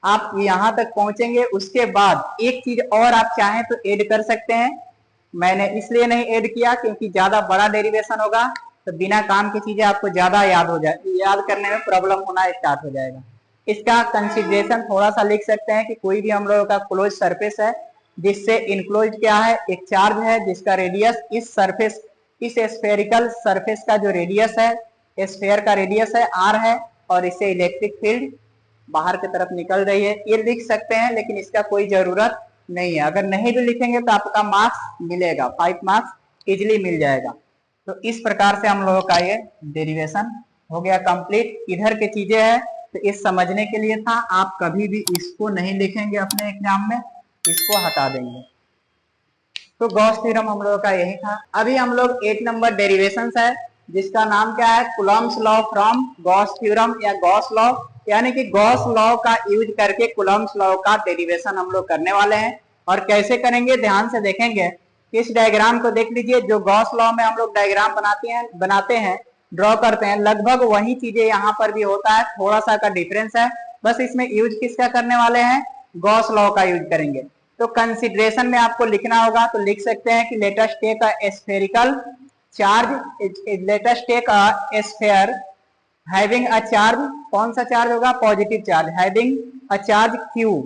आप यहाँ तक पहुंचेंगे। उसके बाद एक चीज और आप चाहें तो ऐड कर सकते हैं। मैंने इसलिए नहीं ऐड किया क्योंकि ज्यादा बड़ा डेरिवेशन होगा तो बिना काम की चीजें आपको ज्यादा याद हो जाए, याद करने में प्रॉब्लम होना स्टार्ट हो जाएगा। इसका कंसिडरेशन थोड़ा सा लिख सकते हैं कि कोई भी हम लोगों का क्लोज सरफेस है जिससे इनक्लोज क्या है, एक चार्ज है जिसका रेडियस इस सरफेस, इस स्फेरिकल सरफेस का जो रेडियस है, स्फेयर का रेडियस है r है, और इससे इलेक्ट्रिक फील्ड बाहर की तरफ निकल रही है। ये लिख सकते हैं लेकिन इसका कोई जरूरत नहीं है। अगर नहीं भी लिखेंगे तो आपका मार्क्स मिलेगा, 5 मार्क्स इजिली मिल जाएगा। तो इस प्रकार से हम लोगों का ये डेरिवेशन हो गया कंप्लीट। इधर की चीजें हैं तो इस समझने के लिए था, आप कभी भी इसको नहीं लिखेंगे अपने एग्जाम में, इसको हटा देंगे। तो गॉस थ्योरम हम लोगों का यही था। अभी हम लोग 8 नंबर डेरिवेशंस है जिसका नाम क्या है, Coulomb's law from Gauss theorem या गॉस लॉ, यानी कि गॉस लॉ का यूज करके कूलम्ब्स लॉ का डेरिवेशन हम लोग करने वाले हैं। और कैसे करेंगे ध्यान से देखेंगे। इस डायग्राम को देख लीजिए, जो गॉस लॉ में हम लोग डायग्राम बनाते हैं ड्रॉ करते हैं, लगभग वही चीजें यहाँ पर भी होता है, थोड़ा सा का डिफरेंस है। बस इसमें यूज किसका करने वाले हैं, गॉस लॉ का यूज करेंगे। तो कंसिडरेशन में आपको लिखना होगा तो लिख सकते हैं कि let us take a spherical charge, let us take a sphere having a charge, कौन सा चार्ज होगा, positive charge, having a charge q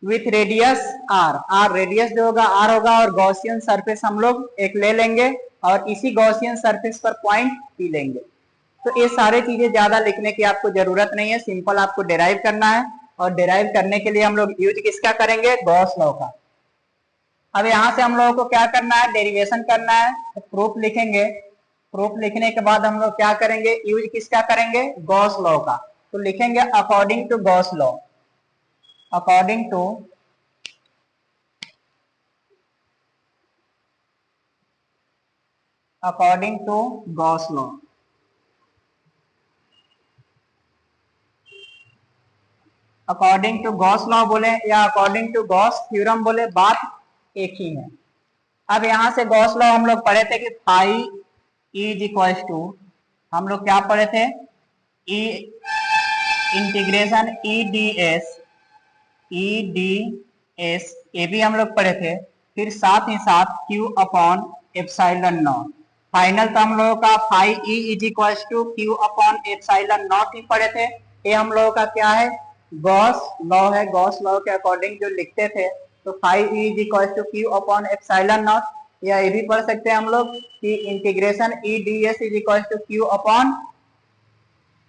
with radius r, r radius जो होगा r होगा, और गॉसियन सरफेस हम लोग एक ले लेंगे और इसी गॉसियन सरफेस पर पॉइंट p लेंगे। तो ये सारे चीजें ज्यादा लिखने की आपको जरूरत नहीं है, सिंपल आपको डिराइव करना है। और डिराइव करने के लिए हम लोग यूज किसका करेंगे, गॉस लॉ का। अब यहाँ से हम लोगों को क्या करना है, डेरिवेशन करना है, तो प्रूफ लिखेंगे। प्रूफ लिखने के बाद हम लोग क्या करेंगे, यूज किसका करेंगे, गॉस लॉ का। तो लिखेंगे according to Gauss law, according to Gauss law. According to Gauss law बोले या अकॉर्डिंग टू गॉस थ्योरम बोले, बात एक ही है। अब यहां से गॉस लॉ हम लोग पढ़े थे कि फाई इज इक्वल टू, हम लोग क्या पढ़े थे, ई इंटीग्रेशन ई डी एस, ये भी हम लोग पढ़े थे। फिर साथ ही साथ Q upon epsilon naught. Final तो हम लोगों का phi E is equal to Q upon epsilon naught ही पढ़े थे। ये हम लोगों का क्या है, गॉस लॉ है। गॉस लॉ के अकॉर्डिंग जो लिखते थे, तो phi E is equal to Q upon epsilon naught, या ये भी पढ़ सकते हैं हम लोग कि integration E D S is equal to Q upon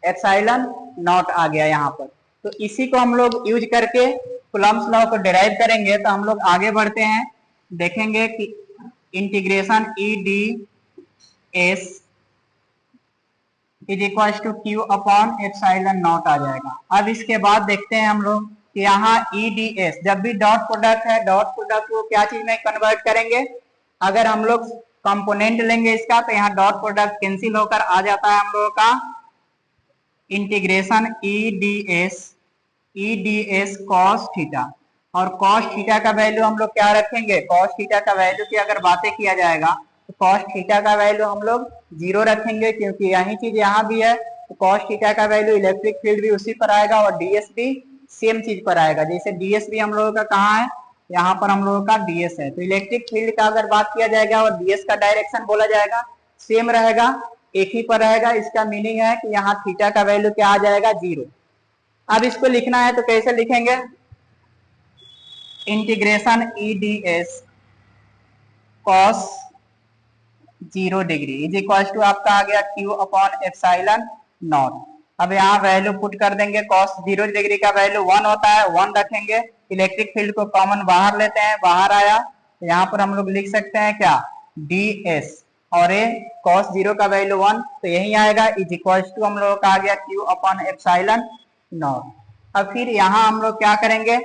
epsilon not आ गया यहाँ पर। तो इसी को हम लोग यूज करके कूलम्ब्स लॉ को डिराइव करेंगे। तो हम लोग आगे बढ़ते हैं, देखेंगे कि integration E D S is equal to Q upon epsilon not आ जाएगा। अब इसके बाद देखते हैं हम लोग कि यहाँ ई डी एस, जब भी डॉट प्रोडक्ट है, डॉट प्रोडक्ट को क्या चीज में कन्वर्ट करेंगे, अगर हम लोग कंपोनेंट लेंगे इसका तो यहाँ डॉट प्रोडक्ट कैंसिल होकर आ जाता है हम लोगों का integration E D S cos theta. और कॉस थीटा का वैल्यू हम लोग क्या रखेंगे, कॉस थीटा का वैल्यू की अगर बातें किया जाएगा तो कॉस थीटा का वैल्यू हम लोग 0 रखेंगे, क्योंकि यही चीज यहाँ भी है। तो कॉस थीटा का वैल्यू इलेक्ट्रिक फील्ड भी उसी पर आएगा और डीएस भी सेम चीज पर आएगा। जैसे डीएस भी हम लोगों का कहाँ है, यहाँ पर हम लोगों का डीएस है। तो इलेक्ट्रिक फील्ड का अगर बात किया जाएगा और डीएस का डायरेक्शन बोला जाएगा, सेम रहेगा, एक ही पर रहेगा। इसका मीनिंग है कि यहाँ थीटा का वैल्यू क्या आ जाएगा, 0। अब इसको लिखना है तो कैसे लिखेंगे, integration E D S cos 0 degree is equal to आपका आ गया क्यू अपॉन एप्सिलॉन नॉट। अब यहाँ वैल्यू पुट कर देंगे, कॉस 0 डिग्री का वैल्यू 1 होता है, 1 रखेंगे। इलेक्ट्रिक फील्ड को कॉमन बाहर लेते हैं, बाहर आया तो यहाँ पर हम लोग लिख सकते हैं क्या, डी एस, और ये कॉस 0 का वैल्यू 1 तो यही आएगा, इज इक्वल टू हम लोग का आ गया क्यू अपॉन एप्सिलॉन नॉट। अब फिर यहाँ हम लोग क्या करेंगे,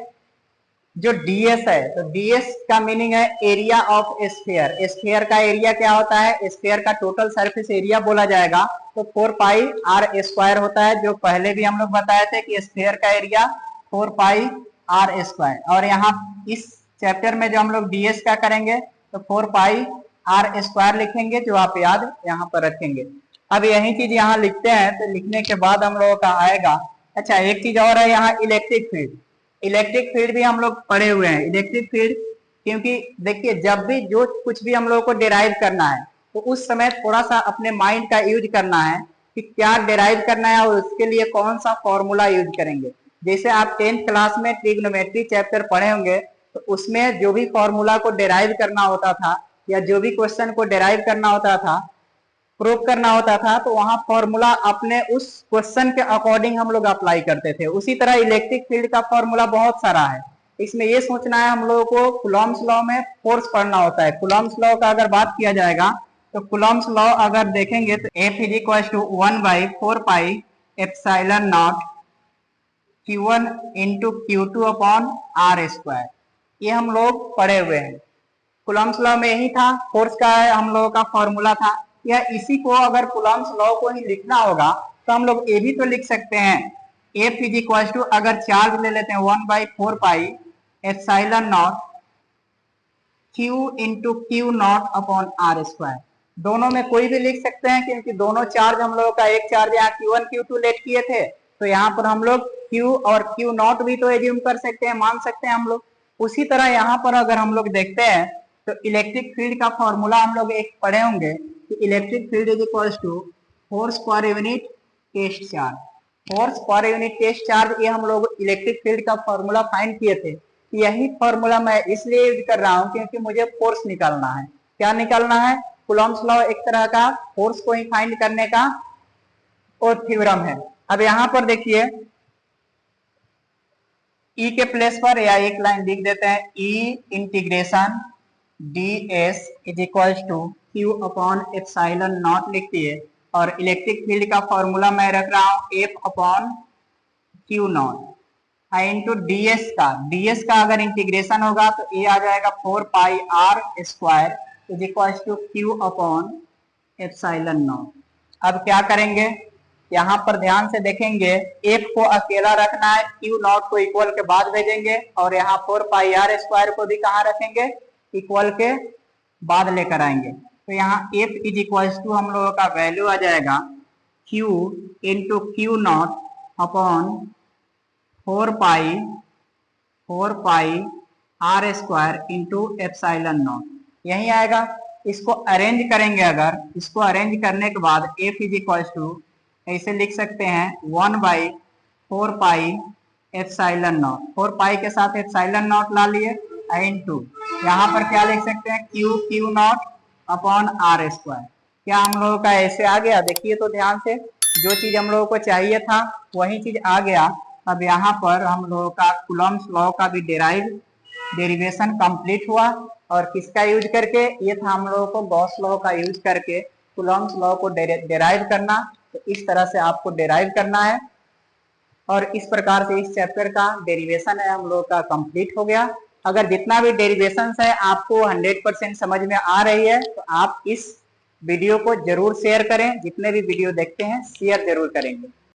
जो ds है तो ds का मीनिंग है एरिया ऑफ स्फीयर। स्फीयर का एरिया क्या होता है, स्फीयर का टोटल सरफेस एरिया बोला जाएगा तो 4 पाई आर स्क्वायर होता है, जो पहले भी हम लोग बताए थे कि स्फीयर का एरिया 4 पाई आर स्क्वायर। और यहाँ इस चैप्टर में जो हम लोग ds का करेंगे तो 4 पाई आर स्क्वायर लिखेंगे, जो आप याद यहाँ पर रखेंगे। अब यही चीज यहाँ लिखते हैं तो लिखने के बाद हम लोगों का आएगा, अच्छा एक चीज और है यहाँ, इलेक्ट्रिक फील्ड। इलेक्ट्रिक फील्ड भी हम लोग पढ़े हुए हैं, इलेक्ट्रिक फील्ड, क्योंकि देखिए जब भी जो कुछ भी हम लोगों को डिराइव करना है तो उस समय थोड़ा सा अपने माइंड का यूज करना है कि क्या डिराइव करना है और उसके लिए कौन सा फॉर्मूला यूज करेंगे। जैसे आप 10th क्लास में ट्रिग्नोमेट्री चैप्टर पढ़े होंगे तो उसमें जो भी फॉर्मूला को डिराइव करना होता था या जो भी क्वेश्चन को डिराइव करना होता था, प्रूव करना होता था, तो वहां फॉर्मूला अपने उस क्वेश्चन के अकॉर्डिंग हम लोग अप्लाई करते थे। उसी तरह इलेक्ट्रिक फील्ड का फॉर्मूला बहुत सारा है, इसमें ये सोचना है हम लोगों को कूलॉम्स लॉ में फोर्स पढ़ना होता है। कूलॉम्स लॉ का अगर बात किया जाएगा तो कूलॉम्स लॉ अगर देखेंगे तो F is equal to 1/4 pi epsilon naught Q1 into Q2 upon are square, ये हम लोग पढ़े हुए हैं। कूलॉम्स लॉ में यही था, फोर्स का हम लोगों का फॉर्मूला था। या इसी को अगर कूलॉम्स लॉ को ही लिखना होगा तो हम लोग ये भी तो लिख सकते हैं, F इज इक्वल टू अगर चार्ज ले लेते हैं 1/4 pi epsilon naught Q into Q naught upon are square. दोनों में कोई भी लिख सकते हैं, क्योंकि दोनों चार्ज हम लोगों का, एक चार्ज यहाँ Q1 Q2 लेट किए थे तो यहाँ पर हम लोग Q और Q नॉट भी तो एज्यूम कर सकते हैं, मान सकते हैं हम लोग। उसी तरह यहाँ पर अगर हम लोग देखते हैं तो इलेक्ट्रिक फील्ड का फॉर्मूला हम लोग एक पढ़े होंगे, electric field is equals to force per unit test charge. Force per unit test charge, ये हम लोग इलेक्ट्रिक फील्ड का फॉर्मूला फाइंड किए थे। यही फॉर्मूला मैं इसलिए यूज कर रहा हूँ क्योंकि मुझे फोर्स निकालना है। क्या निकालना है, कूलॉम्स लॉ एक तरह का फोर्स को ही फाइंड करने का और थ्योरम है। अब यहाँ पर देखिए E के प्लेस पर या एक लाइन लिख देते हैं, E integration ds is equal to Q upon epsilon naught लिख दिए, और इलेक्ट्रिक फील्ड का फॉर्मूला मैं रख रहा हूँ F upon Q not into ds का अगर इंटीग्रेशन होगा तो ये आ जाएगा 4 pi R square is equal to Q upon epsilon not. अब क्या करेंगे, यहाँ पर ध्यान से देखेंगे, F को अकेला रखना है, Q नॉट को इक्वल के बाद भेजेंगे, और यहाँ 4 पाई आर स्क्वायर को भी कहाँ रखेंगे, इक्वल के बाद लेकर आएंगे। तो यहाँ F इज इक्वल टू हम लोगों का वैल्यू आ जाएगा Q into Q naught upon 4 pi R square into epsilon not, यही आएगा। इसको अरेंज करेंगे, अगर इसको अरेंज करने के बाद F इज इक्वल टू ऐसे लिख सकते हैं 1/4 पाई एप्सिलॉन नॉट, 4 पाई के साथ एप्सिलॉन नॉट ला लिए इंटू यहाँ पर क्या लिख सकते हैं, Q naught upon are square. क्या हम लोगों का ऐसे आ गया, देखिए तो ध्यान से, जो चीज हम लोगों को चाहिए था वही चीज आ गया। अब यहाँ पर हम लोगों का कूलॉम्स लॉ का भी डेरिवेशन कंप्लीट हुआ, और किसका यूज करके, ये था हम लोगों को गॉस लॉ का यूज करके कूलॉम्स लॉ को डेराइव करना। तो इस तरह से आपको डेराइव करना है, और इस प्रकार से इस चैप्टर का डेरिवेशन है हम लोग का कंप्लीट हो गया। अगर जितना भी डेरिवेशन है आपको 100% समझ में आ रही है तो आप इस वीडियो को जरूर शेयर करें, जितने भी वीडियो देखते हैं शेयर जरूर करेंगे।